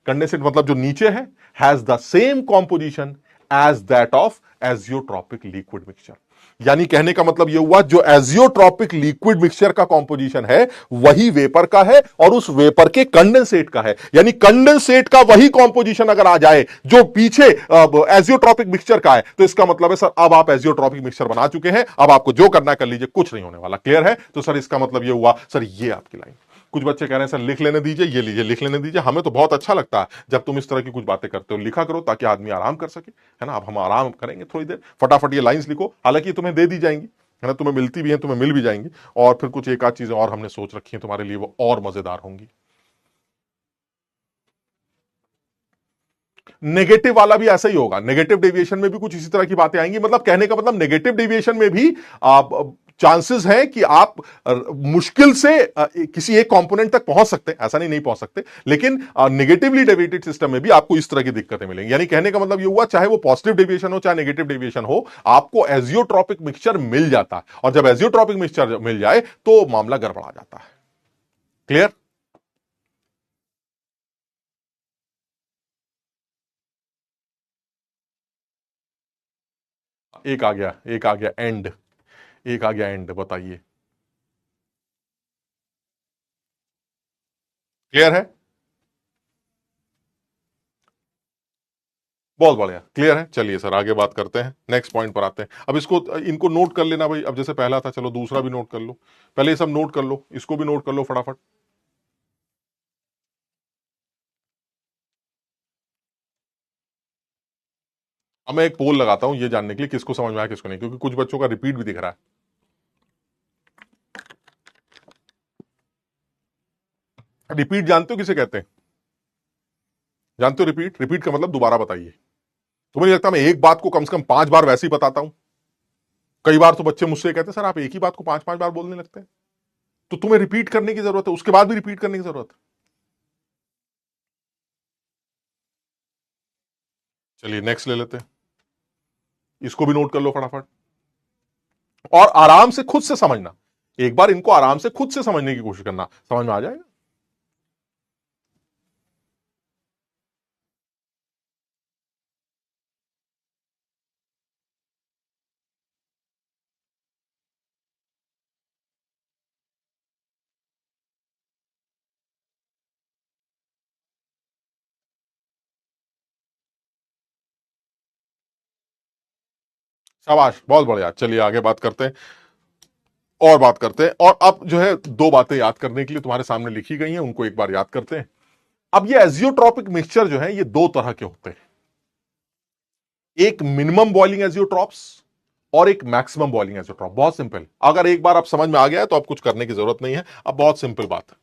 condensate मतलब जो नीचे है, has the same composition as that of azeotropic liquid mixture. यानी कहने का मतलब यह हुआ, जो एजियोट्रॉपिक लिक्विड मिक्सचर का कॉम्पोजिशन है वही वेपर का है और उस वेपर के कंडेंसेट का है। यानी कंडेंसेट का वही कॉम्पोजिशन अगर आ जाए जो पीछे एजियोट्रॉपिक मिक्सचर का है, तो इसका मतलब है सर अब आप एजियोट्रॉपिक मिक्सचर बना चुके हैं, अब आपको जो करना कर लीजिए, कुछ नहीं होने वाला। क्लियर है? तो सर इसका मतलब यह हुआ सर, ये आपकी लाइन। कुछ बच्चे कह रहे हैं सर लिख लेने दीजिए, ये लीजिए लिख लेने दीजिए। हमें तो बहुत अच्छा लगता है जब तुम इस तरह की कुछ बातें करते हो, लिखा करो ताकि आदमी आराम कर सके, है ना। अब हम आराम करेंगे थोड़ी देर, फटाफट ये लाइंस लिखो, हालांकि तुम्हें दे दी जाएंगी, है ना, तुम्हें मिलती भी है, तुम्हें मिल भी जाएंगी, और फिर कुछ एक आध चीजें और हमने सोच रखी है तुम्हारे लिए, वो और मजेदार होंगी। नेगेटिव वाला भी ऐसा ही होगा, नेगेटिव डेविएशन में भी कुछ इसी तरह की बातें आएंगी। मतलब कहने का मतलब नेगेटिव डेविएशन में भी चांसेस है कि आप मुश्किल से किसी एक कंपोनेंट तक पहुंच सकते हैं, ऐसा नहीं पहुंच सकते, लेकिन नेगेटिवली डेविएटेड सिस्टम में भी आपको इस तरह की दिक्कतें मिलेंगी। यानी कहने का मतलब ये हुआ, चाहे वो पॉजिटिव डेविएशन हो चाहे नेगेटिव डेविएशन हो, आपको एजियोट्रॉपिक मिक्सचर मिल जाता है, और जब एजियोट्रॉपिक मिक्सचर मिल जाए तो मामला गड़बड़ा जाता है। क्लियर? एक आ गया, एक आ गया एंड, एक आ गया एंड, बताइए क्लियर है? बहुत बढ़िया, क्लियर है। चलिए सर आगे बात करते हैं, नेक्स्ट पॉइंट पर आते हैं। अब इसको, इनको नोट कर लेना भाई। अब जैसे पहला था, चलो दूसरा भी नोट कर लो, पहले ये सब नोट कर लो, इसको भी नोट कर लो फटाफट। अब मैं एक पोल लगाता हूं ये जानने के लिए किसको समझ में आया किसको नहीं, क्योंकि कुछ बच्चों का रिपीट भी दिख रहा है। रिपीट जानते हो किसे कहते हैं? जानते हो रिपीट? रिपीट का मतलब दोबारा बताइए। तुम्हें नहीं लगता मैं एक बात को कम से कम 5 बार वैसे ही बताता हूं? कई बार तो बच्चे मुझसे कहते हैं सर आप एक ही बात को 5-5 बार बोलने लगते हैं, तो तुम्हें रिपीट करने की जरूरत है, उसके बाद भी रिपीट करने की जरूरत है। चलिए नेक्स्ट ले लेते हैं, इसको भी नोट कर लो फटाफट, और आराम से खुद से समझना। एक बार इनको आराम से खुद से समझने की कोशिश करना, समझ में आ जाएगा। शाबाश, बहुत बढ़िया। चलिए आगे बात करते हैं, और बात करते हैं। और अब जो है दो बातें याद करने के लिए तुम्हारे सामने लिखी गई हैं, उनको एक बार याद करते हैं। अब ये एजियोट्रॉपिक मिक्सचर जो है ये दो तरह के होते हैं, एक मिनिमम बॉइलिंग एजियोट्रॉप्स और एक मैक्सिमम बॉइलिंग एजियोट्रॉप। बहुत सिंपल, अगर एक बार आप समझ में आ गया है तो आप कुछ करने की जरूरत नहीं है। अब बहुत सिंपल बात है,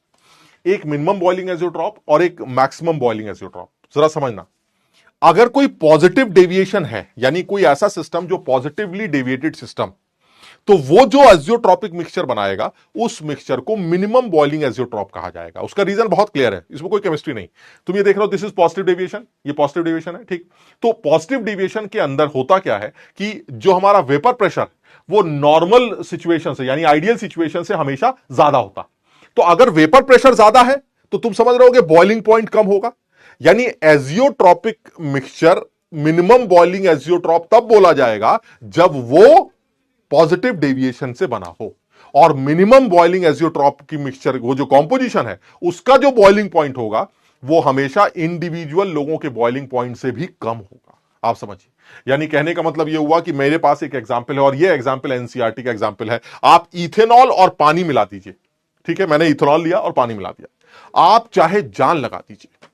एक मिनिमम बॉइलिंग एजियोट्रॉप और एक मैक्सिमम बॉइलिंग एजियोट्रॉप। जरा समझना, अगर कोई पॉजिटिव डेविएशन है, यानी कोई ऐसा सिस्टम जो पॉजिटिवली डेविएटेड सिस्टम, तो वो जो एजियोट्रॉपिक मिक्सचर बनाएगा उस मिक्सचर को मिनिमम बॉइलिंग एजियोट्रॉप कहा जाएगा। उसका रीजन बहुत क्लियर है, इसमें कोई केमिस्ट्री नहीं। तुम ये देख रहे हो, दिस इज पॉजिटिव डेविएशन, ये पॉजिटिव डेविएशन है, ठीक। तो पॉजिटिव डेविएशन के अंदर होता क्या है कि जो हमारा वेपर प्रेशर वो नॉर्मल सिचुएशन से यानी आइडियल सिचुएशन से हमेशा ज्यादा होता। तो अगर वेपर प्रेशर ज्यादा है तो तुम समझ रहे होगे बॉइलिंग पॉइंट कम होगा, यानी azeotropic mixture minimum boiling azeotrope तब बोला जाएगा जब वो पॉजिटिव डेविएशन से बना हो। और मिनिमम बॉइलिंग एजियोट्रॉप की मिक्सचर वो जो कॉम्पोजिशन है उसका जो बॉइलिंग पॉइंट होगा वो हमेशा इंडिविजुअल लोगों के बॉइलिंग पॉइंट से भी कम होगा। आप समझिए, यानी कहने का मतलब यह हुआ कि मेरे पास एक एग्जाम्पल है और यह एग्जाम्पल एनसीईआरटी का एग्जाम्पल है। आप इथेनॉल और पानी मिला दीजिए, ठीक है, मैंने इथेनॉल लिया और पानी मिला दिया, आप चाहे जान लगा दीजिए,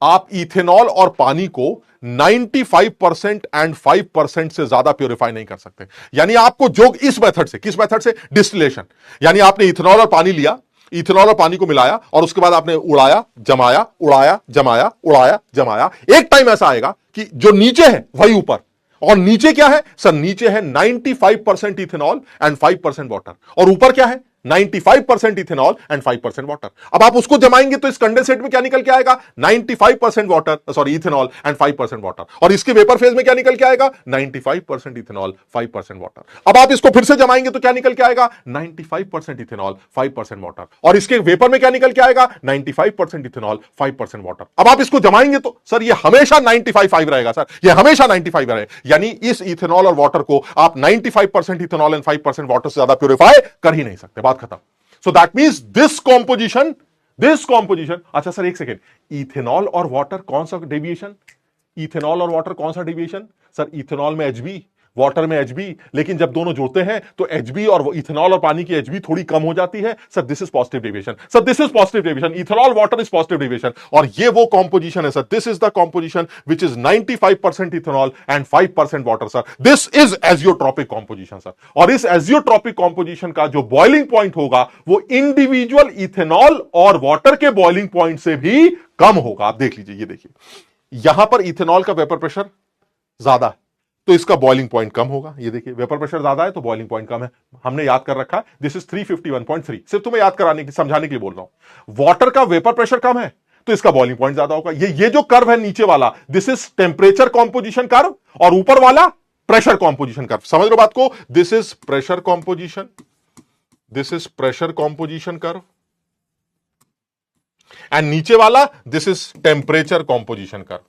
आप इथेनॉल और पानी को 95% एंड 5% से ज्यादा प्योरीफाई नहीं कर सकते। यानी आपको जो इस मेथड से, किस मेथड से, डिस्टिलेशन, यानी आपने इथेनॉल और पानी लिया, इथेनॉल और पानी को मिलाया और उसके बाद आपने उड़ाया जमाया, उड़ाया जमाया, उड़ाया जमाया। एक टाइम ऐसा आएगा कि जो नीचे है वही ऊपर, और नीचे क्या है सर, नीचे है 95% इथेनॉल एंड 5% वाटर, और ऊपर क्या है 95% इथेनॉल एंड 5% वाटर। अब आप उसको जमाएंगे तो इस कंडेंसेट में क्या निकल के आएगा, 95% water, sorry ethanol and 5% water, और इसके वेपर फेज में क्या निकल के आएगा, 95% इथेनॉल 5% वाटर। अब आप इसको फिर से जमाएंगे तो क्या निकल के आएगा, 95% इथेनॉल 5% वाटर, और इसके वेपर में क्या निकल के आएगा, 95% इथेनॉल 5% वाटर। अब आप इसको जमाएंगे तो सर ये हमेशा 95 रहेगा, सर ये हमेशा 95 रहेगा, यानी इस इथेनॉल और वाटर को आप 95% इथेनॉल एंड 5% वाटर से ज्यादा प्योरीफाई कर ही नहीं सकते, बात खत्म। सो दैट मींस दिस कॉम्पोजिशन, अच्छा सर एक सेकेंड, इथेनॉल और वाटर कौन सा डेविएशन, इथेनॉल और वाटर कौन सा डेविएशन, सर इथेनॉल में Hb, वाटर में Hb, लेकिन जब दोनों जुड़ते हैं तो Hb और इथेनॉल और पानी की Hb थोड़ी कम हो जाती है, sir this is positive deviation, sir this is positive deviation, ethanol water is positive deviation, और ये वो कॉम्पोजिशन है sir, this is the composition which is 95% ethanol and 5% water, sir this is azeotropic composition sir. और इस azeotropic composition का जो boiling point होगा वो इंडिविजुअल इथेनॉल और वाटर के बॉइलिंग पॉइंट से भी कम होगा। आप देख लीजिए, ये देखिए यहां पर इथेनॉल का वेपर प्रेशर ज्यादा है तो इसका बॉइलिंग पॉइंट कम होगा। ये देखिए वेपर प्रेशर ज्यादा है तो बॉइलिंग पॉइंट कम है, हमने याद कर रखा है, दिस इज 351.3, सिर्फ तुम्हें याद कराने की, समझाने के लिए बोल रहा हूं। वाटर का वेपर प्रेशर कम है तो इसका बॉइलिंग पॉइंट ज्यादा होगा। ये जो कर्व है नीचे वाला, this is temperature composition curve, और ऊपर वाला प्रेशर कॉम्पोजिशन कर्व। समझ लो बात को, this is pressure composition, this is pressure composition curve, and नीचे वाला this is temperature composition curve,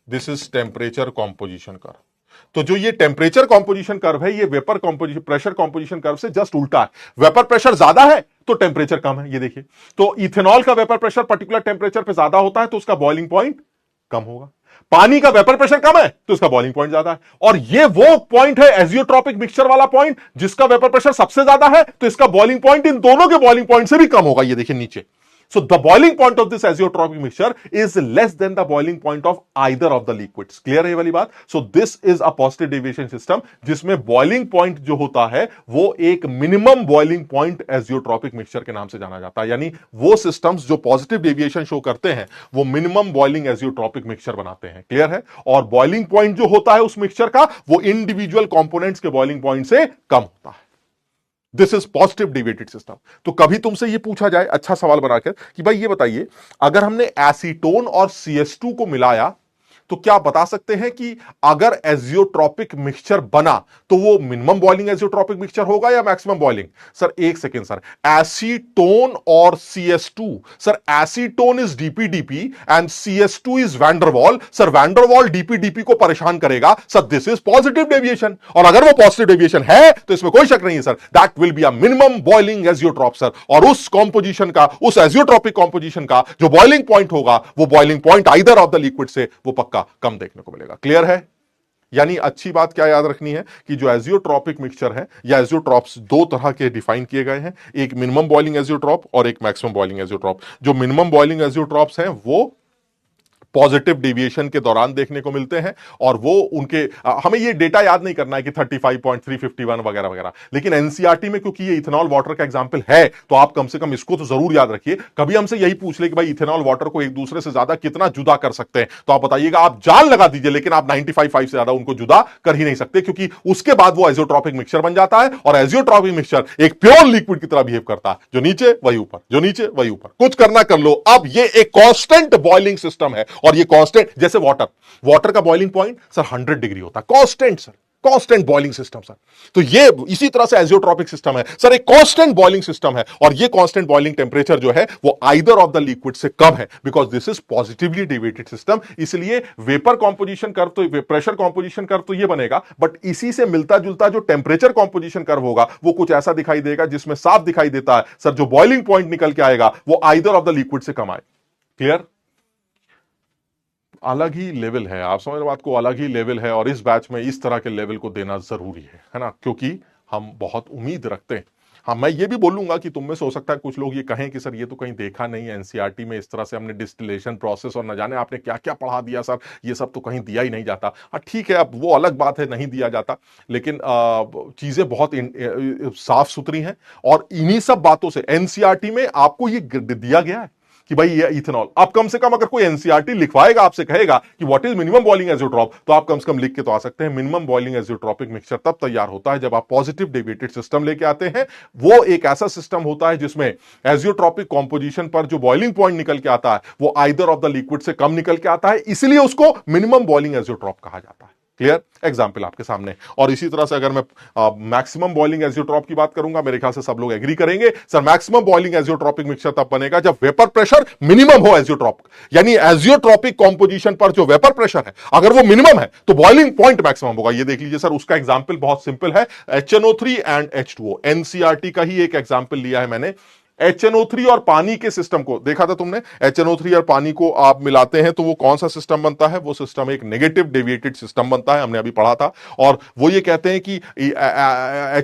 this is temperature composition curve. तो जो ये टेम्परेचर कॉम्पोजिशन कर्व है ये vapour composition pressure composition curve से जस्ट उल्टा है। वेपर प्रेशर ज्यादा है तो टेम्परेचर कम है, ये देखिए। तो इथेनॉल का वेपर प्रेशर पर्टिकुलर टेम्परेचर पे ज्यादा होता है तो उसका बॉइलिंग पॉइंट कम होगा। पानी का वेपर प्रेशर कम है तो इसका बॉइलिंग पॉइंट ज्यादा है, और ये वो पॉइंट है एजियोट्रॉपिक मिक्सचर वाला पॉइंट जिसका वेपर प्रेशर सबसे ज्यादा है तो इसका बॉइलिंग पॉइंट इन दोनों के बॉइलिंग पॉइंट से भी कम होगा। ये देखिए नीचे, so the boiling point of this azeotropic mixture is less than the boiling point of either of the liquids। Clear है ये वाली बात। so this is a positive deviation system जिसमें boiling point जो होता है वो एक minimum boiling point azeotropic mixture के नाम से जाना जाता है। यानी वो systems जो positive deviation शो करते हैं वो minimum boiling azeotropic mixture बनाते हैं। क्लियर है। और boiling point जो होता है उस मिक्सचर का वो इंडिविजुअल कंपोनेंट्स के boiling point से कम होता है। This is positive deviated system. तो कभी तुमसे ये पूछा जाए अच्छा सवाल बनाकर कि भाई ये बताइए, अगर हमने एसीटोन और CS2 को मिलाया तो क्या बता सकते हैं कि अगर एजियोट्रॉपिक मिक्सचर बना तो वो मिनिमम बॉइलिंग एजियोट्रॉपिक मिक्सचर होगा या मैक्सिमम बॉइलिंग? सर एक सेकेंड सर, एसीटोन और CS2, sir acetone is DPDP and CS2 is van der Waals. Sir van der Waals DPDP को परेशान करेगा, sir this is positive deviation, और अगर वो पॉजिटिव डेविएशन है तो इसमें कोई शक नहीं है sir, that will be a minimum boiling azeotrope sir. और उस कॉम्पोजिशन का, उस एजियोट्रॉपिक कॉम्पोजिशन का जो बॉइलिंग पॉइंट होगा वो boiling point either of the liquid से वो पक्का कम देखने को मिलेगा। क्लियर है। यानी अच्छी बात क्या याद रखनी है कि जो एजियोट्रॉपिक मिक्सचर है या एजियोट्रॉप्स दो तरह के डिफाइन किए गए हैं, एक मिनिमम बॉइलिंग एजियोट्रॉप और एक मैक्सिमम बॉइलिंग एजियोट्रॉप। जो मिनिमम बॉइलिंग एजियोट्रॉप्स हैं वो पॉजिटिव डेविएशन के दौरान देखने को मिलते हैं। और वो उनके हमें ये डेटा याद नहीं करना है कि 35.351 वगैरह वगैरह, लेकिन एनसीईआरटी में क्योंकि ये इथेनॉल वाटर का एग्जांपल है तो आप कम से कम इसको तो जरूर याद रखिए। कभी हमसे यही पूछ ले कि भाई इथेनॉल वाटर को एक दूसरे से ज्यादा कितना जुदा कर सकते हैं, तो आप बताइएगा, आप जान लगा दीजिए, लेकिन आप 95.5 से ज्यादा उनको जुदा कर ही नहीं सकते, क्योंकि उसके बाद वो एजियोट्रॉपिक मिक्सचर बन जाता है और एजियोट्रॉपिक मिक्सचर एक प्योर लिक्विड की तरह बिहेव करता है, जो नीचे वही ऊपर, जो नीचे वही ऊपर, कुछ करना कर लो। अब ये एक कांस्टेंट बॉइलिंग सिस्टम है, और ये कांस्टेंट, जैसे वाटर, वाटर का बॉइलिंग पॉइंट सर 100 डिग्री होता है, constant sir, constant boiling system sir. तो ये इसी तरह से एजियोट्रॉपिक सिस्टम है सर, एक कांस्टेंट बॉइलिंग सिस्टम है, और ये कांस्टेंट बॉइलिंग टेंपरेचर जो है वो आइदर ऑफ द लिक्विड से कम है, because this is positively deviated system. इसलिए वेपर कॉम्पोजिशन कर्व तो, प्रेशर कॉम्पोजिशन कर्व तो ये बनेगा, बट इसी से मिलता जुलता जो टेंपरेचर कॉम्पोजिशन कर्व होगा वो कुछ ऐसा दिखाई देगा, जिसमें साफ दिखाई देता है सर जो बॉइलिंग पॉइंट निकल के आएगा वो आइदर ऑफ द लिक्विड से कम आए। क्लियर? अलग ही लेवल है, आप समझ रहे बात को, अलग ही लेवल है, और इस बैच में इस तरह के लेवल को देना जरूरी है ना, क्योंकि हम बहुत उम्मीद रखते हैं। हाँ, मैं ये भी बोलूंगा कि तुम में से हो सकता है कुछ लोग ये कहें कि सर ये तो कहीं देखा नहीं है एनसीईआरटी में, इस तरह से हमने डिस्टिलेशन प्रोसेस और न जाने आपने क्या क्या पढ़ा दिया सर, ये सब तो कहीं दिया ही नहीं जाता। हाँ ठीक है, अब वो अलग बात है, नहीं दिया जाता, लेकिन चीजें बहुत साफ सुथरी हैं, और इन्हीं सब बातों से एनसीईआरटी में आपको ये दिया गया है कि भाई ये इथेनॉल, आप कम से कम अगर कोई एनसीईआरटी लिखवाएगा, आपसे कहेगा कि what is minimum boiling azeotrope, तो आप कम से कम लिख के तो आ सकते हैं, मिनिमम बॉइलिंग एजियोट्रॉपिक मिक्सचर तब तैयार होता है जब आप पॉजिटिव डेविएटेड सिस्टम लेके आते हैं। वो एक ऐसा सिस्टम होता है जिसमें एजियोट्रॉपिक कॉम्पोजिशन पर जो बॉइलिंग पॉइंट निकल के आता है वो आइदर ऑफ द लिक्विड से कम निकल के आता है, इसलिए उसको मिनिमम बॉइलिंग एजियोट्रॉप कहा जाता है। क्लियर? एग्जाम्पल आपके सामने। और इसी तरह से अगर मैं मैक्सिमम बॉइलिंग एजियोट्रॉप की बात करूंगा, मेरे ख्याल से सब लोग एग्री करेंगे sir, maximum boiling azeotropic mixture तब बनेगा जब वेपर प्रेशर मिनिमम हो एजियोट्रॉप, यानी एजियोट्रॉपिक कॉम्पोजिशन पर जो वेपर प्रेशर है अगर वो मिनिमम है तो बॉइलिंग पॉइंट मैक्सिमम होगा। ये देख लीजिए सर, उसका एग्जाम्पल बहुत सिंपल है, HNO3 एंड H2O, एनसीईआरटी का ही एक एग्जाम्पल लिया है मैंने। HNO3 और पानी के सिस्टम को देखा था तुमने, HNO3 और पानी को आप मिलाते हैं तो वो कौन सा सिस्टम बनता है, वो सिस्टम एक नेगेटिव डेविएटेड सिस्टम बनता है, हमने अभी पढ़ा था। और वो ये कहते हैं कि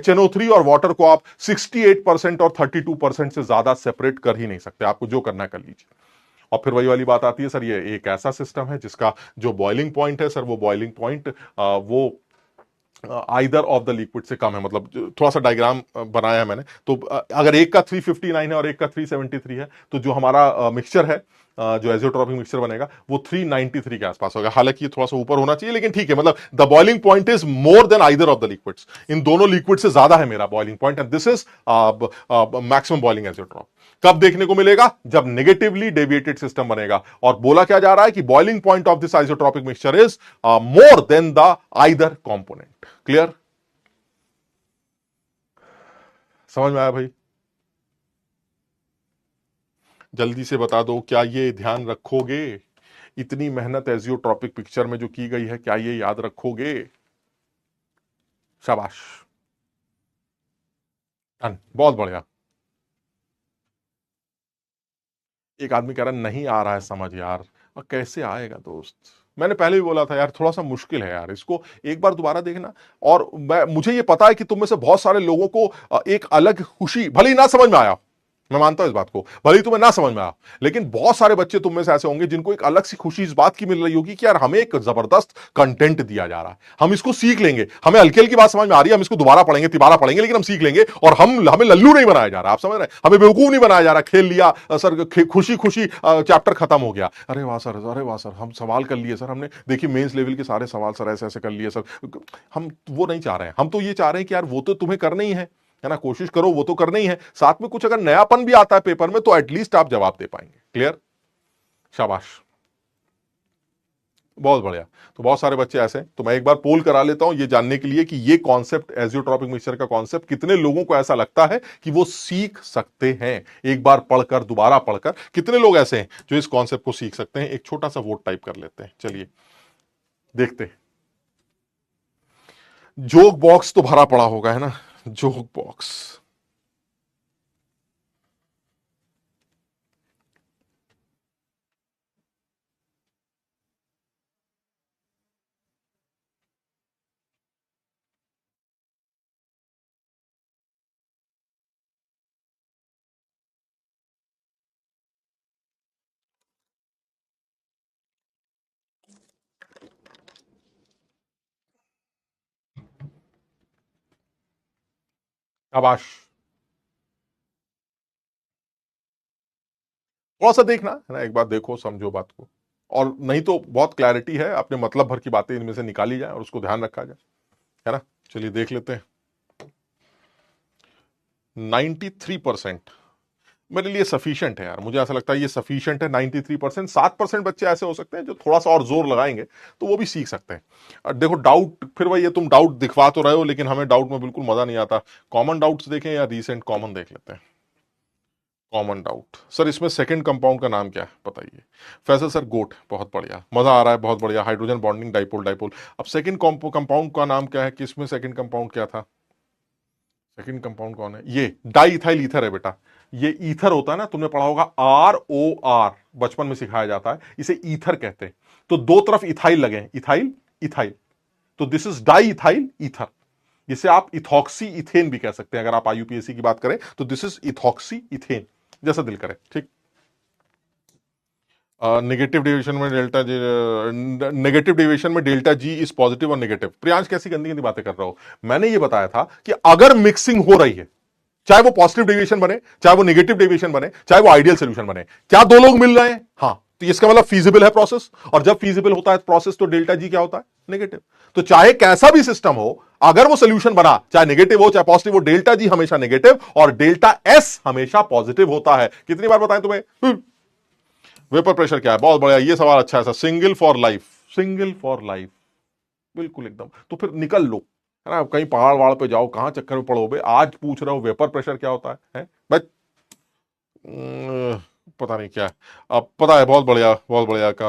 HNO3 और वाटर को आप 68% और 32% से ज्यादा सेपरेट कर ही नहीं सकते, आपको जो करना कर लीजिए। और फिर वही वाली बात आती है सर, ये एक ऐसा सिस्टम है जिसका जो बॉइलिंग पॉइंट है सर, वो बॉइलिंग पॉइंट वो आइदर ऑफ द लिक्विड से कम है, मतलब थोड़ा सा डायग्राम बनाया है मैंने, तो अगर एक का 359 है और एक का 373 है, तो जो हमारा मिक्सचर है, जो एजियोट्रॉपिक मिक्सचर बनेगा वो 393 के आसपास होगा। हालांकि ये थोड़ा सा ऊपर होना चाहिए, लेकिन ठीक है, मतलब the boiling point is more than either of the liquids, इन दोनों लिक्विड से ज्यादा है मेरा boiling point, and this is maximum boiling azeotrope. कब देखने को मिलेगा? जब नेगेटिवली डेविएटेड सिस्टम बनेगा, और बोला क्या जा रहा है कि boiling point of this isotropic mixture is more then the either component. Clear? समझ में आया भाई? जल्दी से बता दो, क्या ये ध्यान रखोगे? इतनी मेहनत एजियोट्रॉपिक पिक्चर में जो की गई है, क्या ये याद रखोगे? शाबाश, डन, बहुत बढ़िया। एक आदमी कह रहा नहीं आ रहा है समझ यार, और कैसे आएगा दोस्त? मैंने पहले भी बोला था यार, थोड़ा सा मुश्किल है यार, इसको एक बार दोबारा देखना। और मुझे ये पता है कि तुम में से बहुत सारे लोगों को एक अलग खुशी, भले ही ना समझ में आया, मैं मानता हूं इस बात को, भले ही तुम्हें ना समझ में आया, लेकिन बहुत सारे बच्चे तुम में से ऐसे होंगे जिनको एक अलग सी खुशी इस बात की मिल रही होगी कि यार हमें एक जबरदस्त कंटेंट दिया जा रहा है, हम इसको सीख लेंगे, हमें हल्की हल्की बात समझ में आ रही है, हम इसको दोबारा पढ़ेंगे, तिबारा पढ़ेंगे, लेकिन हम सीख लेंगे, और हम हमें लल्लू नहीं बनाया जा रहा, आप समझ रहे हैं, हमें बेवकूफ नहीं बनाया जा रहा, खेल लिया सर, खुशी खुशी चैप्टर खत्म हो गया, अरे वाह सर, अरे वाह सर, हम सवाल कर लिए सर, हमने देखिए मेंस लेवल के सारे सवाल सर ऐसे ऐसे कर लिए सर। हम वो नहीं चाह रहे हैं, हम तो ये चाह रहे हैं कि यार वो तो तुम्हें करना ही है ना, कोशिश करो, वो तो करना ही है, साथ में कुछ अगर नयापन भी आता है पेपर में तो एटलीस्ट आप जवाब दे पाएंगे। क्लियर? शाबाश, बहुत बढ़िया। तो बहुत सारे बच्चे ऐसे हैं, तो मैं एक बार पोल करा लेता हूं ये जानने के लिए कि ये कॉन्सेप्ट, एजियोट्रॉपिक मिक्सचर का कॉन्सेप्ट, कितने लोगों को ऐसा लगता है कि वो सीख सकते हैं, एक बार पढ़कर, दोबारा पढ़कर, कितने लोग ऐसे हैं जो इस कॉन्सेप्ट को सीख सकते हैं? एक छोटा सा वोट टाइप कर लेते हैं, चलिए देखते हैं। जोक बॉक्स तो भरा पड़ा होगा, है ना? Joke box. आबाश, थोड़ा सा देखना है ना, एक बार देखो समझो बात को, और नहीं तो बहुत क्लैरिटी है, अपने मतलब भर की बातें इनमें से निकाली जाए और उसको ध्यान रखा जाए, है ना। चलिए देख लेते हैं। 93% मेरे लिए सफिशिएंट है यार, मुझे ऐसा लगता है ये सफिशिएंट है 93%। 7% बच्चे ऐसे हो सकते हैं जो थोड़ा सा और जोर लगाएंगे तो वो भी सीख सकते हैं। और देखो डाउट, फिर वही ये तुम डाउट दिखवा तो रहे हो, लेकिन हमें डाउट में बिल्कुल मजा नहीं आता। कॉमन डाउट्स देखें या रीसेंट कॉमन देख लेते हैं। कॉमन डाउट, सर इसमें सेकंड कंपाउंड का नाम क्या है बताइए। फैसल सर गोट, बहुत बढ़िया, मजा आ रहा है, बहुत बढ़िया। Hydrogen bonding dipole dipole. अब सेकंड कंपाउंड का नाम क्या है, किसमें सेकंड कंपाउंड क्या था? सेकंड कंपाउंड कौन है? ये डाई इथाइल ईथर है बेटा। ये ईथर होता है ना, तुमने पढ़ा होगा ROR, बचपन में सिखाया जाता है, इसे ईथर कहते हैं। तो दो तरफ इथाइल लगे हैं, इथाइल इथाइल, तो this is di ethyl ether. जिसे आप इथॉक्सी इथेन भी कह सकते हैं, अगर आप IUPAC की बात करें तो दिस इज इथॉक्सी इथेन, जैसा दिल करे, ठीक। नेगेटिव डेविएशन में डेल्टा जी, नेगेटिव डेविएशन में डेल्टा जी इज पॉजिटिव और नेगेटिव। प्रियांश कैसी गंदी गंदी बातें कर रहा हो। मैंने ये बताया था कि अगर मिक्सिंग हो रही है, चाहे वो पॉजिटिव डेविएशन बने, चाहे वो नेगेटिव डेविएशन बने, चाहे वो आइडियल सोल्यूशन बने, क्या दो लोग मिल रहे हैं? हाँ, तो इसका मतलब फीजिबल है प्रोसेस, और जब फीजिबल होता है प्रोसेस तो डेल्टा जी क्या होता है? नेगेटिव। तो चाहे कैसा भी सिस्टम हो, अगर वो सोल्यूशन बना, चाहे नेगेटिव हो चाहे पॉजिटिव हो, डेल्टा जी हमेशा नेगेटिव और डेल्टा एस हमेशा पॉजिटिव होता है। कितनी बार बताएं तुम्हें? वेपर प्रेशर क्या है? बहुत बढ़िया, ये सवाल अच्छा है sir. Single for life, single for life, बिल्कुल एकदम। तो फिर निकल लो, है ना, कहीं पहाड़ वहाड़ पे जाओ, कहां चक्कर में पड़ोगे। आज पूछ रहे हो वेपर प्रेशर क्या होता है भाई? पता नहीं क्या है। अब पता है, बहुत बढ़िया, बहुत बढ़िया का,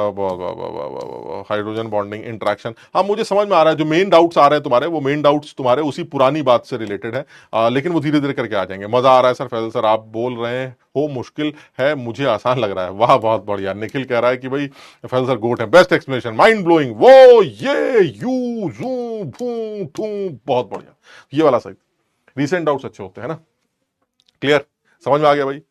हाइड्रोजन बॉन्डिंग इंटरेक्शन। हाँ, मुझे समझ में आ रहा है, जो मेन डाउट्स आ रहे हैं तुम्हारे, वो मेन डाउट्स तुम्हारे उसी पुरानी बात से रिलेटेड है, लेकिन वो धीरे धीरे करके आ जाएंगे। मजा आ रहा है सर, फैजल सर आप बोल रहे हो मुश्किल है, मुझे आसान लग रहा है। वाह, बहुत बढ़िया। निखिल कह रहा है कि भाई फैजल सर गोट है, बेस्ट एक्सप्लेनेशन, माइंड ब्लोइंग, वो ये यू जू भू ठू, बहुत बढ़िया, ये वाला सही। रिसेंट डाउट्स अच्छे होते हैं ना। क्लियर, समझ में आ गया भाई।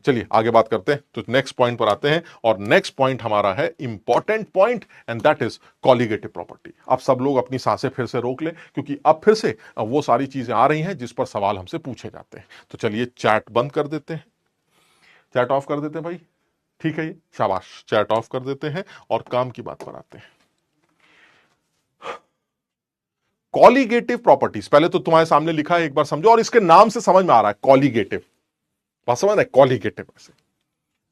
चलिए आगे बात करते हैं, तो नेक्स्ट पॉइंट पर आते हैं, और नेक्स्ट पॉइंट हमारा है important point, and that is colligative property. अब सब लोग अपनी सांसें फिर से रोक लें, क्योंकि अब फिर से वो सारी चीजें आ रही हैं जिस पर सवाल हमसे पूछे जाते हैं। तो चलिए चैट बंद कर देते हैं, चैट ऑफ कर देते हैं भाई, ठीक है, ये शाबाश, चैट ऑफ कर देते हैं और काम की बात पर आते हैं। कॉलिगेटिव प्रॉपर्टीज, पहले तो तुम्हारे सामने लिखा है, एक बार समझो, और इसके नाम से समझ में आ रहा है कॉलिगेटिव, बात समझ है, कॉलिगेटिव ऐसे।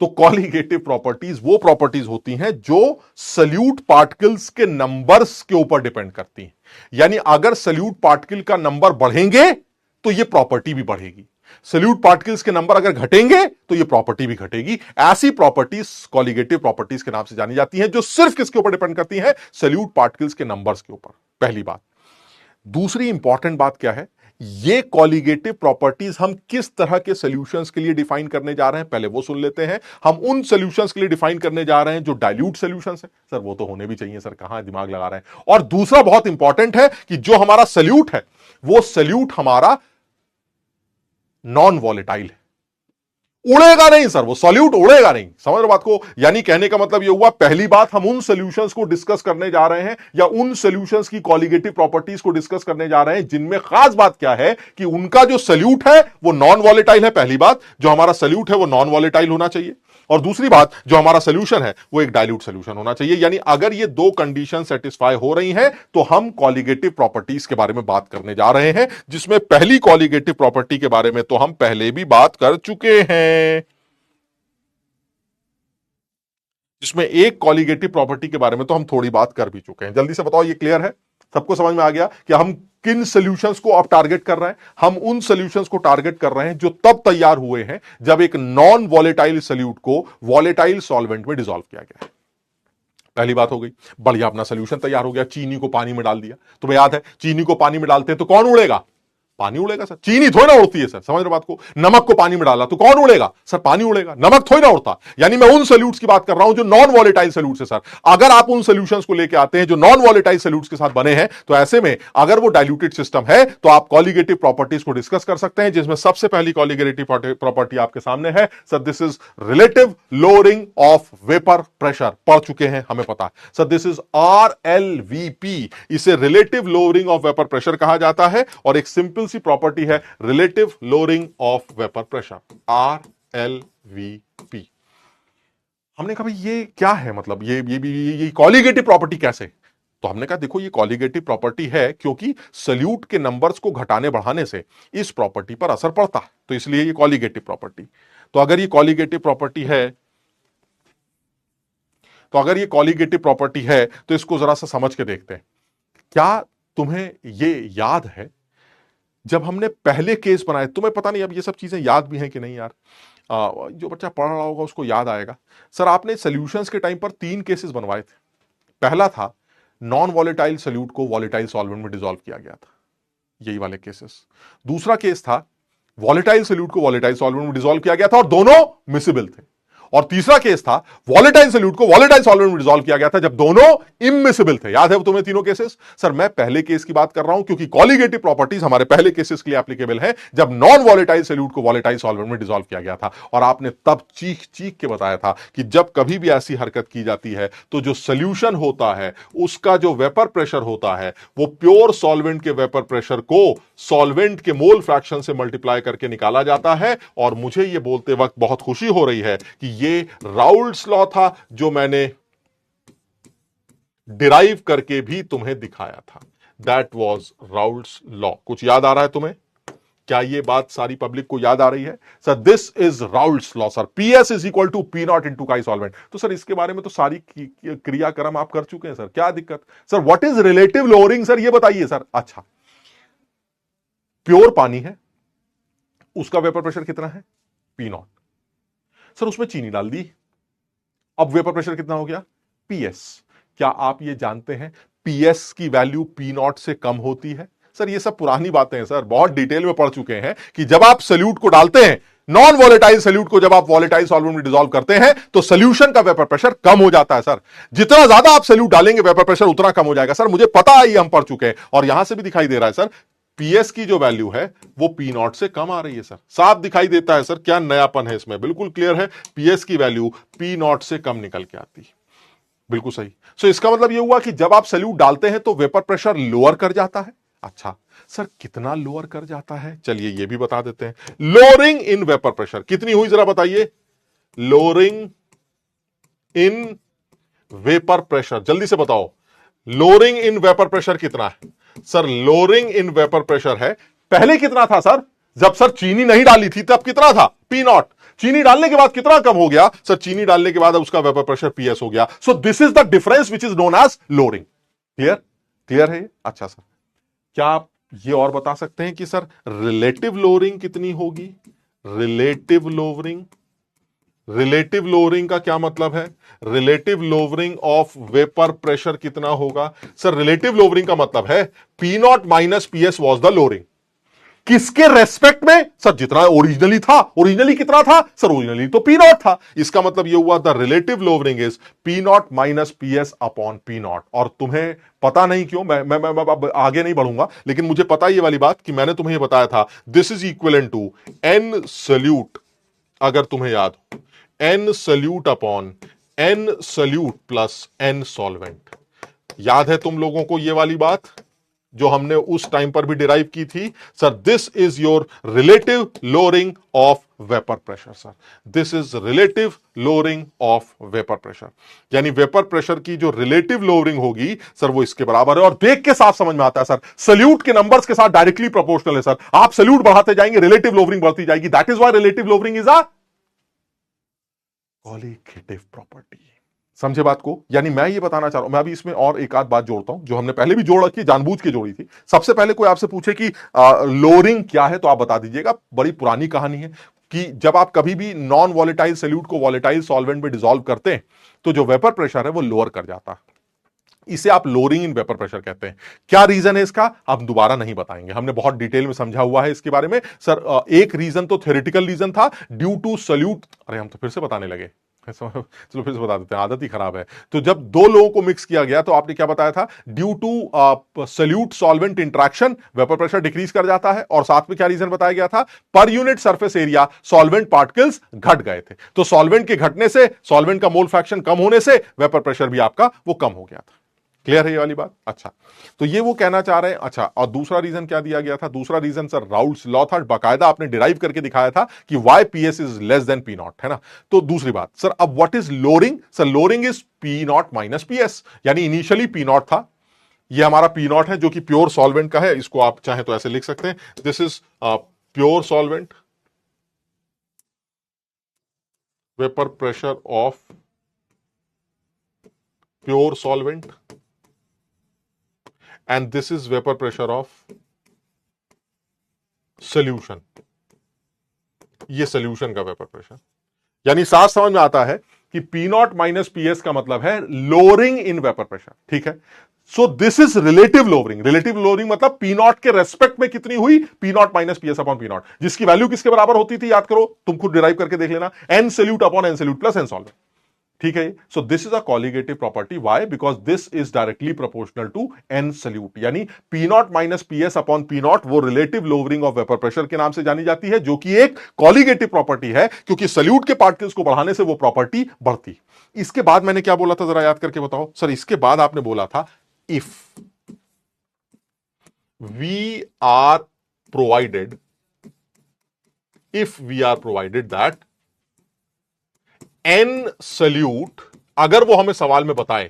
तो कॉलिगेटिव प्रॉपर्टीज वो प्रॉपर्टीज होती हैं जो सल्यूट पार्टिकल्स के नंबर्स के ऊपर डिपेंड करती हैं। यानी अगर सल्यूट पार्टिकल का नंबर बढ़ेंगे तो ये प्रॉपर्टी भी बढ़ेगी, सल्यूट पार्टिकल्स के नंबर अगर घटेंगे तो ये प्रॉपर्टी भी घटेगी। ऐसी प्रॉपर्टीज कॉलिगेटिव प्रॉपर्टीज के नाम से जानी जाती हैं, जो सिर्फ किसके ऊपर डिपेंड करती हैं? सल्यूट पार्टिकल्स के नंबर्स के ऊपर, पहली बात। दूसरी इंपॉर्टेंट बात क्या है, ये कॉलिगेटिव प्रॉपर्टीज हम किस तरह के सॉल्यूशंस के लिए डिफाइन करने जा रहे हैं, पहले वो सुन लेते हैं। हम उन सॉल्यूशंस के लिए डिफाइन करने जा रहे हैं जो डाइल्यूट सॉल्यूशंस हैं। सर वो तो होने भी चाहिए सर, कहां दिमाग लगा रहे हैं। और दूसरा बहुत इंपॉर्टेंट है कि जो हमारा सॉल्यूट है, वो सॉल्यूट हमारा नॉन वॉलेटाइल है, उड़ेगा नहीं सर, वो सॉल्यूट उड़ेगा नहीं। समझ रहे बात को? यानी कहने का मतलब ये हुआ, पहली बात, हम उन सॉल्यूशंस को डिस्कस करने जा रहे हैं, या उन सॉल्यूशंस की कॉलिगेटिव प्रॉपर्टीज को डिस्कस करने जा रहे हैं जिनमें खास बात क्या है कि उनका जो सॉल्यूट है वो नॉन वॉलेटाइल है। पहली बात, जो हमारा सॉल्यूट है वो नॉन वॉलेटाइल होना चाहिए, और दूसरी बात, जो हमारा सॉल्यूशन है वो एक डाइल्यूट सॉल्यूशन होना चाहिए। यानी अगर ये दो कंडीशन सेटिस्फाई हो रही हैं तो हम कॉलिगेटिव प्रॉपर्टीज के बारे में बात करने जा रहे हैं, जिसमें पहली कॉलिगेटिव प्रॉपर्टी के बारे में तो हम पहले भी बात कर चुके हैं, जिसमें एक कॉलिगेटिव प्रॉपर्टी के बारे में तो हम थोड़ी बात कर भी चुके हैं। जल्दी से बताओ, ये क्लियर है? सबको समझ में आ गया कि हम किन सॉल्यूशंस को अब टारगेट कर रहे हैं? हम उन सॉल्यूशंस को टारगेट कर रहे हैं जो तब तैयार हुए हैं जब एक नॉन वॉलेटाइल सॉल्यूट को वॉलेटाइल सॉल्वेंट में डिसॉल्व किया गया है। पहली बात हो गई, बढ़िया, अपना सॉल्यूशन तैयार हो गया, चीनी को पानी में डाल दिया। तुम्हें याद है, चीनी को पानी में डालते हैं तो कौन उड़ेगा? पानी उड़ेगा सर, चीनी थोड़ी ना उड़ती है सर, समझ रहे बात को? नमक को पानी में डाला तो कौन उड़ेगा? सर पानी उड़ेगा, नमक थोड़ी ना उड़ता। यानी मैं उन सॉल्यूट्स की बात कर रहा हूं जो नॉन वॉलेटाइल सॉल्यूट्स है सर। अगर आप उन सॉल्यूशंस को लेके आते हैं जो नॉन वॉलेटाइल सॉल्यूट्स के साथ बने हैं, तो ऐसे में अगर वो डाइल्यूटेड सिस्टम है तो आप कॉलिगेटिव प्रॉपर्टीज को डिस्कस कर सकते हैं, जिसमें सबसे पहली कॉलिगेटिव प्रॉपर्टी आपके सामने है sir, this is relative lowering of vapour pressure. पढ़ चुके हैं, हमें पता है सर, दिस इज RLVP। इसे relative lowering of vapour pressure कहा जाता है, और एक सिंपल सिंपल सी प्रॉपर्टी है, relative lowering of vapour pressure, RLVP। हमने कहा भाई ये क्या है, मतलब ये कॉलीगेटिव प्रॉपर्टी कैसे? तो हमने कहा देखो ये कॉलीगेटिव प्रॉपर्टी है क्योंकि सल्यूट के नंबर्स को घटाने बढ़ाने से इस प्रॉपर्टी पर असर पड़ता है, तो इसलिए ये कॉलीगेटिव प्रॉपर्टी। तो अगर ये कॉलीगेटिव प्रॉपर्टी है, तो इसको जरा सा समझ के देखते हैं। क्या तुम्हें ये याद है जब हमने पहले केस बनाए? तुम्हें पता नहीं अब ये सब चीजें याद भी हैं कि नहीं यार, जो बच्चा पढ़ रहा होगा उसको याद आएगा। सर आपने सॉल्यूशंस के टाइम पर 3 केसेस बनवाए थे। पहला था नॉन वॉलेटाइल सॉल्यूट को वॉलेटाइल सॉल्वेंट में डिसॉल्व किया गया था, यही वाले केसेस। दूसरा केस था वॉलेटाइल सॉल्यूट को वॉलेटाइल सॉल्वेंट में डिसॉल्व किया गया था और दोनों मिसिबल थे। और तीसरा केस था वॉलेटाइल सॉल्यूट को वॉलेटाइल सॉल्वेंट में डिसॉल्व किया गया था जब दोनों इमिसिबल थे। याद है वो तुम्हें तीनों केसेस? सर मैं पहले केस की बात कर रहा हूं क्योंकि कॉलीगेटिव प्रॉपर्टीज हमारे पहले केसेस के लिए एप्लीकेबल है जब नॉन वॉलेटाइल सॉल्यूट को वॉलेटाइल सॉल्वेंट में डिसॉल्व किया गया था। और आपने तब चीख चीख के बताया था कि जब कभी भी ऐसी हरकत की जाती है तो जो सोल्यूशन होता है उसका जो वेपर प्रेशर होता है वो प्योर सॉल्वेंट के वेपर प्रेशर को सॉल्वेंट के मोल फ्रैक्शन से मल्टीप्लाई करके निकाला जाता है। और मुझे यह बोलते वक्त बहुत खुशी हो रही है कि ये राउल्ट्स लॉ था जो मैंने डिराइव करके भी तुम्हें दिखाया था। That was Raoult's law. कुछ याद आ रहा है तुम्हें? क्या ये बात सारी पब्लिक को याद आ रही है? Sir this is Raoult's law sir, PS is equal to P naught into chi solvent. तो सर इसके बारे में तो सारी क्रियाक्रम आप कर चुके हैं सर, क्या दिक्कत? Sir what is relative lowering sir, ये बताइए सर। अच्छा प्योर पानी है, उसका वेपर प्रेशर कितना है? P not. सर उसमें चीनी डाल दी, अब वेपर प्रेशर कितना हो गया? PS। क्या आप ये जानते हैं PS की वैल्यू P नॉट से कम होती है? सर ये सब पुरानी बातें हैं सर, बहुत डिटेल में पढ़ चुके हैं कि जब आप सॉल्यूट को डालते हैं, नॉन वॉलेटाइल सॉल्यूट को जब आप वॉलेटाइल सॉल्वेंट में डिसॉल्व करते हैं तो सॉल्यूशन का वेपर प्रेशर कम हो जाता है। सर जितना ज्यादा आप सॉल्यूट डालेंगे वेपर प्रेशर उतना कम हो जाएगा। सर मुझे पता है, ये हम पढ़ चुके हैं और यहां से भी दिखाई दे रहा है सर PS की जो वैल्यू है वो P नॉट से कम आ रही है। सर साफ दिखाई देता है सर, क्या नयापन है इसमें? बिल्कुल क्लियर है, PS की वैल्यू P नॉट से कम निकल के आती है। बिल्कुल सही। सो इसका मतलब यह हुआ कि जब आप सॉल्यूट डालते हैं तो वेपर प्रेशर लोअर कर जाता है। अच्छा सर कितना लोअर कर जाता है? चलिए ये भी बता देते हैं। लोअरिंग इन वेपर प्रेशर कितनी हुई जरा बताइए? लोअरिंग इन वेपर प्रेशर, जल्दी से बताओ। लोअरिंग इन वेपर प्रेशर कितना है? Sir lowering in vapour pressure है, पहले कितना था सर? जब सर चीनी नहीं डाली थी तब कितना था? P not. चीनी डालने के बाद कितना कम हो गया? सर चीनी डालने के बाद उसका वेपर प्रेशर PS हो गया। So this is the difference which is known as lowering. Clear? Clear है? अच्छा सर क्या आप ये और बता सकते हैं कि सर रिलेटिव लोअरिंग कितनी होगी? रिलेटिव लोअरिंग, रिलेटिव लोअरिंग का क्या मतलब है? Relative lowering of vapour pressure कितना होगा? सर रिलेटिव लोअरिंग का मतलब है P not minus PS was the lowering. किसके रेस्पेक्ट में? सर जितना ओरिजिनली था। ओरिजिनली कितना था? सर ओरिजिनली तो P नॉट था। इसका मतलब यह हुआ the relative lowering is P not minus PS upon P not. और तुम्हें पता नहीं क्यों, मैं आगे नहीं बढ़ूंगा, लेकिन मुझे पता ये वाली बात कि मैंने तुम्हें यह बताया था this is equivalent to N solute, अगर तुम्हें याद हो, N solute upon N solute plus N solvent. याद है तुम लोगों को यह वाली बात जो हमने उस टाइम पर भी डिराइव की थी? Sir this is your relative lowering of vapour pressure. Sir this is relative lowering of vapour pressure, यानी वेपर प्रेशर की जो रिलेटिव लोअरिंग होगी सर वो इसके बराबर है। और देख के साफ समझ में आता है सर, सॉल्यूट के नंबर्स के साथ डायरेक्टली प्रोपोर्शनल है। सर आप सॉल्यूट बढ़ाते जाएंगे रिलेटिव लोअरिंग बढ़ती जाएगी। That is why relative lowering is a colligative property. समझे बात को? यानी मैं ये बताना चाह रहा हूं, मैं अभी इसमें और एक आध बात जोड़ता हूं जो हमने पहले भी जोड़ रखी, जानबूझ के जोड़ी थी। सबसे पहले कोई आपसे पूछे कि लोअरिंग क्या है तो आप बता दीजिएगा। बड़ी पुरानी कहानी है कि जब आप कभी भी नॉन वॉलेटाइल सॉल्यूट को वॉलेटाइल सॉल्वेंट में डिसॉल्व करते हैं तो जो वेपर प्रेशर है वो लोअर कर जाता है। इसे आप लोअरिंग इन वेपर प्रेशर कहते हैं। क्या रीजन है इसका हम दोबारा नहीं बताएंगे, हमने बहुत डिटेल में समझा हुआ है इसके बारे में। सर एक रीजन तो थ्योरेटिकल रीजन था, ड्यू टू सॉल्यूट। अरे हम तो फिर से बताने लगे, चलो फिर से बता देते हैं, आदत ही खराब है। तो जब दो लोगों को मिक्स किया गया तो आपने क्या बताया था? Due to solute solvent interaction vapour pressure decrease कर जाता है। और साथ में क्या रीजन बताया गया था? Per unit surface area solvent particles घट गए थे। तो सॉल्वेंट के घटने से, सॉल्वेंट का मोल फ्रैक्शन कम होने से वेपर प्रेशर भी आपका वो कम हो गया था। क्लियर है ये वाली बात? अच्छा, तो ये वो कहना चाह रहे हैं। अच्छा, और दूसरा रीजन क्या दिया गया था? दूसरा रीजन सर राउल्ट्स लॉ था, बाकायदा आपने डिराइव करके दिखाया था कि Y P S is less than P naught, है ना। तो दूसरी बात सर, अब what is lowering? Sir lowering is P naught minus P S, यानी इनिशियली पी नॉट था, ये हमारा पी नॉट है जो कि प्योर सॉल्वेंट का है, इसको आप चाहे तो ऐसे लिख सकते हैं, this is pure solvent, vapour pressure of pure solvent, and this is vapour pressure of solution, ये सोल्यूशन का वेपर प्रेशर। यानी साफ समझ में आता है कि P naught minus P S का मतलब है लोअरिंग इन वेपर प्रेशर, ठीक है। So this is relative lowering. Relative lowering मतलब पी नॉट के रेस्पेक्ट में कितनी हुई? P naught minus P S upon P not, जिसकी वैल्यू किसके बराबर होती थी? याद करो, तुम खुद डिराइव करके देख लेना, N solute upon N solute plus N solvent, ठीक है। So this is a colligative property, why? Because this is directly proportional to N solute, यानी P naught minus P S upon P naught वो relative lowering of vapour pressure के नाम से जानी जाती है, जो कि एक कॉलिगेटिव प्रॉपर्टी है, क्योंकि सल्यूट के पार्टिकल्स को बढ़ाने से वो प्रॉपर्टी बढ़ती। इसके बाद मैंने क्या बोला था, जरा याद करके बताओ सर। इसके बाद आपने बोला था if we are provided, if we are provided that N solute, अगर वो हमें सवाल में बताए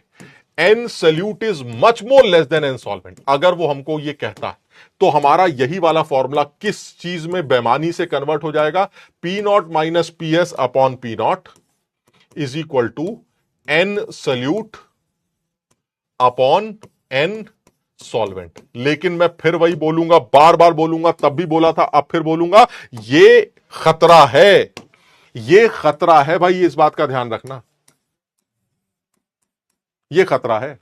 N solute is much more less than N solvent, अगर वो हमको ये कहता है, तो हमारा यही वाला फॉर्मूला किस चीज में बेमानी से कन्वर्ट हो जाएगा? P naught minus P S upon P naught is equal to N solute upon N solvent. लेकिन मैं फिर वही बोलूंगा, बार बार बोलूंगा, तब भी बोला था, अब फिर बोलूंगा, ये खतरा है, ये खतरा है भाई, इस बात का ध्यान रखना, ये खतरा है,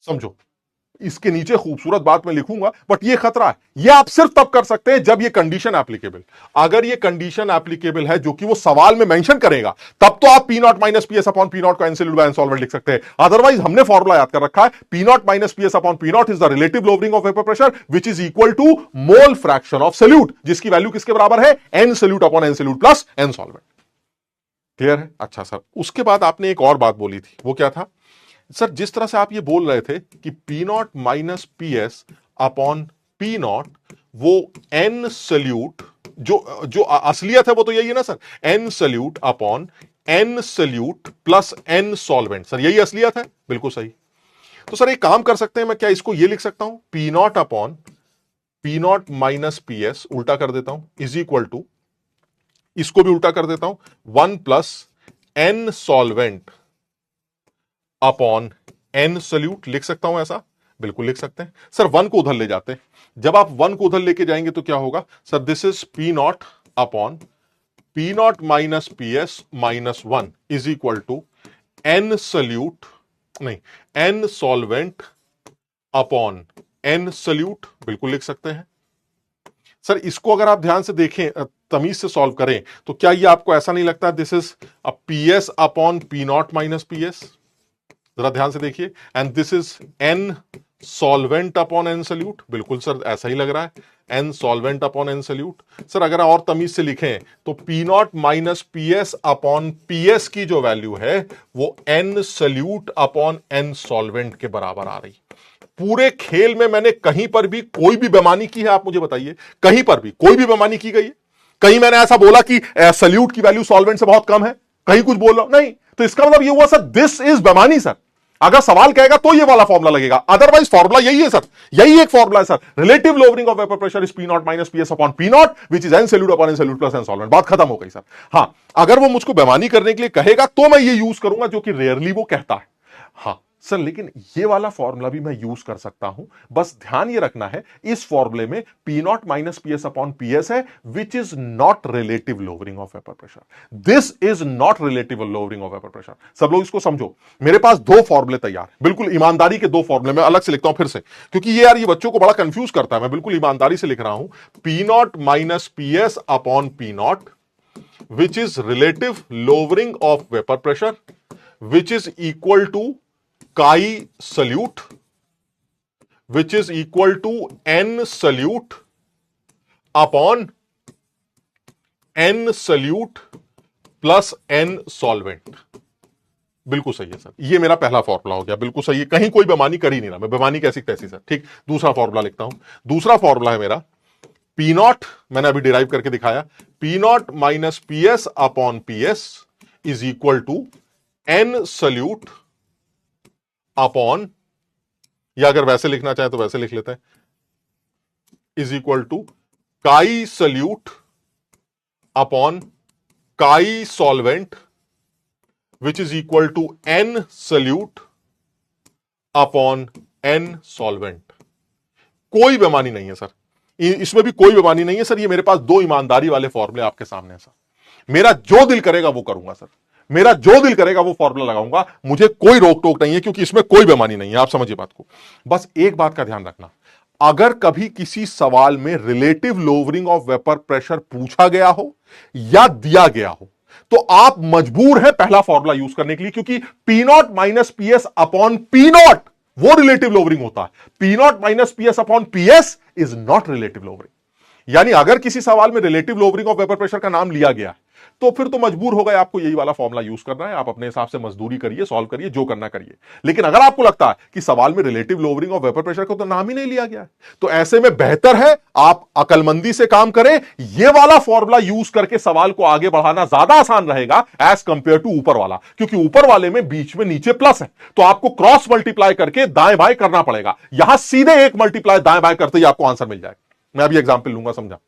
समझो। इसके नीचे खूबसूरत बात मैं लिखूंगा, बट ये खतरा है। ये आप सिर्फ तब कर सकते हैं जब ये कंडीशन एप्लीकेबल, अगर ये कंडीशन एप्लीकेबल है जो कि वो सवाल में मेंशन करेगा, तब तो आप P naught minus P S upon P naught को N solute by N solvent लिख सकते हैं। अदरवाइज हमने फॉर्मुला याद कर रखा है, P naught minus P S upon P naught is the relative lowering of vapour pressure which is equal to mole fraction of solute, जिसकी वैल्यू किसके बराबर है? N solute upon N solute plus N solvent. Clear है? अच्छा sir, उसके बाद आपने एक और बात बोली थी, वो क्या था सर? जिस तरह से आप ये बोल रहे थे कि P naught minus P S upon P naught, वो एन सल्यूट, जो जो असलियत है वो तो यही है ना sir, N solute upon N solute plus N solvent, sir यही असलियत है, बिल्कुल सही। तो सर एक काम कर सकते हैं, मैं क्या इसको ये लिख सकता हूं, P naught upon P naught minus P S, उल्टा कर देता हूं, इज इक्वल टू, इसको भी उल्टा कर देता हूं, one plus N solvent upon N solute, लिख सकता हूं ऐसा? बिल्कुल लिख सकते हैं सर। वन को उधर ले जाते हैं, जब आप वन को उधर लेके जाएंगे तो क्या होगा sir? This is P naught upon P naught minus P S minus one is equal to N solute, नहीं, N solvent upon N solute, बिल्कुल लिख सकते हैं सर। इसको अगर आप ध्यान से देखें, तमीज से सॉल्व करें, तो क्या ये आपको ऐसा नहीं लगता this is P S upon P naught minus P S? जरा ध्यान से देखिए, and this is N solvent upon N solute, बिल्कुल सर ऐसा ही लग रहा है, N solvent upon N solute. Sir अगर और तमीज से लिखें तो P naught minus P S upon P S की जो वैल्यू है वो N solute upon N solvent के बराबर आ रही। पूरे खेल में मैंने कहीं पर भी कोई भी बेमानी की है? आप मुझे बताइए, कहीं पर भी कोई भी बेमानी की गई है? कहीं मैंने ऐसा बोला कि सल्यूट की वैल्यू सॉल्वेंट से बहुत कम है? कहीं कुछ बोल रहा हूं? नहीं। तो इसका मतलब ये हुआ सर, दिस इज बेमानी सर। अगर सवाल कहेगा तो ये वाला फॉर्मुला लगेगा, अदरवाइज फॉर्मुला यही है सर, यही एक फॉर्मुला है sir, relative lowering of vapour pressure is P naught minus P S upon P naught which is N solute upon N solute plus N solvent. बात खत्म हो गई सर। हां, अगर वो मुझको बेमानी करने के लिए कहेगा तो मैं ये यूज करूंगा, जो कि रेयरली वो कहता है। हां सर, लेकिन ये वाला फॉर्मूला भी मैं यूज कर सकता हूं, बस ध्यान ये रखना है इस फॉर्मूले में P naught minus P S upon P S है, which is not relative lowering of vapour pressure. This is not relative lowering of vapour pressure. सब लोग इसको समझो, मेरे पास दो फॉर्मूले तैयार, बिल्कुल ईमानदारी के दो फॉर्मूले। मैं अलग से लिखता हूं फिर से, क्योंकि ये यार ये बच्चों को बड़ा कंफ्यूज करता है। मैं बिल्कुल ईमानदारी से लिख रहा हूं, P naught minus P S upon P naught which is relative lowering of vapour pressure which is equal to chi solute which is equal to n solute upon n solute plus n solvent। बिल्कुल सही है sir, ये मेरा पहला formula हो गया, बिल्कुल सही है, कहीं कोई बेमानी कर ही नहीं रहा मैं, बेमानी कैसी तैसी सर। ठीक, दूसरा फॉर्मूला लिखता हूं। दूसरा फॉर्मूला है मेरा पी नॉट, मैंने अभी डिराइव करके दिखाया, P naught minus P S upon P S is equal to N solute upon, या अगर वैसे लिखना चाहे तो वैसे लिख लेते हैं, is equal to chi solute upon chi solvent which is equal to N solute upon N solvent. कोई बेमानी नहीं है सर, इसमें भी कोई बेमानी नहीं है सर, ये मेरे पास दो ईमानदारी वाले फॉर्मूले आपके सामने हैं सर। मेरा जो दिल करेगा वो करूंगा सर, मेरा जो दिल करेगा वो फॉर्मूला लगाऊंगा, मुझे कोई रोक टोक नहीं है, क्योंकि इसमें कोई बेमानी नहीं है। आप समझिए बात को। बस एक बात का ध्यान रखना, अगर कभी किसी सवाल में relative lowering of vapour pressure पूछा गया हो या दिया गया हो, तो आप मजबूर हैं पहला फॉर्मूला यूज करने के लिए, क्योंकि P naught minus P S upon P naught वो रिलेटिव लोअरिंग होता है। P naught minus P S upon P S is not relative lowering. यानी अगर किसी सवाल में relative lowering of vapour pressure का नाम लिया गया तो फिर तो मजबूर हो गए आपको यही वाला फॉर्मूला यूज करना है। आप अपने हिसाब से मजदूरी करिए, सॉल्व करिए, जो करना करिए। लेकिन अगर आपको लगता है कि सवाल में relative lowering of vapour pressure को तो नाम ही नहीं लिया गया है, तो ऐसे में बेहतर है आप अकलमंदी से काम करें। यह वाला फॉर्मूला यूज करके सवाल को आगे बढ़ाना ज्यादा आसान रहेगा एज कंपेयर टू ऊपर वाला, क्योंकि ऊपर वाले में बीच में नीचे प्लस है, तो आपको क्रॉस मल्टीप्लाई करके दाएं बाएं करना पड़ेगा। यहां सीधे एक मल्टीप्लाई दाएं बाएं करते ही आपको आंसर मिल जाएगा। मैं अभी एग्जाम्पल लूंगा, समझा?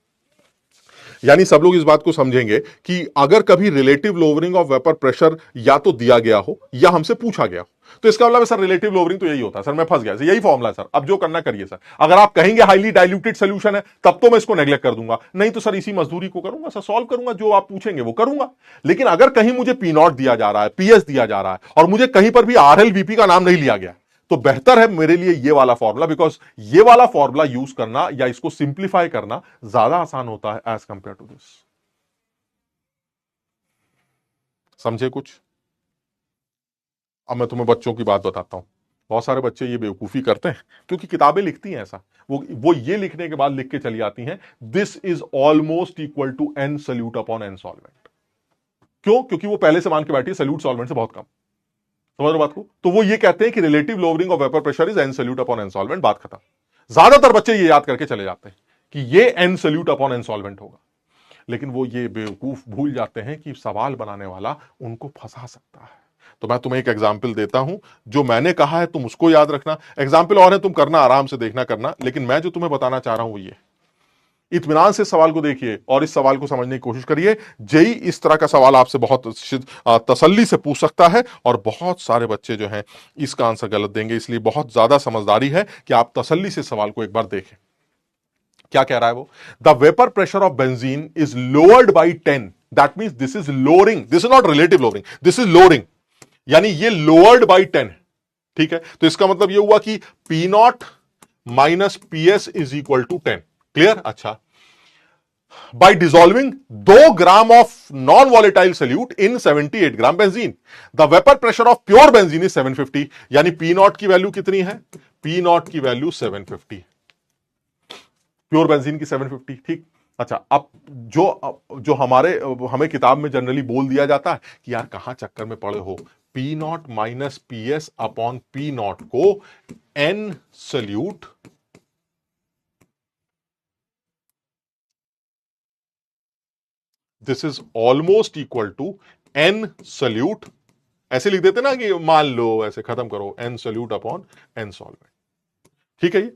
यानी सब लोग इस बात को समझेंगे कि अगर कभी relative lowering of vapour pressure या तो दिया गया हो या हमसे पूछा गया हो, तो इसका मतलब सर रिलेटिव लोअरिंग तो यही होता है। सर मैं फंस गया, यही फॉर्मूला है सर, अब जो करना करिए सर। अगर आप कहेंगे हाईली डाइल्यूटेड सोल्यूशन है तब तो मैं इसको नेग्लेक्ट कर दूंगा, नहीं तो सर इसी मजदूरी को करूंगा सर, सॉल्व करूंगा, जो आप पूछेंगे वो करूंगा। लेकिन अगर कहीं मुझे पी नॉट दिया जा रहा है, पीएस दिया जा रहा है, और मुझे कहीं पर भी आरएलवीपी का नाम नहीं लिया गया, तो बेहतर है मेरे लिए ये वाला फॉर्मूला, बिकॉज ये वाला फॉर्मूला यूज करना या इसको सिंप्लीफाई करना ज्यादा आसान होता है एज कंपेयर टू दिस। समझे कुछ? अब मैं तुम्हें बच्चों की बात बताता हूं। बहुत सारे बच्चे ये बेवकूफी करते हैं, क्योंकि किताबें लिखती हैं ऐसा, वो ये लिखने के बाद लिख के चली आती हैं this is almost equal to N solute upon N solvent. क्यों? क्योंकि वो पहले से मान के बैठी है सल्यूट सॉल्वेंट से बहुत कम। समझ रहे बात को? तो वो ये कहते हैं कि relative lowering of vapour pressure is N solute upon N solvent, बात खत्म। ज्यादातर बच्चे ये याद करके चले जाते हैं कि ये N solute upon N solvent होगा, लेकिन वो ये बेवकूफ भूल जाते हैं कि सवाल बनाने वाला उनको फंसा सकता है। तो मैं तुम्हें एक एग्जाम्पल देता हूं, जो मैंने कहा है तुम उसको याद रखना। एग्जाम्पल और है, तुम करना आराम से, देखना करना, लेकिन मैं जो तुम्हें बताना चाह रहा हूं वो ये, इत्मीनान से सवाल को देखिए और इस सवाल को समझने की कोशिश करिए। जेई इस तरह का सवाल आपसे बहुत तसल्ली से पूछ सकता है, और बहुत सारे बच्चे जो हैं इसका आंसर गलत देंगे, इसलिए बहुत ज्यादा समझदारी है कि आप तसल्ली से सवाल को एक बार देखें। क्या कह रहा है वो? The vapour pressure of benzene is lowered by 10, that means this is lowering, this is not relative lowering, this is lowering, यानी ये लोअर्ड बाई 10। ठीक है, तो इसका मतलब ये हुआ कि P naught minus P S is equal to 10। Clear? अच्छा, by dissolving 2 gram of non volatile solute in 78 gram benzene, the vapour pressure of pure benzene is 750, यानी पी नॉट की वैल्यू कितनी है? पी नॉट की value 750, pure benzene की 750। ठीक, अच्छा, अब जो हमें किताब में जनरली बोल दिया जाता है कि यार कहां चक्कर में पड़े हो, P naught minus P S upon P naught को N solute this is almost equal to N solute, ऐसे लिख देते ना कि मान लो, ऐसे खत्म करो, N solute upon N solvent. ठीक है, ये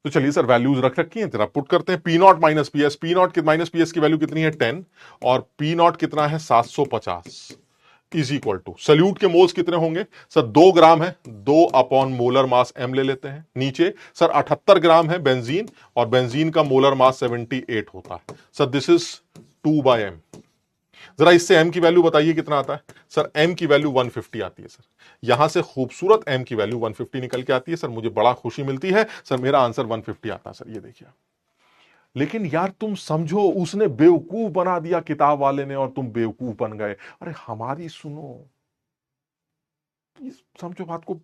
तो चलिए सर वैल्यूज रख रखी हैं, जरा पुट करते हैं। P naught minus P S, P naught minus P S की वैल्यू कितनी है? 10, और पी नॉट कितना है? 750 इज इक्वल टू, सल्यूट के मोल्स कितने होंगे सर? 2 ग्राम है, 2 अपॉन मोलर मास एम ले लेते हैं। नीचे सर 78 ग्राम है बेंजीन, और बेंजीन का मोलर मास 78 होता है सर, दिस इज 2/m। जरा इससे m की वैल्यू बताइए कितना आता है सर? m की वैल्यू 150 आती है सर, यहां से खूबसूरत m की वैल्यू 150 निकल के आती है सर, मुझे बड़ा खुशी मिलती है सर, मेरा आंसर 150 आता है सर, ये देखिए। लेकिन यार तुम समझो, उसने बेवकूफ बना दिया किताब वाले ने, और तुम बेवकूफ बन गए। अरे हमारी सुनो, समझो बात को।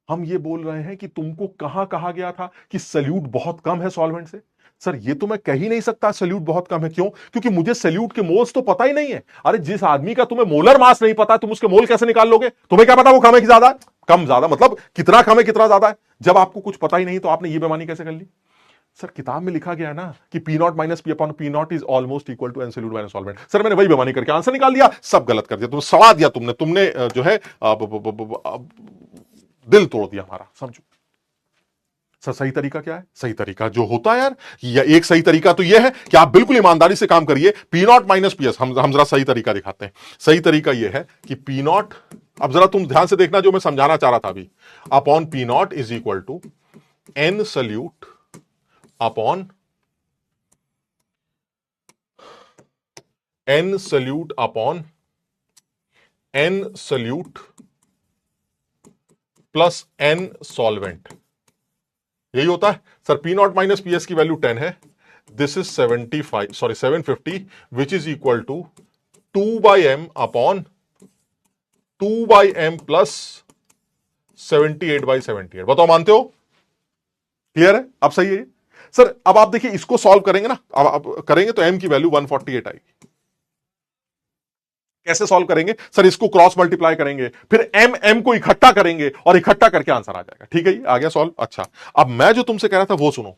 हम ये बोल रहे हैं कि तुमको कहां कहा गया था कि सल्यूट बहुत कम है सॉल्वेंट से, सर ये तो मैं कह ही नहीं सकता सल्यूट बहुत कम है। क्यों? क्योंकि मुझे सल्यूट के मोल्स तो पता ही नहीं है। अरे जिस आदमी का तुम्हें मोलर मास नहीं पता, तुम उसके मोल कैसे निकाल लोगे? तुम्हें क्या पता वो कम है कि ज्यादा है? कम ज्यादा मतलब कितना कम है कितना ज्यादा है? जब आपको कुछ पता ही नहीं तो आपने ये बेईमानी कैसे कर ली? सर किताब में लिखा गया है ना कि P naught minus P upon P naught is almost equal to N solute minus solvent. Sir मैंने वही बेईमानी करके आंसर निकाल दिया, सब गलत कर दिया। तुमने सवा दिया, तुमने जो है दिल तोड़ दिया हमारा, समझो। सर सही तरीका क्या है? सही तरीका जो होता है यार, एक सही तरीका तो यह है कि आप बिल्कुल ईमानदारी से काम करिए। P naught minus P S, हम जरा सही तरीका दिखाते हैं। सही तरीका यह है कि पी नॉट, अब जरा तुम ध्यान से देखना जो मैं समझाना चाह रहा था अभी, upon P naught is equal to N solute upon N solute upon N solute plus N solvent, यही होता है। Sir P naught minus P S की वैल्यू 10 है, this is 750 which is equal to 2/m upon 2/m plus 78/78। बताओ मानते हो? Clear है? अब सही है सर। अब आप देखिए इसको सॉल्व करेंगे ना, अब करेंगे तो m की वैल्यू 148 आएगी। कैसे सॉल्व करेंगे? सर इसको क्रॉस मल्टीप्लाई करेंगे, फिर m को इकट्ठा करेंगे और इकट्ठा करके आंसर आ जाएगा। ठीक है, आ गया सॉल्व। अच्छा, अब मैं जो तुमसे कह रहा था वो सुनो।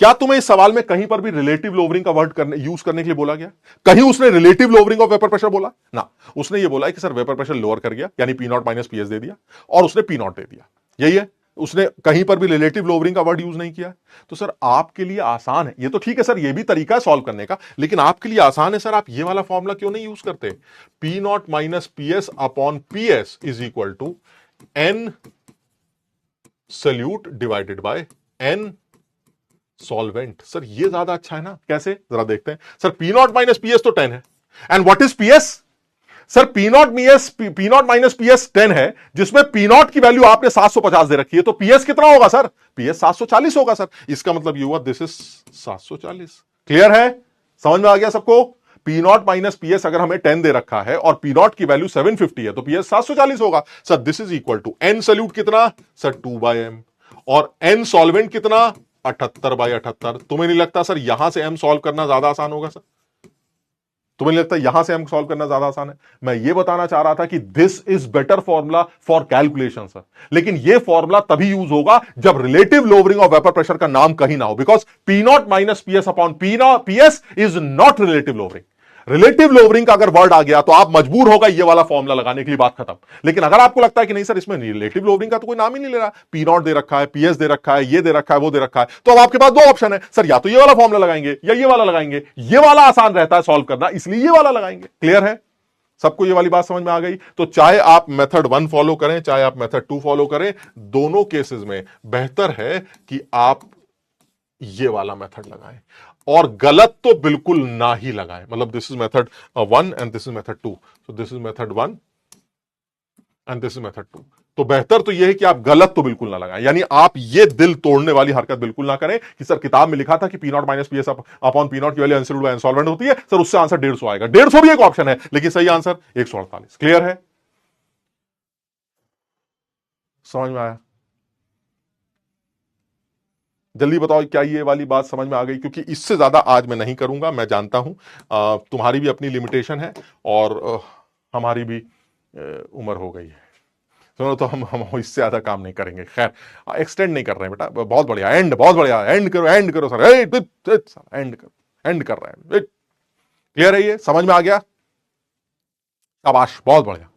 क्या तुम्हें इस सवाल में कहीं पर भी रिलेटिव लोवरिंग का वर्ड यूज करने के लिए बोला गया? कहीं उसने relative lowering of vapour pressure बोला ना? उसने ये बोला है कि सर वेपर प्रेशर लोअर कर गया, यानी P naught minus P S दे दिया और उसने पी नॉट दे दिया, यही है। उसने कहीं पर भी रिलेटिव लोवरिंग का वर्ड यूज नहीं किया। तो सर आपके लिए आसान है ये तो, ठीक है सर, ये भी तरीका है सॉल्व करने का, लेकिन आपके लिए आसान है सर, आप ये वाला फॉर्मूला क्यों नहीं यूज करते? P naught minus P S upon P S is equal to N solute divided by N solvent. Sir ये ज्यादा अच्छा है ना? कैसे, जरा देखते हैं। Sir P naught minus P S तो 10 है, and what is P S? Sir P naught minus P S 10 है, जिसमें पी नॉट की वैल्यू आपने 750 दे रखी है, तो पी एस कितना होगा सर? पी एस 740 होगा सर। इसका मतलब ये हुआ दिस इज 740। क्लियर है? समझ में आ गया सबको? P naught minus P S अगर हमें 10 दे रखा है और पी नॉट की वैल्यू 750 है, तो पी एस 740 होगा। Sir this is equal to N solute कितना? सर 2/m, और एन सॉल्वेंट कितना? 78/78। तुम्हें नहीं लगता सर यहां से एम सॉल्व करना ज्यादा आसान होगा सर? तुम्हें नहीं लगता यहां से हम सॉल्व करना ज्यादा आसान है? मैं यह बताना चाह रहा था कि this is better formula for calculation sir, लेकिन यह फॉर्मूला तभी यूज होगा जब relative lowering of vapour pressure का नाम कहीं ना हो, because P naught minus P S upon P S is not relative lowering. Relative lowering का अगर वर्ड आ गया तो आप मजबूर होगा ये वाला फॉर्मूला लगाने के लिए, बात खत्म। लेकिन अगर आपको लगता है कि नहीं सर इसमें रिलेटिव लोवरिंग का तो कोई नाम ही नहीं ले रहा, पी नॉट दे रखा है, पीएस दे रखा है, ये दे रखा है, वो दे रखा है, तो अब आपके पास दो ऑप्शन है सर, या तो ये वाला फॉर्मूला लगाएंगे या ये वाला लगाएंगे। ये वाला आसान रहता है सॉल्व करना, इसलिए ये वाला लगाएंगे। क्लियर है सबको? ये वाली बात समझ में आ गई? तो चाहे आप मेथड 1 फॉलो करें चाहे आप मेथड 2 फॉलो करें, दोनों केसेस में बेहतर है कि आप ये वाला मेथड लगाएं, और गलत तो बिल्कुल ना ही लगाएं। मतलब this is method 1 and this is method 2, so this is method 1 and this is method 2। तो बेहतर तो यह है कि आप गलत तो बिल्कुल ना लगाएं, यानी आप ये दिल तोड़ने वाली हरकत बिल्कुल ना करें कि सर किताब में लिखा था कि P naught minus P S upon P naught की वैल्यू एनसल्यूट बाय इनसॉल्वेंट होती है, सर उससे आंसर 150 आएगा। 150 भी एक ऑप्शन है, लेकिन सही आंसर 148। क्लियर है? समझ में आया? जल्दी बताओ क्या ये वाली बात समझ में आ गई? क्योंकि इससे ज्यादा आज मैं नहीं करूंगा, मैं जानता हूं तुम्हारी भी अपनी लिमिटेशन है और हमारी भी उम्र हो गई है, सुनो। तो हम इससे ज्यादा काम नहीं करेंगे। खैर एक्सटेंड नहीं कर रहे हैं बेटा, बहुत बढ़िया, एंड बहुत बढ़िया, एंड करो, एंड करो सर, एंड करो, एंड कर रहे हैं। क्लियर है? ये समझ में आ गया? शाबाश, बहुत बढ़िया।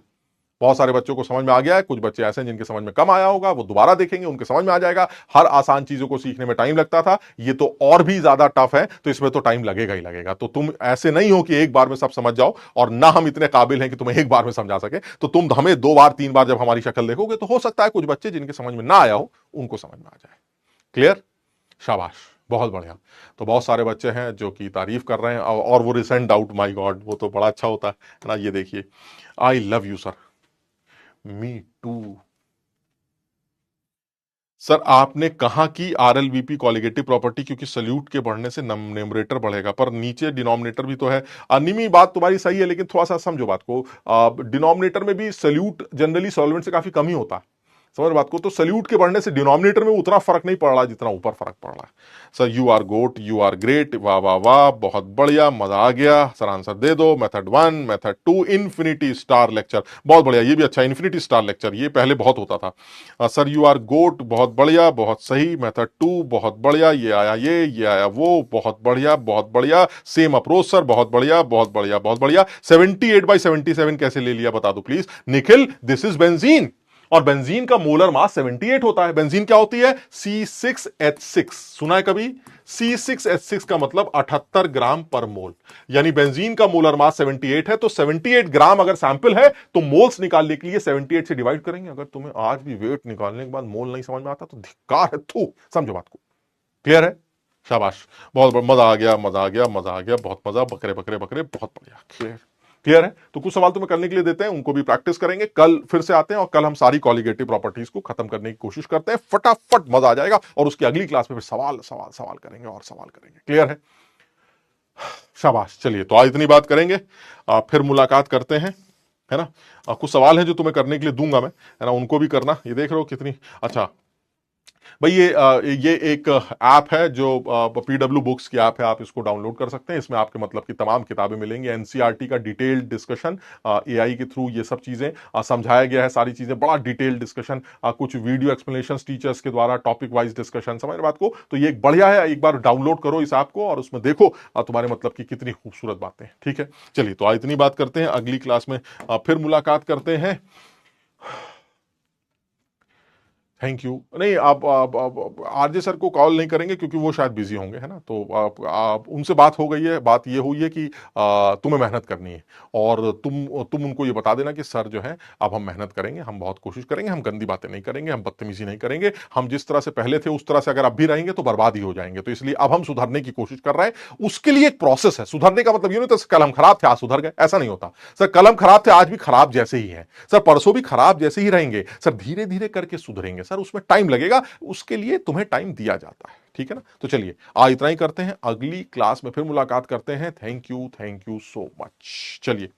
बहुत सारे बच्चों को समझ में आ गया है, कुछ बच्चे ऐसे हैं जिनके समझ में कम आया होगा, वो दोबारा देखेंगे उनके समझ में आ जाएगा। हर आसान चीजों को सीखने में टाइम लगता था, ये तो और भी ज्यादा टफ है, तो इसमें तो टाइम लगेगा ही लगेगा। तो तुम ऐसे नहीं हो कि एक बार में सब समझ जाओ, और ना हम इतने काबिल हैं कि तुम्हें एक बार में समझा सके। तो तुम हमें 2 बार 3 बार जब हमारी शक्ल देखोगे तो हो सकता है कुछ बच्चे जिनके समझ में ना आया हो उनको समझ में आ जाए। क्लियर? शाबाश, बहुत बढ़िया। तो बहुत सारे बच्चे हैं जो कि तारीफ कर रहे हैं, और वो रिसेंट डाउट, माय गॉड, वो तो बड़ा अच्छा होता है ना। ये देखिए, I love you sir, me too. Sir आपने कहा कि आरएलवीपी कॉलिगेटिव प्रॉपर्टी, क्योंकि सल्यूट के बढ़ने से न्यूमरेटर बढ़ेगा, पर नीचे डिनोमिनेटर भी तो है। निमी बात तुम्हारी सही है, लेकिन थोड़ा सा समझो बात को। डिनोमिनेटर में भी सल्यूट जनरली सॉल्वेंट से काफी कम ही होता है, समझ बात को। तो सल्यूट के बढ़ने से डिनोमिनेटर में उतना फर्क नहीं पड़ रहा जितना ऊपर फर्क पड़ रहा है। Sir you are goat, you are great, वाह वाह वाह, बहुत बढ़िया, मजा आ गया। सर आंसर दे दो। Method 1, method 2, infinity star lecture, बहुत बढ़िया, ये भी अच्छा, इन्फिनिटी स्टार लेक्चर, ये पहले बहुत होता था। सर यू आर गोट, बहुत बढ़िया, बहुत सही। मेथड 2 बहुत बढ़िया, ये आया ये आया वो, बहुत बढ़िया बहुत बढ़िया। सेम अप्रोच सर, बहुत बढ़िया बहुत बढ़िया बहुत बढ़िया। 78/77 कैसे ले लिया बता दो please. Nikhil, this is benzene, और बेंजीन का मोलर मास 78 होता है। बेंजीन क्या होती है? C6H6, सुना है कभी? C6H6 का मतलब 78 ग्राम पर मोल, यानी बेंजीन का मोलर मास 78 है, तो 78 ग्राम अगर सैंपल है तो मोल्स निकालने के लिए 78 से डिवाइड करेंगे। अगर तुम्हें आज भी वेट निकालने के बाद मोल नहीं समझ में आता तो धिक्कार है, थू, समझो बात को। क्लियर है? शाबाश, बहुत मजा आ गया, मजा आ गया, मजा आ गया, बहुत मजा, बकरे बकरे बकरे, बहुत बढ़िया। क्लियर, क्लियर है? तो कुछ सवाल तुम्हें करने के लिए देते हैं, उनको भी प्रैक्टिस करेंगे। कल फिर से आते हैं और कल हम सारी कॉलिगेटिव प्रॉपर्टीज को खत्म करने की कोशिश करते हैं। फटाफट मजा आ जाएगा और उसकी अगली क्लास में फिर सवाल सवाल सवाल करेंगे और सवाल करेंगे। क्लियर है? शाबाश, चलिए तो आज इतनी बात करेंगे, फिर मुलाकात करते हैं, है ना। कुछ सवाल है जो तुम्हें करने के लिए दूंगा मैं, है ना, उनको भी करना। ये देख रहे हो कितनी अच्छा भाई, ये एक ऐप है जो पीडब्ल्यू बुक्स की ऐप है, आप इसको डाउनलोड कर सकते हैं। इसमें आपके मतलब की तमाम किताबें मिलेंगी, एनसीईआरटी का डिटेल्ड डिस्कशन एआई के थ्रू, ये सब चीजें समझाया गया है, सारी चीजें, बड़ा डिटेल्ड डिस्कशन, कुछ वीडियो एक्सप्लेनेशन टीचर्स के द्वारा, टॉपिक वाइज डिस्कशन, समझ बात को। तो ये एक बढ़िया है, एक बार डाउनलोड करो इस ऐप को और उसमें देखो तुम्हारे मतलब की कितनी खूबसूरत बातें। ठीक है, चलिए तो आज इतनी बात करते हैं, अगली क्लास में फिर मुलाकात करते हैं। Thank you. नहीं, आप आरजे सर को कॉल नहीं करेंगे क्योंकि वो शायद बिजी होंगे, है ना। तो आप उनसे बात हो गई है, बात ये हुई है कि तुम्हें मेहनत करनी है, और तुम उनको ये बता देना कि सर जो है अब हम मेहनत करेंगे, हम बहुत कोशिश करेंगे, हम गंदी बातें नहीं करेंगे, हम बदतमीजी नहीं करेंगे, हम जिस तरह से पहले थे उस तरह से अगर अब भी रहेंगे तो बर्बाद ही हो जाएंगे। तो इसलिए अब हम सुधरने की कोशिश कर रहे हैं। उसके लिए एक प्रोसेस है। सुधरने का मतलब ये नहीं होता कल हम खराब थे आज सुधर गए, ऐसा नहीं होता सर। कल हम खराब थे, आज भी खराब जैसे ही है सर, परसों भी खराब जैसे ही रहेंगे सर, धीरे धीरे करके सुधरेंगे सर, उसमें टाइम लगेगा, उसके लिए तुम्हें टाइम दिया जाता है। ठीक है ना। तो चलिए आज इतना ही करते हैं, अगली क्लास में फिर मुलाकात करते हैं। Thank you so much. चलिए।